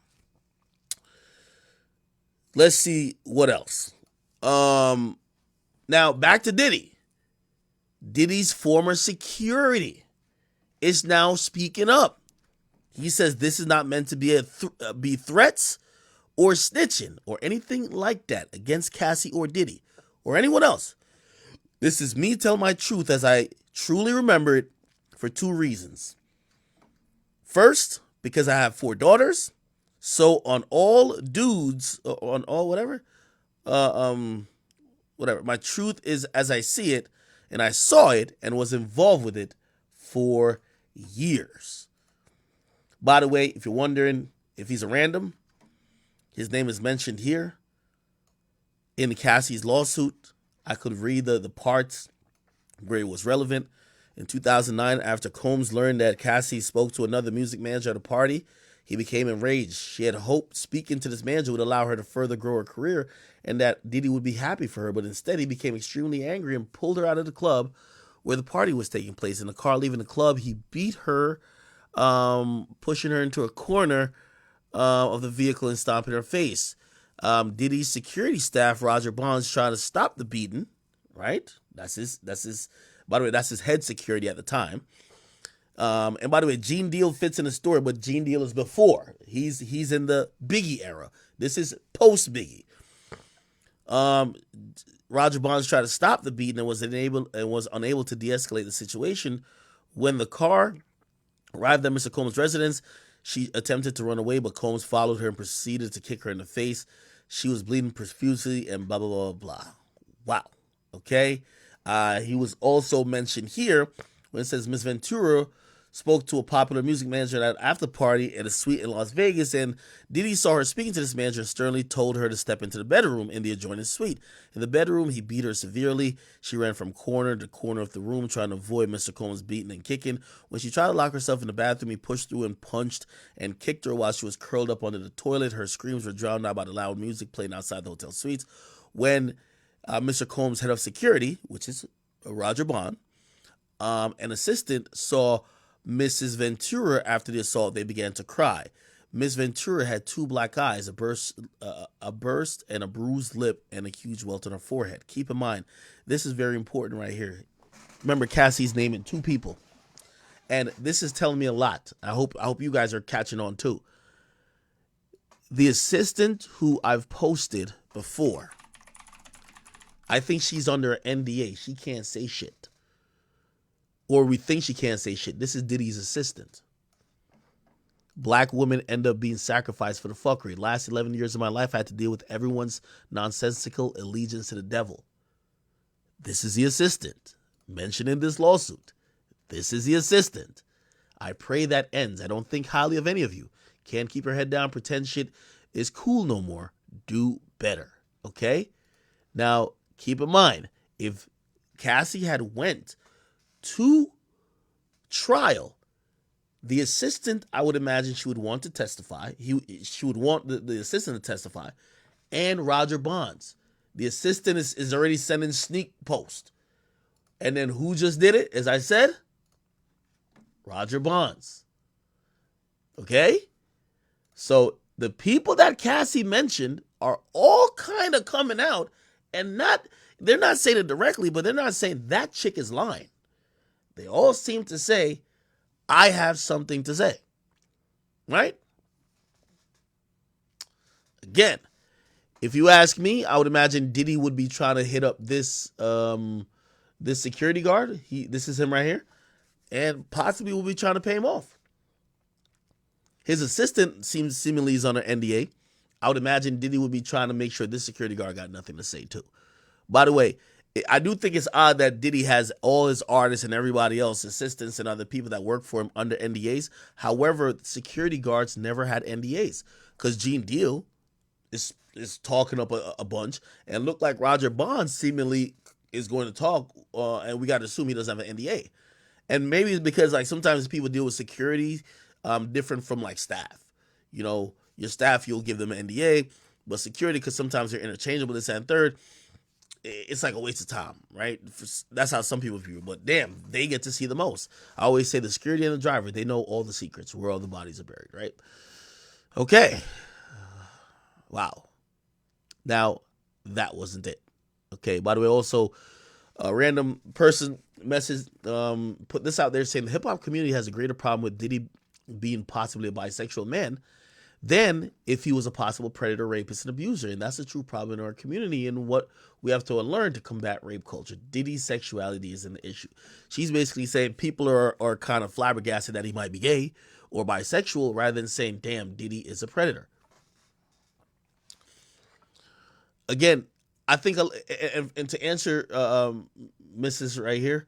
Let's see what else. Now, back to Diddy. Diddy's former security is now speaking up. He says this is not meant to be be threats or snitching or anything like that against Cassie or Diddy or anyone else. This is me telling my truth as I truly remember it for two reasons. First, because I have 4 daughters. So on all dudes, on all whatever, my truth is as I see it, and I saw it and was involved with it for years. By the way, if you're wondering if he's a random, his name is mentioned here in Cassie's lawsuit. I could read the parts where it was relevant. In 2009, after Combs learned that Cassie spoke to another music manager at a party, he became enraged. She had hoped speaking to this manager would allow her to further grow her career and that Diddy would be happy for her, but instead he became extremely angry and pulled her out of the club where the party was taking place. In the car leaving the club, he beat her, pushing her into a corner of the vehicle and stomping her face. Diddy's security staff, Roger Bonds, trying to stop the beating, right? That's his. By the way, that's his head security at the time. And by the way, Gene Deal fits in the story, but Gene Deal is before. He's in the Biggie era. This is post Biggie. Roger Bonds tried to stop the beating and was unable to de-escalate the situation. When the car arrived at Mr. Combs' residence, she attempted to run away, but Combs followed her and proceeded to kick her in the face. She was bleeding profusely and blah, blah, blah, blah. Wow. Okay. He was also mentioned here when it says Miss Ventura spoke to a popular music manager at an after party at a suite in Las Vegas, and Diddy saw her speaking to this manager and sternly told her to step into the bedroom in the adjoining suite. In the bedroom, he beat her severely. She ran from corner to corner of the room, trying to avoid Mr. Combs beating and kicking. When she tried to lock herself in the bathroom, he pushed through and punched and kicked her while she was curled up under the toilet. Her screams were drowned out by the loud music playing outside the hotel suites. When Mr. Combs, head of security, which is Roger Bond, an assistant, saw Mrs. Ventura after the assault, they began to cry. Miss Ventura had 2 black eyes, a burst and a bruised lip, and a huge welt on her forehead. Keep in mind, this is very important right here. Remember, Cassie's naming 2 people, and this is telling me a lot. I hope you guys are catching on too. The assistant who I've posted before, I think she's under an NDA. She can't say shit. Or we think she can't say shit. This is Diddy's assistant. Black women end up being sacrificed for the fuckery. Last 11 years of my life, I had to deal with everyone's nonsensical allegiance to the devil. This is the assistant. Mentioned in this lawsuit. This is the assistant. I pray that ends. I don't think highly of any of you. Can't keep your head down, pretend shit is cool no more. Do better. Okay? Now, keep in mind, if Cassie had went to trial, the assistant, I would imagine she would want to testify. She would want the assistant to testify. And Roger Bonds. The assistant is already sending sneak post. And then who just did it? As I said, Roger Bonds. Okay? So the people that Cassie mentioned are all kind of coming out and they're not saying it directly, but they're not saying that chick is lying. They all seem to say, I have something to say. Right? Again, if you ask me, I would imagine Diddy would be trying to hit up this security guard. This is him right here. And possibly will be trying to pay him off. His assistant seemingly is on an NDA. I would imagine Diddy would be trying to make sure this security guard got nothing to say too. By the way, I do think it's odd that Diddy has all his artists and everybody else, assistants and other people that work for him under NDAs. However, security guards never had NDAs because Gene Deal is talking up a bunch and looked like Roger Bond seemingly is going to talk and we got to assume he doesn't have an NDA. And maybe it's because like sometimes people deal with security different from like staff. You know, your staff, you'll give them an NDA, but security, because sometimes they're interchangeable, this and third, it's like a waste of time, right? That's how some people view it. But damn, they get to see the most. I always say the security and the driver, they know all the secrets, where all the bodies are buried, right? Okay. Wow. Now, that wasn't it. Okay, by the way, also, a random person message put this out there saying the hip-hop community has a greater problem with Diddy being possibly a bisexual man than if he was a possible predator, rapist, and abuser. And that's a true problem in our community and what we have to learn to combat rape culture. Diddy's sexuality is an issue. She's basically saying people are kind of flabbergasted that he might be gay or bisexual rather than saying, damn, Diddy is a predator. Again, I think, and to answer Mrs. right here,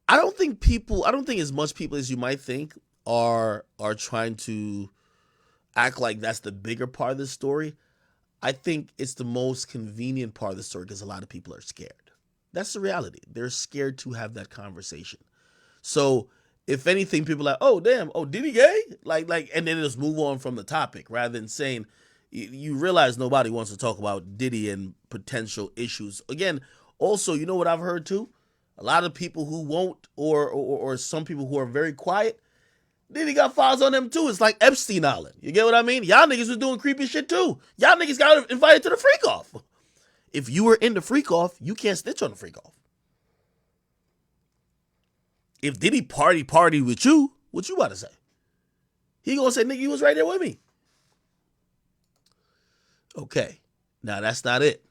I don't think as much people as you might think are trying to act like that's the bigger part of the story. I think it's the most convenient part of the story because a lot of people are scared. That's the reality. They're scared to have that conversation. So if anything, people are like, oh, damn, oh, Diddy gay? Like, and then just move on from the topic rather than saying, you realize nobody wants to talk about Diddy and potential issues. Again, also, you know what I've heard too? A lot of people who won't, or some people who are very quiet, Diddy got files on them too. It's like Epstein Island. You get what I mean? Y'all niggas was doing creepy shit too. Y'all niggas got invited to the freak off. If you were in the freak off, you can't snitch on the freak off. If Diddy party with you, what you about to say? He gonna say, nigga, you was right there with me. Okay. Now that's not it.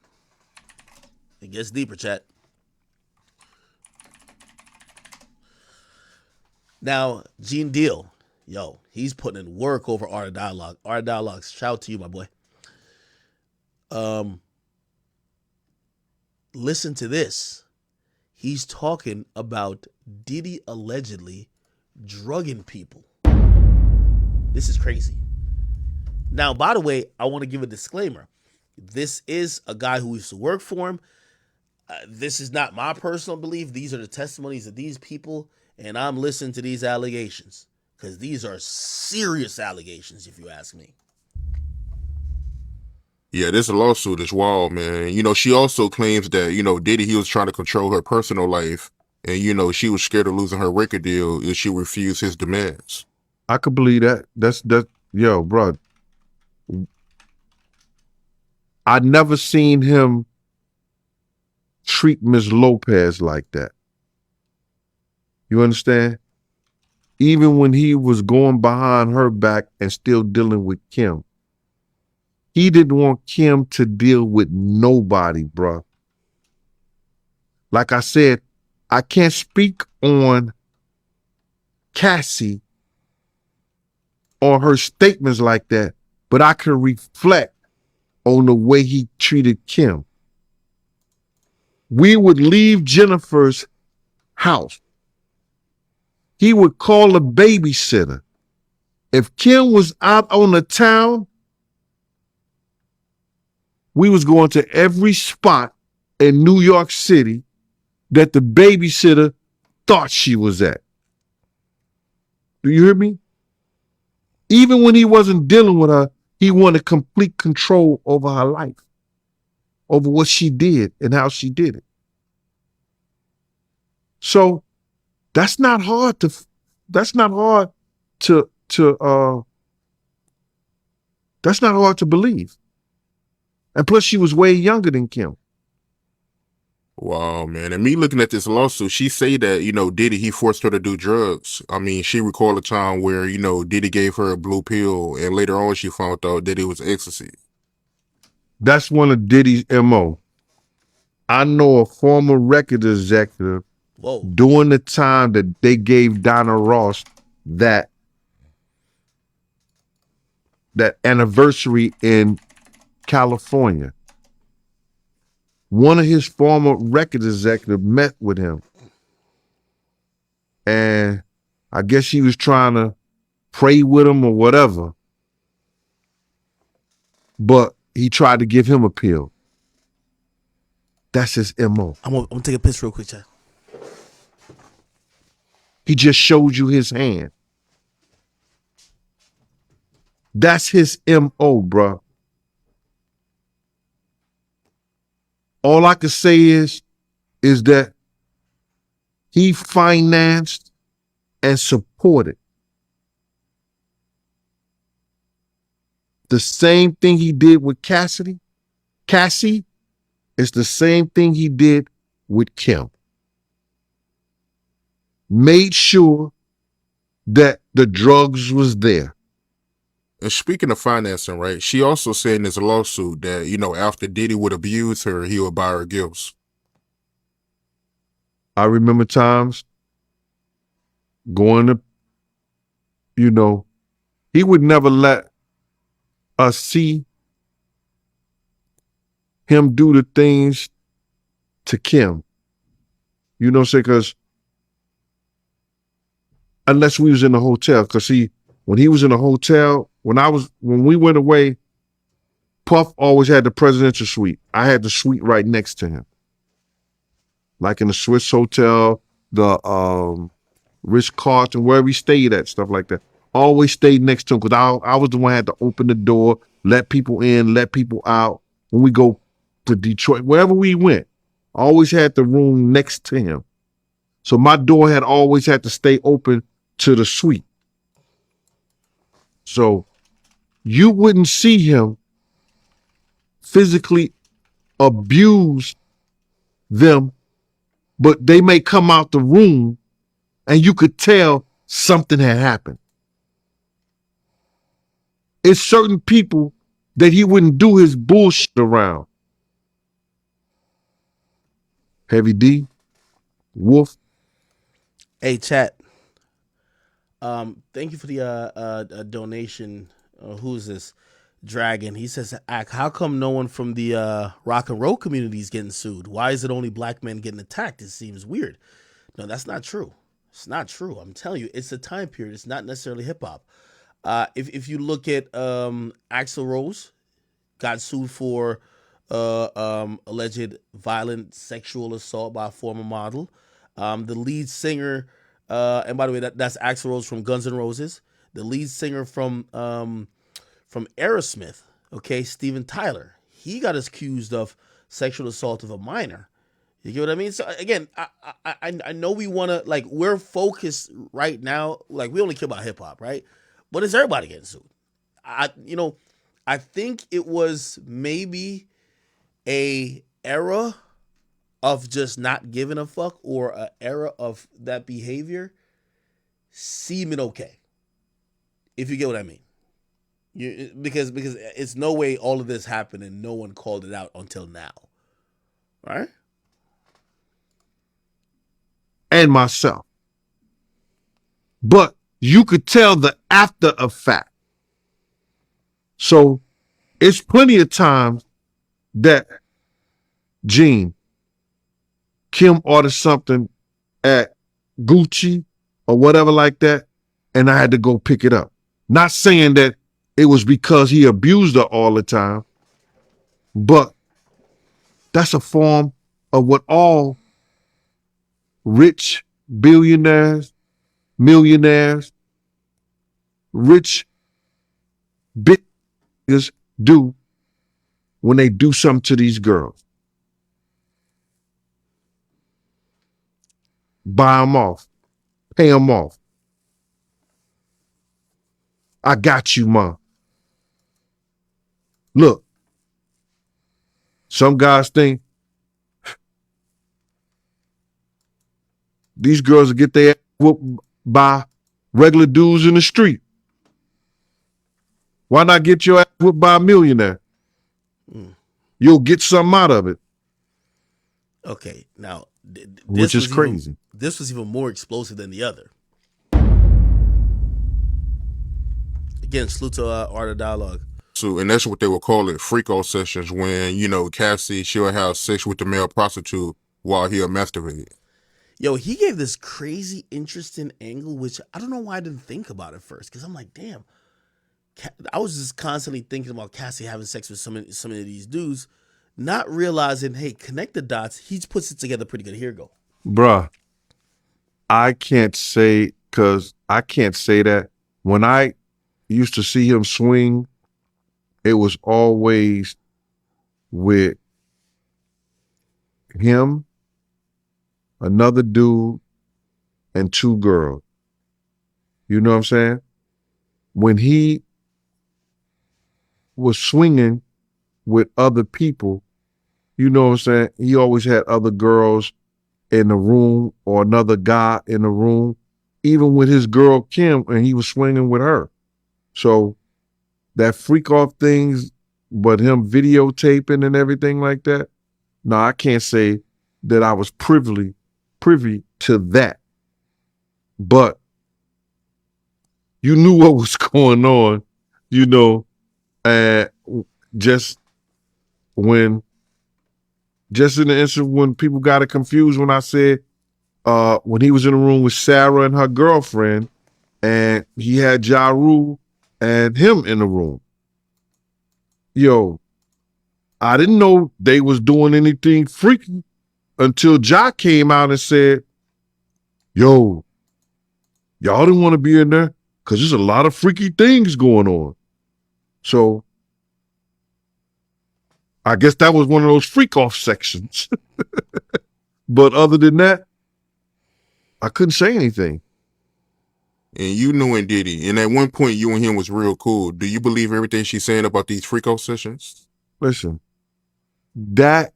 It gets deeper, chat. Now, Gene Deal, yo, he's putting in work over Art of Dialogue. Art of Dialogue, shout out to you, my boy. Listen to this. He's talking about Diddy allegedly drugging people. This is crazy. Now, by the way, I want to give a disclaimer. This is a guy who used to work for him. This is not my personal belief. These are the testimonies of these people, and I'm listening to these allegations because these are serious allegations, if you ask me. Yeah, this lawsuit is wild, man. You know, she also claims that, you know, Diddy, he was trying to control her personal life, and, you know, she was scared of losing her record deal if she refused his demands. I could believe that. Yo, bro. I never seen him treat Ms. Lopez like that. You understand? Even when he was going behind her back and still dealing with Kim, he didn't want Kim to deal with nobody, bro. Like I said, I can't speak on Cassie or her statements like that, but I can reflect on the way he treated Kim. We would leave Jennifer's house. He would call a babysitter. If Kim was out on the town, we was going to every spot in New York City that the babysitter thought she was at. Do you hear me? Even when he wasn't dealing with her, he wanted complete control over her life, over what she did and how she did it. So that's not hard to believe. And plus she was way younger than Kim. Wow, man. And me looking at this lawsuit, she say that, you know, Diddy, he forced her to do drugs. I mean, she recalled a time where, you know, Diddy gave her a blue pill, and later on she found out that it was ecstasy. That's one of Diddy's MO. I know a former record executive during the time that they gave Donna Ross that anniversary in California. One of his former record executives met with him. And I guess she was trying to pray with him or whatever. But he tried to give him a pill. That's his MO. I'm gonna take a piss real quick, Chad. He just showed you his hand. That's his MO, bro. All I can say is that he financed and supported the same thing he did with Cassie is the same thing he did with Kim. Made sure that the drugs was there. And speaking of financing, right, she also said in this lawsuit that, you know, after Diddy would abuse her, he would buy her gifts. I remember times going to, you know, he would never let us see him do the things to Kim. You know what I'm saying? Because unless we was in the hotel, because when he was in the hotel, when we went away, Puff always had the presidential suite. I had the suite right next to him. Like in the Swiss Hotel, the Ritz-Carlton, wherever he stayed at, stuff like that. Always stayed next to him because I was the one who had to open the door, let people in, let people out. When we go to Detroit, wherever we went, always had the room next to him. So my door had always had to stay open to the suite. So you wouldn't see him physically abuse them, but they may come out the room and you could tell something had happened. It's certain people that he wouldn't do his bullshit around. Heavy D, Wolf. Hey, chat. Thank you for the donation. Who's this? Dragon. He says, how come no one from the rock and roll community is getting sued? Why is it only black men getting attacked? It seems weird. No, that's not true. It's not true. I'm telling you, it's a time period. It's not necessarily hip hop. If you look at Axl Rose, got sued for alleged violent sexual assault by a former model. The lead singer, and by the way, that's Axl Rose from Guns N' Roses. The lead singer from Aerosmith, okay, Steven Tyler, he got accused of sexual assault of a minor. You get what I mean? So again, I know we want to, like, we're focused right now, like we only care about hip hop, right? But it's everybody getting sued. I think it was maybe a era of just not giving a fuck, or a era of that behavior seeming okay. If you get what I mean. Because it's no way all of this happened and no one called it out until now. Right? And myself. But you could tell the after effect. So it's plenty of times that Gene, Kim ordered something at Gucci or whatever like that, and I had to go pick it up. Not saying that it was because he abused her all the time, but that's a form of what all rich billionaires, millionaires, rich big niggas do when they do something to these girls. Buy them off, pay them off. I got you, Mom. Look, some guys think these girls will get their ass whooped by regular dudes in the street. Why not get your ass whooped by a millionaire? You'll get something out of it. Okay, now which is crazy. This was even more explosive than the other. Again, salute to Art of Dialogue. So, and that's what they would call it, freak out sessions, when, you know, Cassie, she'll have sex with the male prostitute while he'll masturbate. Yo, he gave this crazy, interesting angle, which I don't know why I didn't think about it first, because I'm like, damn. I was just constantly thinking about Cassie having sex with some of these dudes, not realizing, hey, connect the dots. He puts it together pretty good. Here you go. Bruh, I can't say that. When I used to see him swing, it was always with him, another dude, and two girls. You know what I'm saying? When he was swinging with other people, you know what I'm saying? He always had other girls in the room or another guy in the room, even with his girl Kim, and he was swinging with her. So that freak off things, but him videotaping and everything like that, no, I can't say that I was privy to that. But you knew what was going on, you know, just in the instant when people got it confused when I said, when he was in the room with Sarah and her girlfriend, and he had Ja Rule and him in the room. Yo, I didn't know they was doing anything freaky until Ja came out and said, yo, y'all didn't want to be in there because there's a lot of freaky things going on. So I guess that was one of those freak off sections. But other than that, I couldn't say anything. And you knowing Diddy, and at one point you and him was real cool. Do you believe everything she's saying about these freak off sessions? Listen, that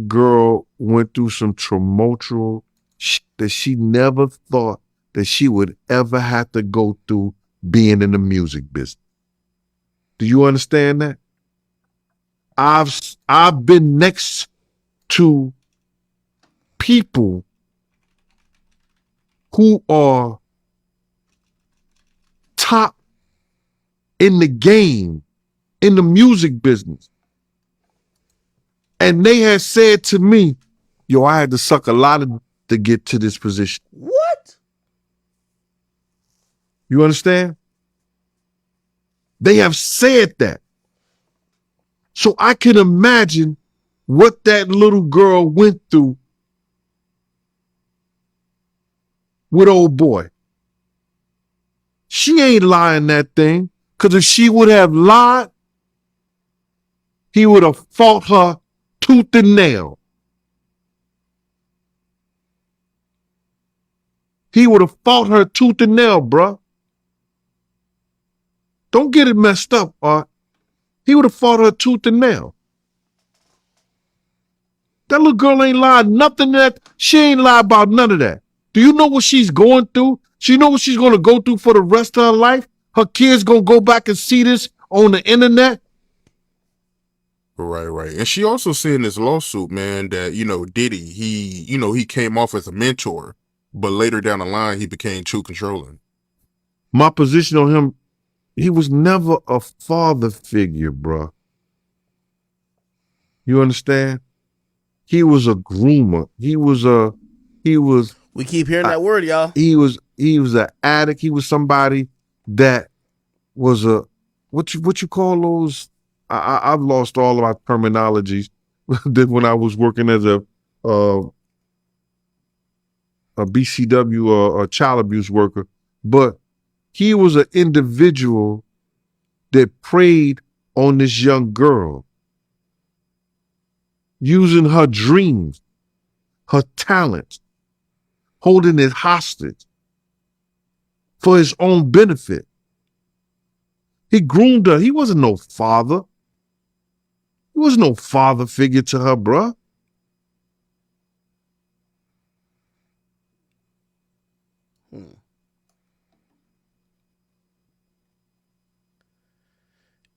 girl went through some tumultuous shit that she never thought that she would ever have to go through being in the music business. Do you understand that? I've been next to people who are top in the game, in the music business. And they had said to me, yo, I had to suck a lot of to get to this position. What? You understand? They have said that. So I can imagine what that little girl went through with old boy. She ain't lying that thing, because if she would have lied, he would have fought her tooth and nail. He would have fought her tooth and nail, bruh. Don't get it messed up, Art. He would have fought her tooth and nail. That little girl ain't lied nothing that. She ain't lied about none of that. Do you know what she's going through? She know what she's going to go through for the rest of her life? Her kids going to go back and see this on the internet? Right. And she also said in this lawsuit, man, that, Diddy, he came off as a mentor, but later down the line, he became too controlling. My position on him, he was never a father figure, bruh. You understand? He was a groomer. He was. We keep hearing that word, y'all. He was an addict. He was somebody that was a, what you call those? I've lost all of my terminologies when I was working as a BCW or a child abuse worker. But he was an individual that preyed on this young girl, using her dreams, her talents, holding it hostage for his own benefit. He groomed her. He wasn't no father. He was no father figure to her, bruh.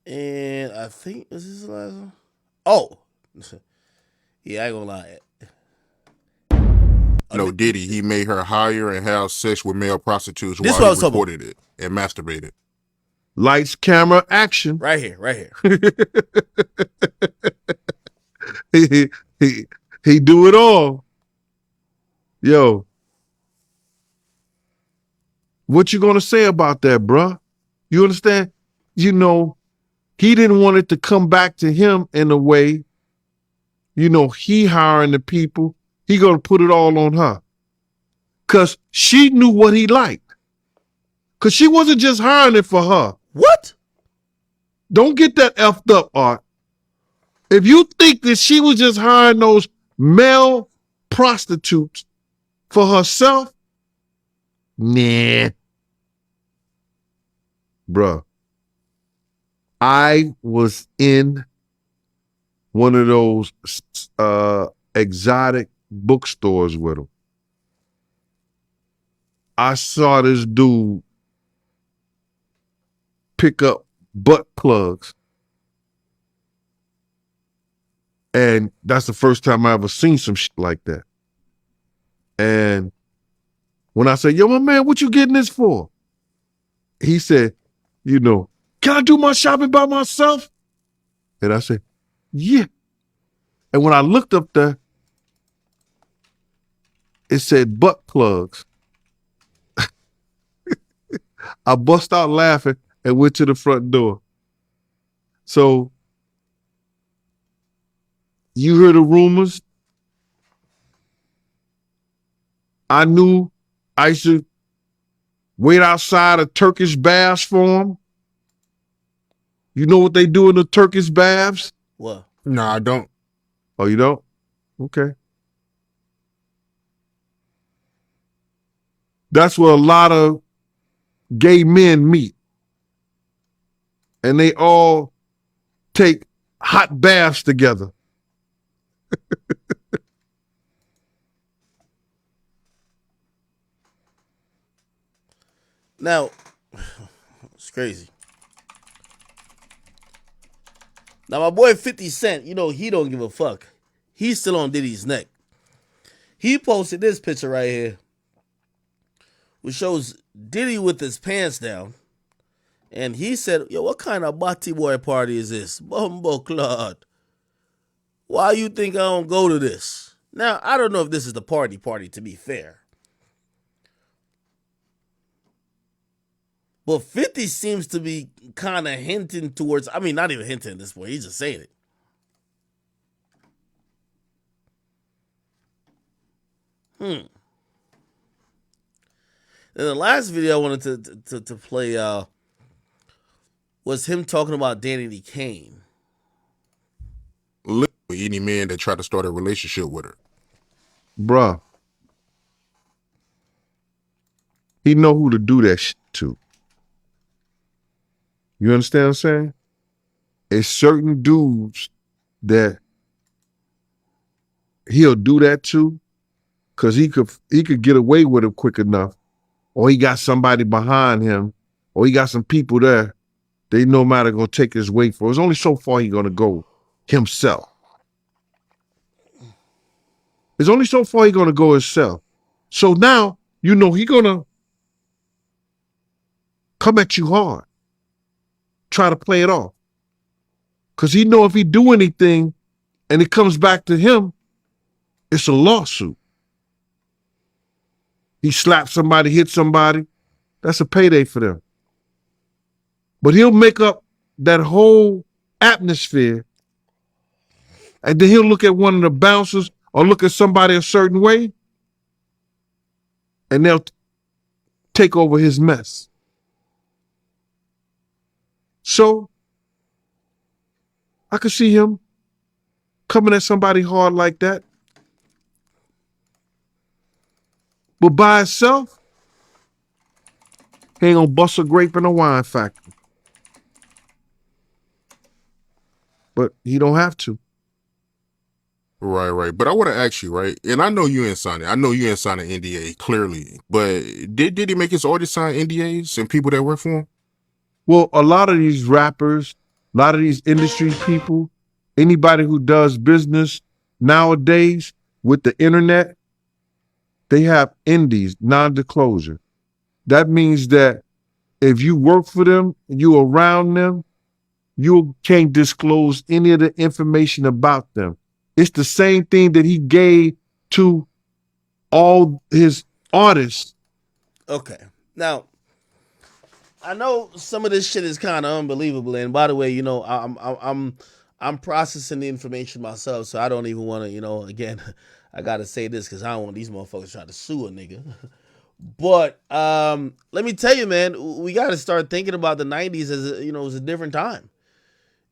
And I think, is this the last one? Oh. Yeah, I ain't gonna lie. Diddy, he made her hire and have sex with male prostitutes This while what I he was talking recorded it and masturbated. Lights, camera, action. Right here. he do it all. Yo. What you gonna say about that, bruh? You understand? He didn't want it to come back to him in a way, he hiring the people. He gonna put it all on her. Cause she knew what he liked. Cause she wasn't just hiring it for her. What? Don't get that effed up, Art. If you think that she was just hiring those male prostitutes for herself, nah. Bruh. I was in one of those exotic bookstores with him. I saw this dude pick up butt plugs. And that's the first time I ever seen some shit like that. And when I said, yo, my man, what you getting this for? He said, can I do my shopping by myself? And I said, yeah. And when I looked up there, it said butt plugs. I bust out laughing and went to the front door. So you heard the rumors. I knew I used to wait outside of Turkish baths for him. You know what they do in the Turkish baths? What? No, I don't. Oh, you don't? Okay. That's where a lot of gay men meet. And they all take hot baths together. Now, it's crazy. Now, my boy 50 Cent, he don't give a fuck. He's still on Diddy's neck. He posted this picture right here, which shows Diddy with his pants down. And he said, yo, what kind of Batty boy party is this? Bumbo Claude. Why you think I don't go to this? Now, I don't know if this is the party, to be fair. But 50 seems to be kind of hinting towards, I mean, not even hinting at this point, he's just saying it. And the last video I wanted to play was him talking about Danny Lee Kane. Any man that tried to start a relationship with her. Bruh. He know who to do that shit to. You understand what I'm saying? It's certain dudes that he'll do that to because he could get away with it quick enough, or he got somebody behind him, or he got some people there. They no matter gonna take his weight for. It's only so far he gonna go himself. It's only so far he gonna go himself. So now you know he gonna come at you hard, try to play it off, because he know if he do anything and it comes back to him, it's a lawsuit. He slapped somebody, hit somebody, that's a payday for them. But he'll make up that whole atmosphere, and then he'll look at one of the bouncers or look at somebody a certain way, and they'll take over his mess. So I could see him coming at somebody hard like that. But by itself, he ain't gonna bust a grape in a wine factory. But he don't have to. Right. But I want to ask you, right? And I know you ain't signing. I know you ain't signing NDA clearly. But did he make his artists sign NDAs and people that work for him? Well, a lot of these rappers, a lot of these industry people, anybody who does business nowadays with the internet, they have NDs, non-disclosure. That means that if you work for them, you around them, you can't disclose any of the information about them. It's the same thing that he gave to all his artists. Okay. Now, I know some of this shit is kind of unbelievable. And by the way, you know, I'm processing the information myself, so I don't even want to, you know, again, I gotta say this because I don't want these motherfuckers trying to sue a nigga. But let me tell you, man, we got to start thinking about the 90s as a, you know, as a different time.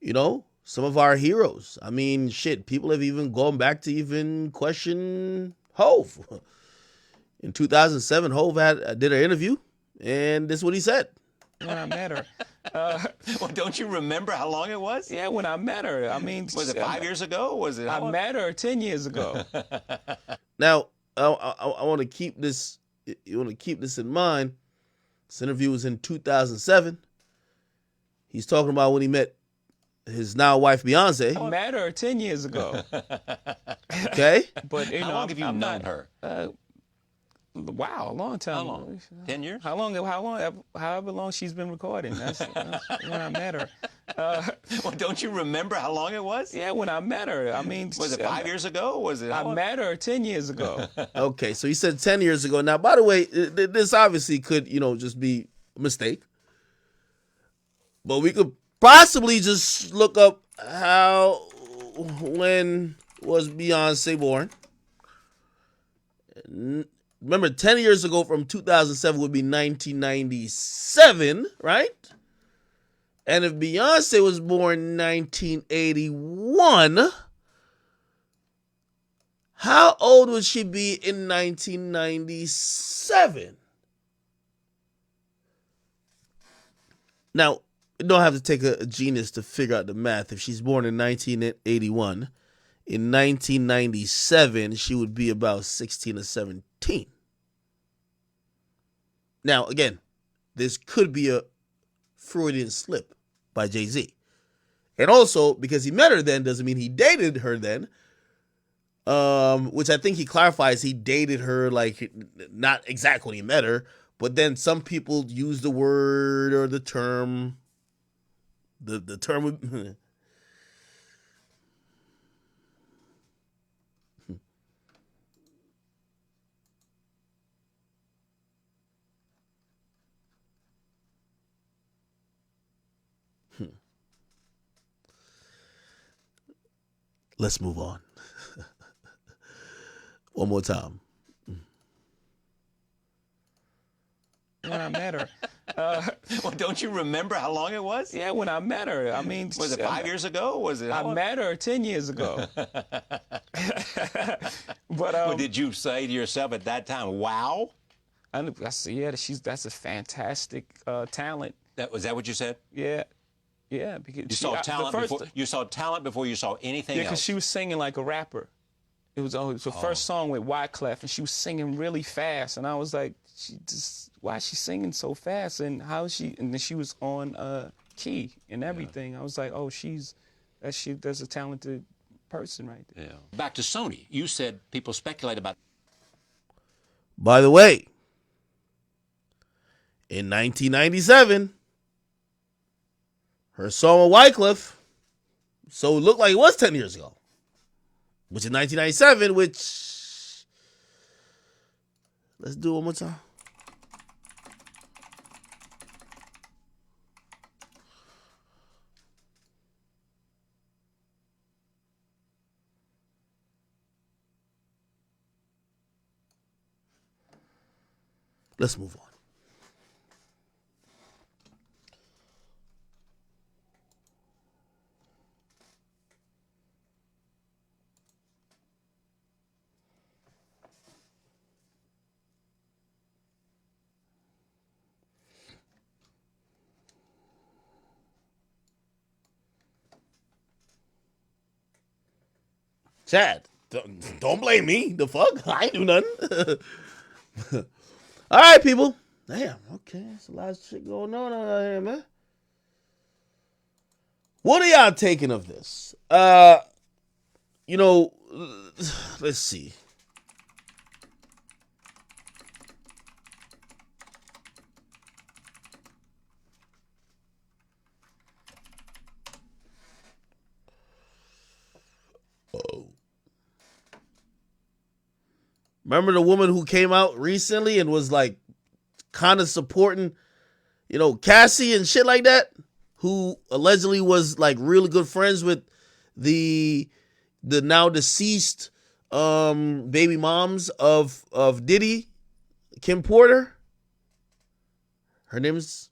You know, some of our heroes. I mean, shit, people have even gone back to even question Hove. In 2007, Hove did an interview, and this is what he said. When I met her. Well, don't you remember how long it was? Yeah, when I met her. I mean, was it 5 years ago? Was it? I met her 10 years ago. Now, I want to keep this. You want to keep this in mind. This interview was in 2007. He's talking about when he met his now wife Beyonce. I met her 10 years ago. Okay. But you how know, long have you known her? Wow, a long time. How long? 10 years? However long she's been recording. That's when I met her. Well, don't you remember how long it was? Yeah, when I met her. I mean, was it 5 years ago? Was it? I met her 10 years ago. Okay, so he said 10 years ago. Now, by the way, this obviously could, you know, just be a mistake. But we could possibly just look up when was Beyonce born. Remember, 10 years ago from 2007 would be 1997, right? And if Beyonce was born in 1981, how old would she be in 1997? Now, you don't have to take a genius to figure out the math. If she's born in 1981, in 1997, she would be about 16 or 17. Now, again, this could be a Freudian slip by Jay-Z. And also, because he met her then doesn't mean he dated her then. Which I think he clarifies he dated her, like, not exactly when he met her, but then some people use the word or the term. The term would... Let's move on. One more time. When I met her. Well, don't you remember how long it was? Yeah, when I met her. I mean, Was it 5 years ago? Was it? I met her 10 years ago. But did you say to yourself at that time, "Wow"? I said, yeah, that's a fantastic talent. Was that what you said? Yeah, yeah. Because You saw talent before you saw talent before you saw anything Yeah, because else. she was singing like a rapper. It was her first song with Wyclef, and she was singing really fast, and I was like, why is she singing so fast, and how is she? And then she was on key and everything. I was like, oh, that's a talented person right there. Yeah. Back to Sony. You said people speculate about. By the way, in 1997, her song with Wyclef, so it looked like it was 10 years ago, which is 1997, which, let's do it one more time. Let's move on. Chad, don't blame me. The fuck? I ain't do nothing. All right, people. Damn, okay. There's a lot of shit going on out here, man. What are y'all taking of this? Let's see. Remember the woman who came out recently and was like kind of supporting, Cassie and shit like that, who allegedly was like really good friends with the now deceased baby moms of Diddy, Kim Porter. Her name is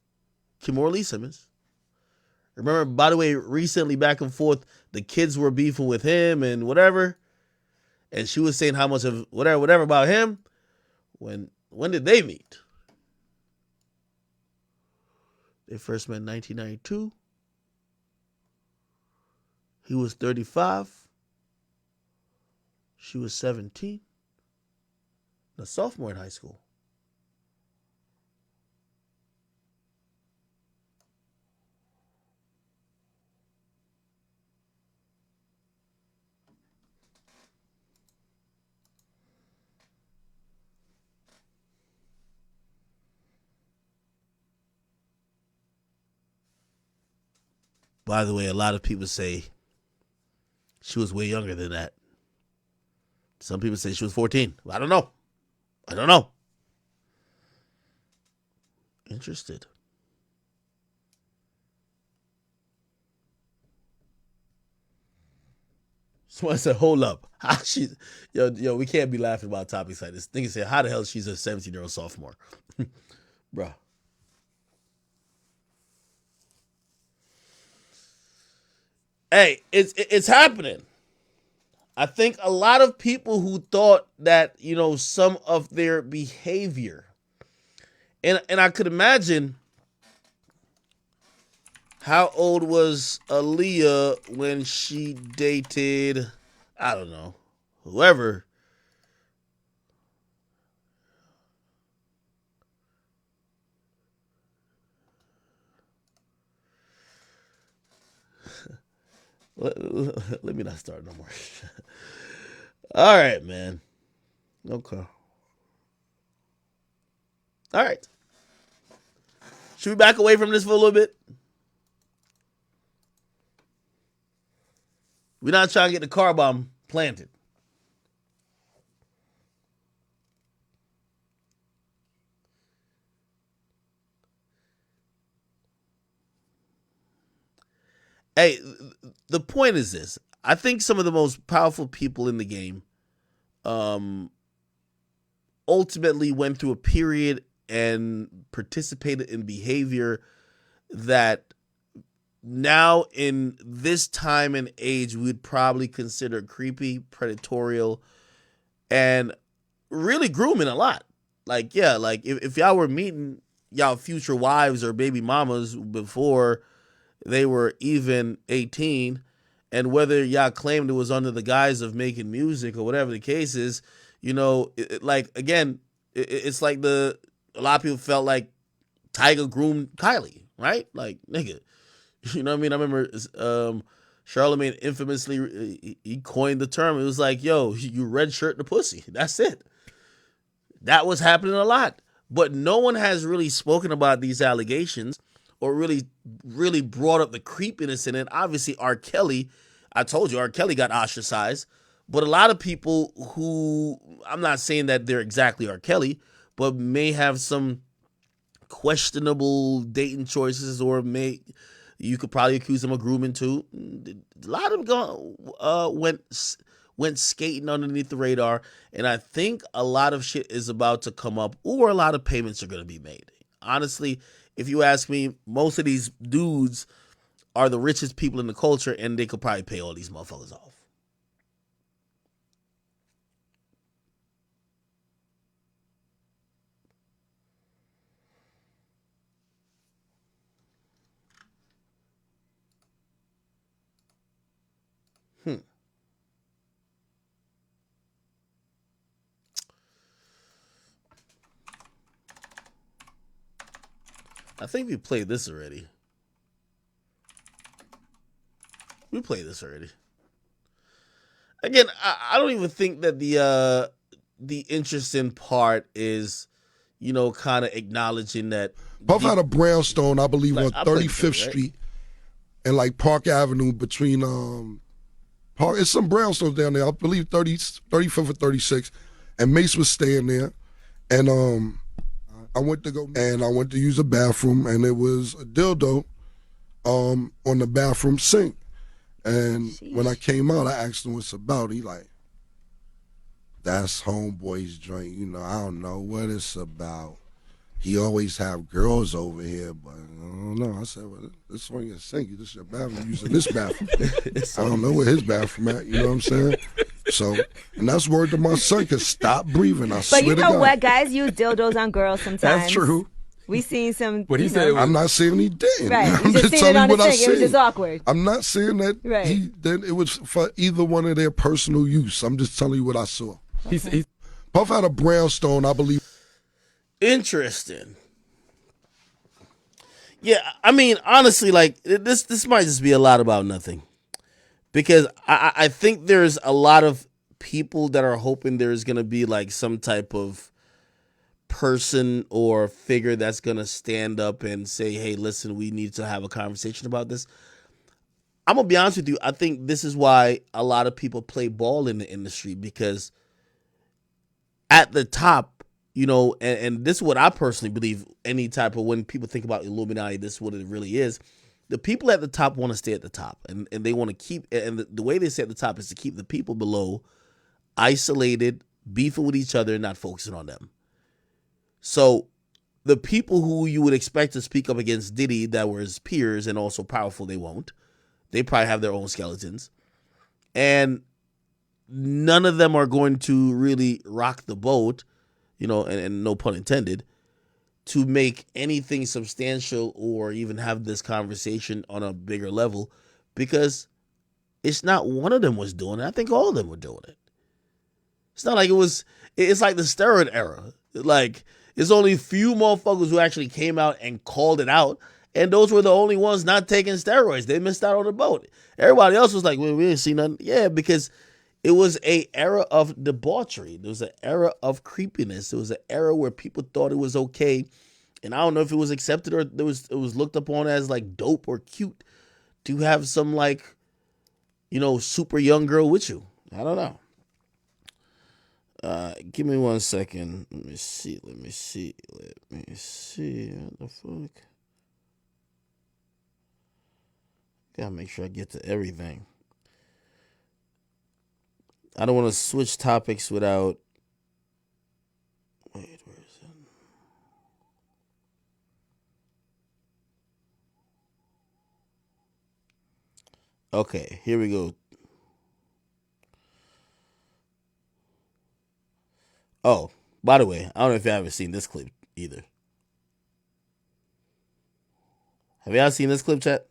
Kimora Simmons. Remember, by the way, recently back and forth, the kids were beefing with him and whatever. And she was saying how much of whatever about him. When did they meet? They first met in 1992. He was 35. She was 17. A sophomore in high school. By the way, a lot of people say she was way younger than that. Some people say she was 14. I don't know. Interested. Someone said, hold up. We can't be laughing about topics like this. Nigga said, how the hell she's a 17-year-old sophomore? Bruh. Hey, it's happening. I think a lot of people who thought that, some of their behavior, and I could imagine, how old was Aaliyah when she dated, I don't know, whoever. Let me not start no more. All right, man. Okay. All right. Should we back away from this for a little bit? We're not trying to get the car bomb planted. Hey, the point is this. I think some of the most powerful people in the game ultimately went through a period and participated in behavior that now in this time and age we would probably consider creepy, predatorial, and really grooming a lot. Like, yeah, like if y'all were meeting y'all future wives or baby mamas before they were even 18, and whether y'all claimed it was under the guise of making music or whatever the case is, like, again, it's like a lot of people felt like Tiger groomed Kylie, right? Like, nigga, you know what I mean? I remember Charlemagne infamously, he coined the term. It was like, yo, you red shirt the pussy. That's it. That was happening a lot. But no one has really spoken about these allegations or really brought up the creepiness in it. Obviously, R. Kelly, I told you, R. Kelly got ostracized. But a lot of people who, I'm not saying that they're exactly R. Kelly, but may have some questionable dating choices, or you could probably accuse them of grooming too. A lot of them went skating underneath the radar, and I think a lot of shit is about to come up, or a lot of payments are going to be made. Honestly, if you ask me, most of these dudes are the richest people in the culture, and they could probably pay all these motherfuckers off. I think we played this already. Again, I don't even think that the interesting part is, kind of acknowledging that Puff had a brownstone, I believe, on 35th Street and like Park Avenue between Park. It's some brownstones down there. I believe 35th or 36th, and Mace was staying there, and I went to use the bathroom, and it was a dildo on the bathroom sink. And when I came out, I asked him what's about. He like, that's homeboy's joint. I don't know what it's about. He always have girls over here, but I don't know. I said, well, this one your sink. This is your bathroom. You using this bathroom. I don't know where his bathroom at. You know what I'm saying? So, and that's word to my son, because stop breathing. I swear to God. But you know what? Guys use dildos on girls sometimes. That's true. We seen some. But he said, I'm not saying he didn't. Right. I'm You just seen it on the sink. It was just awkward. I'm not saying that that it was for either one of their personal use. I'm just telling you what I saw. Okay. Puff had a brownstone, I believe. Interesting. Yeah, I mean, honestly, like this might just be a lot about nothing, because I think there's a lot of people that are hoping there's gonna be like some type of person or figure that's gonna stand up and say, "Hey, listen, we need to have a conversation about this." I'm gonna be honest with you. I think this is why a lot of people play ball in the industry, because at the top, and this is what I personally believe, any type of, when people think about Illuminati, this is what it really is. The people at the top want to stay at the top, and they want to keep, and the way they stay at the top is to keep the people below isolated, beefing with each other, and not focusing on them. So the people who you would expect to speak up against Diddy that were his peers and also powerful, they won't. They probably have their own skeletons. And none of them are going to really rock the boat, and no pun intended, to make anything substantial or even have this conversation on a bigger level, because it's not one of them was doing it. I think all of them were doing it. It's not like it's like the steroid era. Like, there's only a few motherfuckers who actually came out and called it out, and those were the only ones not taking steroids. They missed out on the boat. Everybody else was like, well, we didn't see nothing. Yeah, because it was an era of debauchery. There was an era of creepiness. There was an era where people thought it was okay, and I don't know if it was accepted or it was looked upon as like dope or cute to have some like, super young girl with you. I don't know. Give me 1 second. Let me see. What the fuck? Gotta make sure I get to everything. I don't want to switch topics without. Wait, where is it? Okay, here we go. Oh, by the way, I don't know if you haven't seen this clip either. Have y'all seen this clip, chat?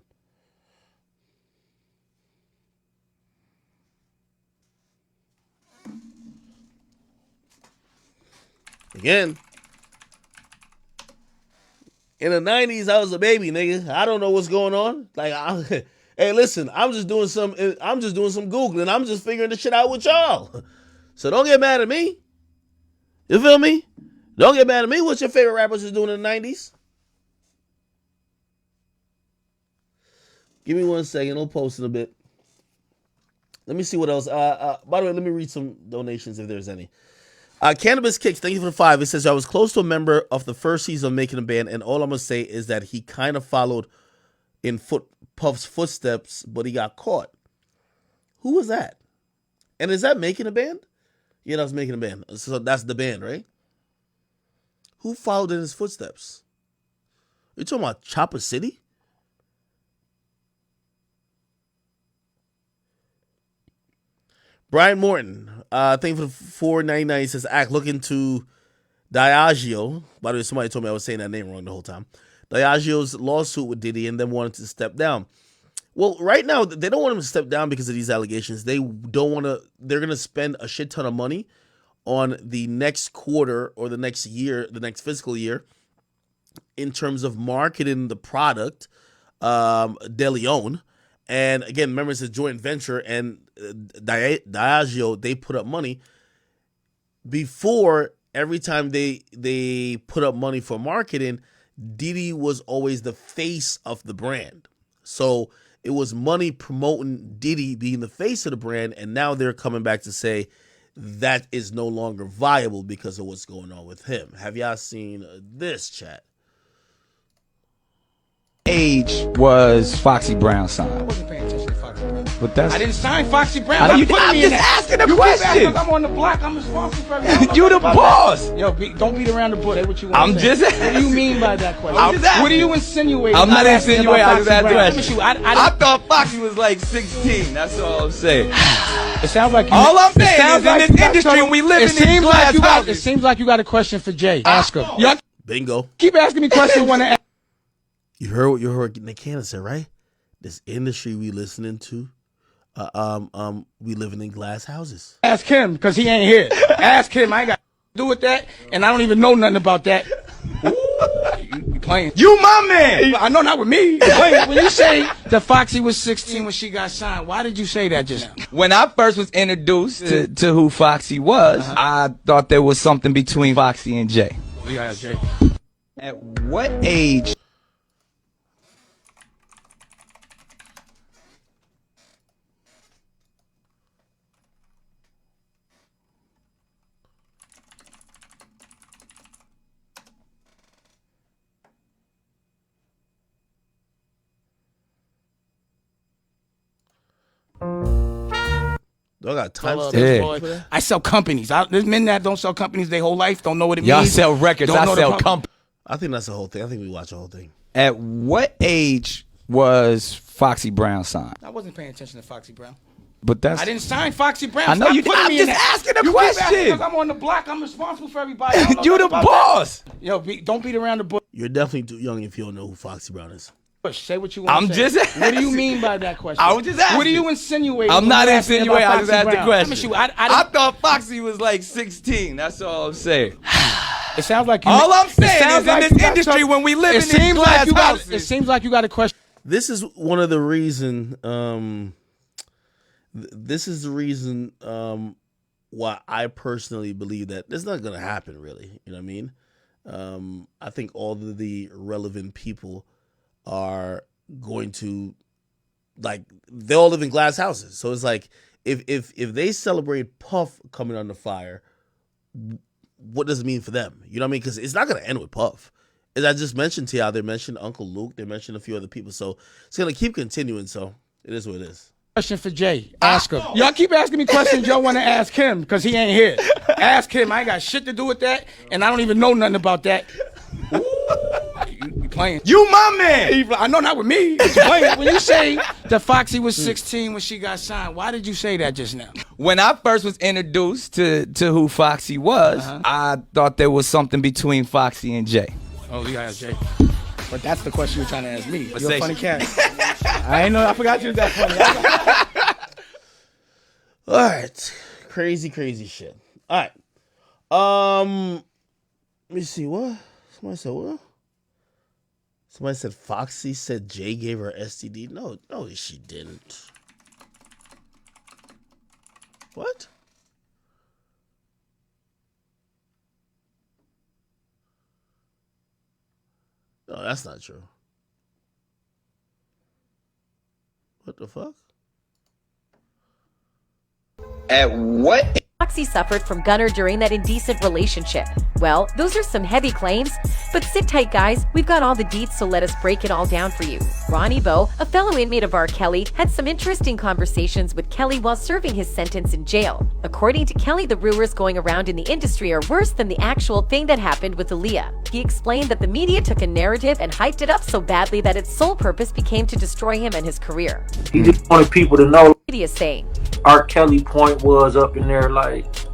Again, in the 90s, I was a baby, nigga. I don't know what's going on. Hey, listen, I'm just doing some Googling. I'm just figuring the shit out with y'all. So don't get mad at me. You feel me? Don't get mad at me. What's your favorite rappers was doing in the 90s? Give me 1 second. I'll post in a bit. Let me see what else. By the way, let me read some donations if there's any. Cannabis Kicks, thank you for the 5. It says, I was close to a member of the first season of Making a Band, and all I'm going to say is that he kind of followed in Puff's footsteps, but he got caught. Who was that? And is that Making a Band? Yeah, that was Making a Band. So that's the band, right? Who followed in his footsteps? You talking about Chopper City? Brian Morton, thank you for the $4.99. He says, look into Diageo. By the way, somebody told me I was saying that name wrong the whole time. Diageo's lawsuit with Diddy and then wanted to step down. Well, right now, they don't want him to step down because of these allegations. They don't want to, they're going to spend a shit ton of money on the next quarter or the next year, the next fiscal year, in terms of marketing the product, De Leon. And again, remember it's a joint venture, and Diageo, they put up money. Before, every time they put up money for marketing, Diddy was always the face of the brand. So it was money promoting Diddy being the face of the brand, and now they're coming back to say that is no longer viable because of what's going on with him. Have y'all seen this, chat? Age was Foxy Brown's son. I wasn't paying attention to Foxy Brown. But that's I didn't sign Foxy Brown. I'm Putting just me in that. asking a You keep question. asking, I'm on the block. I'm responsible for everything. You the boss. Yo, don't beat around the bush. Say what you want I'm to say. just What do you mean by that question? I'm just asking. What are you insinuating? I'm not insinuating. I just asked a question. I thought Foxy was like 16. That's all I'm saying. It sounds like you, all I'm saying is in this industry, we live in these glass houses. It seems like you got a question for Jay. Ask her. Y'all Bingo. keep asking me questions when I ask. You heard what Nick Cannon said, right? This industry we listening to, we living in glass houses. Ask him, because he ain't here. Ask him. I ain't got to do with that, and I don't even know nothing about that. You playing. You my man. I know, not with me. When you say that Foxy was 16 when she got signed, why did you say that just now? When I first was introduced to who Foxy was, I thought there was something between Foxy and Jay. Yeah, Jay. At what age? Y'all got timestamps. I sell companies. There's men that don't sell companies their whole life, don't know what it Y'all means. sell records. I sell companies. I think that's the whole thing. I think we watch the whole thing. At what age was Foxy Brown signed? I wasn't paying attention to Foxy Brown. But that's I didn't sign Foxy Brown. I know Stop you putting did. I'm me in just that. asking a You keep question. asking because I'm on the block. I'm responsible for everybody. You the boss. Yo, don't beat around the bush. You're definitely too young if you don't know who Foxy Brown is. Say what you want I'm to say. just What do you mean by that question? I was just asking. What are you insinuating? I'm when not you ask me insinuating. about I just Foxy asked the Brown? question. I thought Foxy was like 16. That's all I'm saying. It sounds like you. All I'm saying is in like this industry, when we live in these glass houses. It seems like you got a question. This is one of the reason. This is the reason why I personally believe that it's not going to happen. Really, you know what I mean? I think all of the relevant people are going to, like, they all live in glass houses. So it's like if they celebrate Puff coming under fire, what does it mean for them? You know what I mean? Because it's not going to end with Puff. As I just mentioned to y'all, they mentioned Uncle Luke, they mentioned a few other people. So it's going to keep continuing. So it is what it is. Question for Jay. Ask him. Y'all keep asking me questions y'all want to ask him because he ain't here. Ask him. I ain't got shit to do with that, and I don't even know nothing about that. You playing. You my man. I know not with me. You playing. When you say that Foxy was 16 when she got signed, why did you say that just now? When I first was introduced to who Foxy was, I thought there was something between Foxy and Jay. Oh, you gotta ask Jay. But that's the question you're trying to ask me. But You're say a funny cat. I ain't know. I forgot you was that funny. All right, crazy shit. All right, let me see what somebody said. What? Somebody said Foxy said Jay gave her STD. No, she didn't. What? No, that's not true. What the fuck? At what? Foxy suffered from Gunner during that indecent relationship. Well, those are some heavy claims, but sit tight, guys. We've got all the deets, so let us break it all down for you. Ronnie Bo, a fellow inmate of R. Kelly, had some interesting conversations with Kelly while serving his sentence in jail. According to Kelly, the rumors going around in the industry are worse than the actual thing that happened with Aaliyah. He explained that the media took a narrative and hyped it up so badly that its sole purpose became to destroy him and his career. He just wanted people to know. Media saying, R. Kelly point was up in there like. The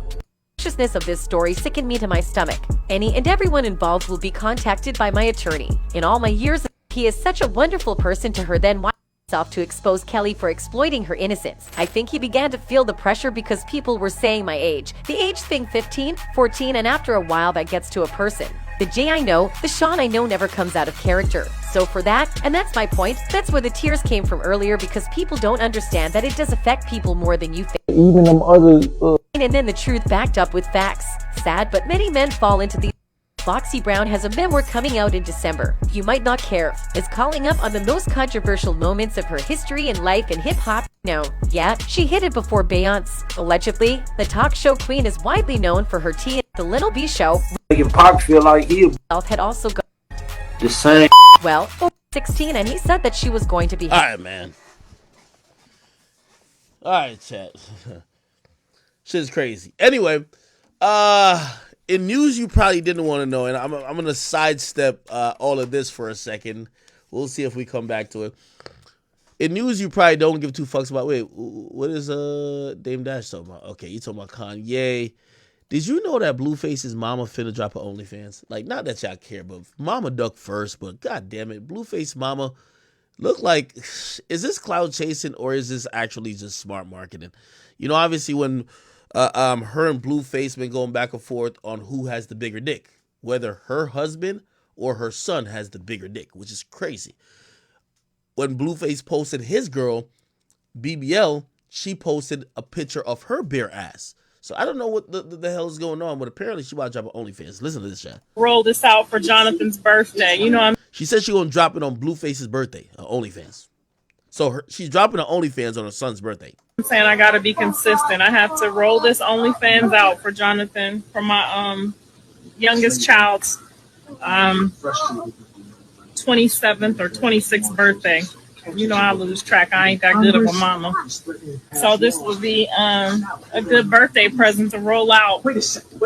viciousness of this story sickened me to my stomach. Any and everyone involved will be contacted by my attorney. In all my years, he is such a wonderful person to her then why himself to expose Kelly for exploiting her innocence. I think he began to feel the pressure because people were saying my age. The age thing 15, 14, and after a while that gets to a person. The Jay I know, the Sean I know never comes out of character. So for that, and that's my point, that's where the tears came from earlier because people don't understand that it does affect people more than you think. Even them others. And then the truth backed up with facts. Sad, but many men fall into these. Foxy Brown has a memoir coming out in December. You might not care. It's calling up on the most controversial moments of her history and life in hip-hop. No, yeah, she hit it before Beyonce. Allegedly, the talk show queen is widely known for her tea at the Little B Show. Making Pac feel like he had also got the same. Well, 16, and he said that she was going to be. All right, man. All right, chat. Shit's crazy. Anyway, in news you probably didn't want to know, and I'm gonna sidestep all of this for a second. We'll see if we come back to it. In news you probably don't give two fucks about. Wait, what is Dame Dash talking about? Okay, you talking about Kanye. Did you know that Blueface's mama finna drop her OnlyFans? Like, not that y'all care, but mama duck first, but god damn it, Blueface mama look like, is this cloud chasing or is this actually just smart marketing? You know, obviously when her and Blueface been going back and forth on who has the bigger dick, whether her husband or her son has the bigger dick, which is crazy. When Blueface posted his girl, BBL, she posted a picture of her bare ass. So I don't know what the hell is going on, but apparently she about to drop an OnlyFans. Listen to this, chat. Roll this out for Jonathan's birthday. You know, she said she's going to drop it on Blueface's birthday, OnlyFans. So she's dropping an OnlyFans on her son's birthday. I'm saying I got to be consistent. I have to roll this OnlyFans out for Jonathan for my youngest child's 27th or 26th birthday. You know, I lose track. I ain't that good of a mama. So this will be a good birthday present to roll out. Wait a second.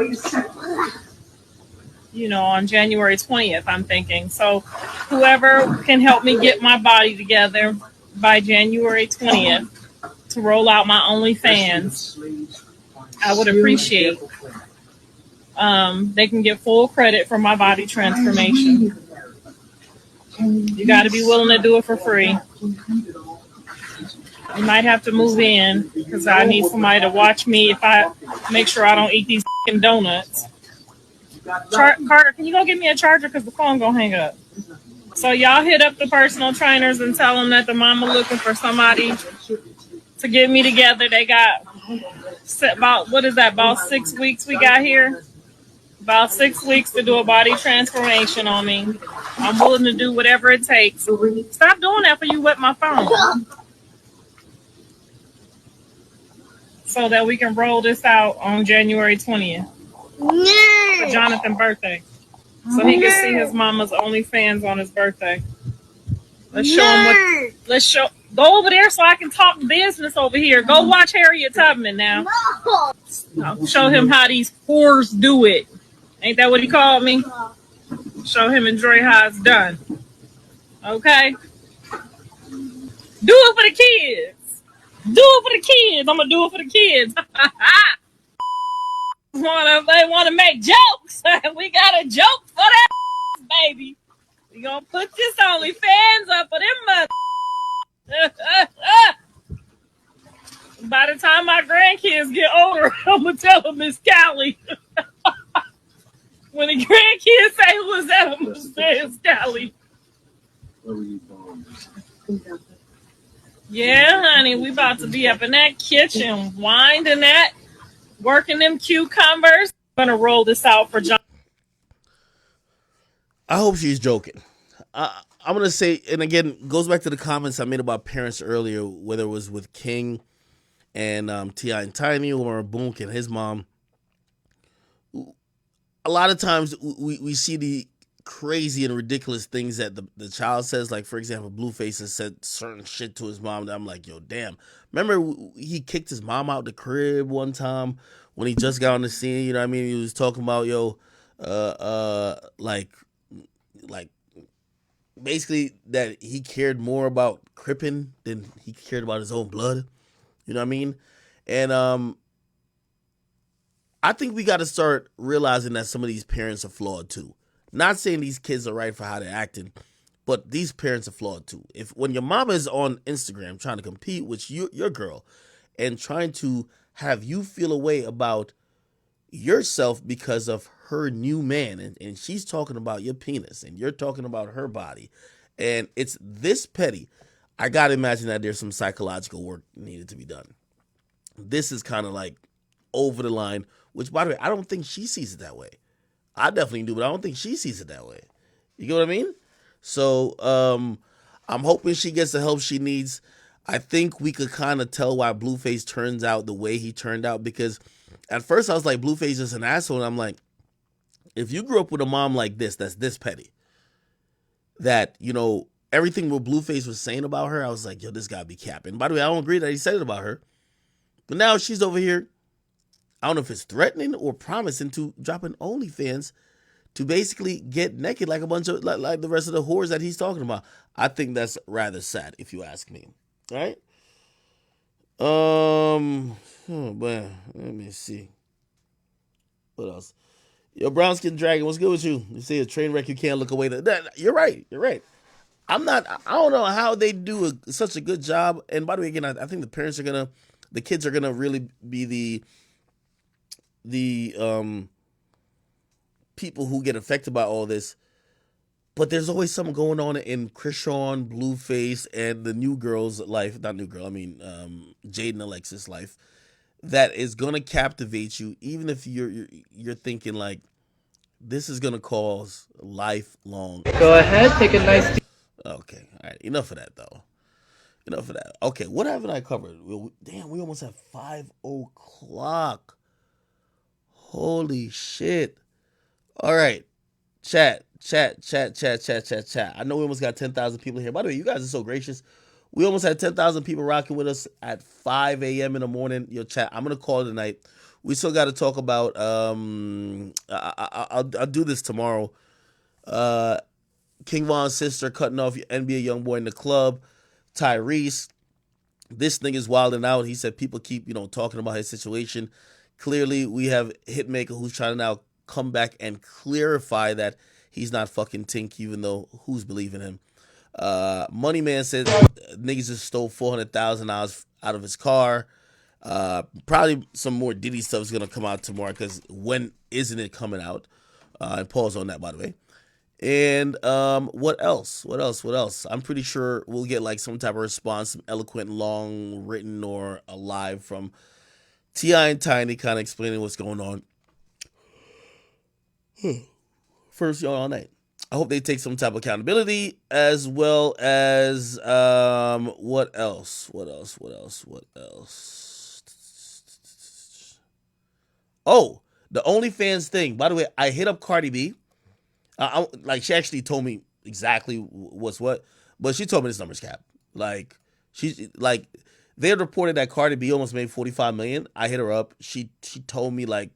You know, on January 20th, I'm thinking. So whoever can help me get my body together by January 20th to roll out my OnlyFans, I would appreciate. They can get full credit for my body transformation. You got to be willing to do it for free. You might have to move in because I need somebody to watch me if I make sure I don't eat these donuts. Carter, can you go get me a charger because the phone gonna hang up? So y'all hit up the personal trainers and tell them that the mama looking for somebody to get me together. They got about, what is that, about 6 weeks we got here? About 6 weeks to do a body transformation on me. I'm willing to do whatever it takes. Stop doing that for you with my phone. So that we can roll this out on January 20th. For Jonathan's birthday. So he can see his mama's OnlyFans on his birthday. Let's show him what Go over there so I can talk business over here. Go watch Harriet Tubman now. I'll show him how these whores do it. Ain't that what he called me? Show him and Dre how it's done. Okay? Do it for the kids. Do it for the kids. I'm gonna do it for the kids. They want to make jokes. We got a joke for that, baby. We gonna put this OnlyFans up for them mother. By the time my grandkids get older, I'm gonna tell them it's Callie. When the grandkids say who is that, I'm gonna say it's Callie. Yeah, honey, we about to be up in that kitchen, winding that, working them cucumbers. I'm gonna roll this out for John. I hope she's joking. I'm gonna say, and again, goes back to the comments I made about parents earlier, whether it was with King and T.I. and Tiny, or Boonk and his mom. A lot of times we see the crazy and ridiculous things that the child says. Like, for example, Blueface has said certain shit to his mom that I'm like, yo, damn. Remember he kicked his mom out the crib one time when he just got on the scene, you know what I mean? He was talking about, yo, like basically that he cared more about Crippin than he cared about his own blood. You know what I mean? And I think we got to start realizing that some of these parents are flawed too. Not saying these kids are right for how they're acting, but these parents are flawed too. If when your mama is on Instagram trying to compete with your girl and trying to have you feel a way about yourself because of her new man, and she's talking about your penis and you're talking about her body, and it's this petty, I gotta imagine that there's some psychological work needed to be done. This is kind of like over the line, which, by the way, I don't think she sees it that way. I definitely do, but I don't think she sees it that way. You get what I mean? So I'm hoping she gets the help she needs. I think we could kind of tell why Blueface turns out the way he turned out, because at first I was like, Blueface is an asshole, and I'm like, if you grew up with a mom like this, that's this petty, that, you know, everything what Blueface was saying about her, I was like, yo, this gotta be capping. By the way, I don't agree that he said it about her, but now she's over here, I don't know if it's threatening or promising to drop an OnlyFans to basically get naked like a bunch of, like the rest of the whores that he's talking about. I think that's rather sad, if you ask me. All right? Oh, man, let me see. What else? Yo, Brown Skin Dragon, what's good with you? You see a train wreck, you can't look away. You're right. I don't know how they do such a good job. And by the way, again, I think the kids are gonna really be the people who get affected by all this. But there's always something going on in Krishan, Blueface, and the new girl's life. Not new girl, I mean Jade Alexis' life. That is gonna captivate you, even if you're thinking like, this is gonna cause lifelong. Go ahead, take a nice. Okay, all right. Enough of that, though. Enough of that. Okay, what haven't I covered? Damn, we almost have 5:00. Holy shit! All right, chat. I know we almost got 10,000 people here. By the way, you guys are so gracious. We almost had 10,000 people rocking with us at 5 a.m. in the morning. Yo, chat, I'm gonna call it a night. We still got to talk about. I'll do this tomorrow. King Von's sister cutting off NBA YoungBoy in the club. Tyrese, this thing is wilding out. He said people keep, talking about his situation. Clearly, we have Hitmaker who's trying to now come back and clarify that he's not fucking Tink, even though who's believing him. Money Man said niggas just stole $400,000 out of his car. Probably some more Diddy stuff is gonna come out tomorrow, because when isn't it coming out? And pause on that, by the way. And what else? I'm pretty sure we'll get like some type of response, some eloquent, long written or alive from T.I. and Tiny, kind of explaining what's going on. First y'all all night. I hope they take some type of accountability, as well as what else? Oh, the OnlyFans thing. By the way, I hit up Cardi B. She actually told me exactly what's what, but she told me this number's cap. Like, She's like, they had reported that Cardi B almost made 45 million. I hit her up. She told me like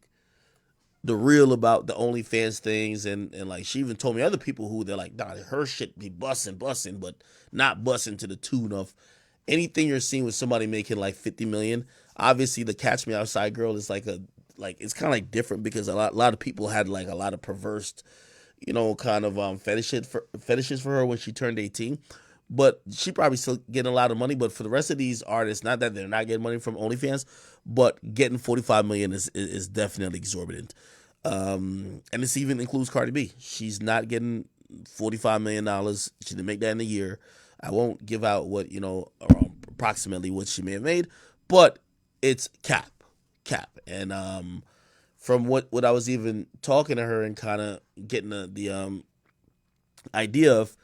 the real about the OnlyFans things, and like she even told me other people who they're like, nah, her shit be busting, but not busting to the tune of anything you're seeing with somebody making like 50 million. Obviously, the Catch Me Outside girl is like it's kind of like different because a lot of people had like a lot of perverse, kind of fetishes for her when she turned 18. But she probably still getting a lot of money. But for the rest of these artists, not that they're not getting money from OnlyFans, but getting 45 million is definitely exorbitant. And this even includes Cardi B. She's not getting $45 million. She didn't make that in a year. I won't give out what, approximately what she may have made, but it's cap. And from what I was even talking to her and kind of getting the idea of,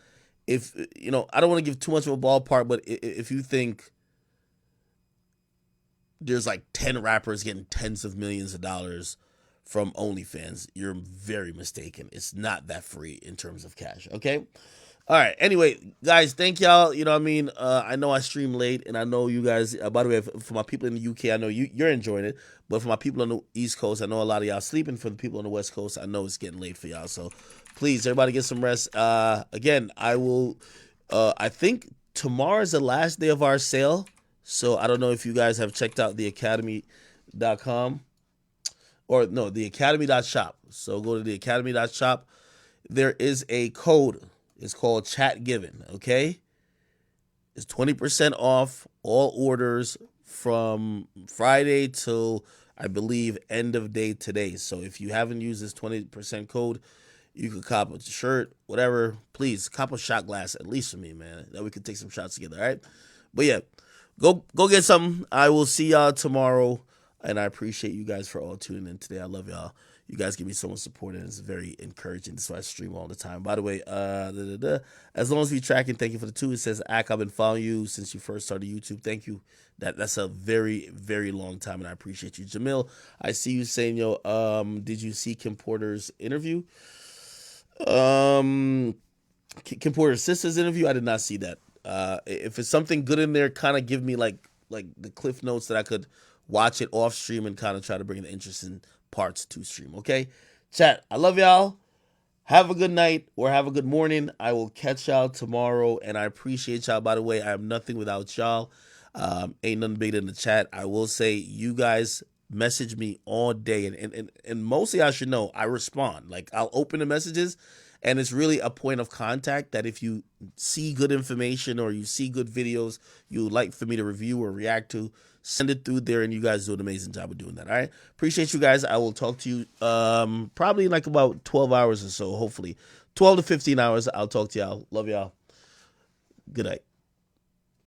if I don't want to give too much of a ballpark, but if you think there's like 10 rappers getting tens of millions of dollars from OnlyFans, you're very mistaken. It's not that free in terms of cash. Okay. All right. Anyway, guys, thank y'all. You know what I mean? I know I stream late, and I know you guys, by the way, for my people in the UK, I know you're enjoying it. But for my people on the East Coast, I know a lot of y'all sleeping. For the people on the West Coast, I know it's getting late for y'all. So please, everybody get some rest. Again, I will, I think tomorrow is the last day of our sale. So I don't know if you guys have checked out the academy.com or no, the academy.shop. So go to the academy.shop. There is a code. It's called Chat Given, okay? It's 20% off all orders from Friday till, I believe, end of day today. So if you haven't used this 20% code, you could cop a shirt, whatever. Please, cop a shot glass, at least for me, man. That we could take some shots together, all right? But yeah, go get something. I will see y'all tomorrow, and I appreciate you guys for all tuning in today. I love y'all. You guys give me so much support, and it's very encouraging. That's why I stream all the time. By the way, as long as you're tracking, thank you for the 2. It says, Ak, I've been following you since you first started YouTube. Thank you. That's a very, very long time, and I appreciate you. Jamil, I see you saying, did you see Kim Porter's interview? Kim Porter's sister's interview? I did not see that. If it's something good in there, kind of give me like the cliff notes that I could watch it off stream and kind of try to bring the interesting parts to stream. Okay, chat, I love y'all. Have a good night or have a good morning. I will catch y'all tomorrow, and I appreciate y'all. By the way, I am nothing without y'all. Ain't nothing bigger than the chat. I will say, you guys message me all day, and mostly I should know I respond. Like, I'll open the messages, and it's really a point of contact that if you see good information or you see good videos you would like for me to review or react to, send it through there, and you guys do an amazing job of doing that. All right, appreciate you guys. I will talk to you probably in like about 12 hours or so, hopefully 12 to 15 hours. I'll talk to y'all. Love y'all. Good night.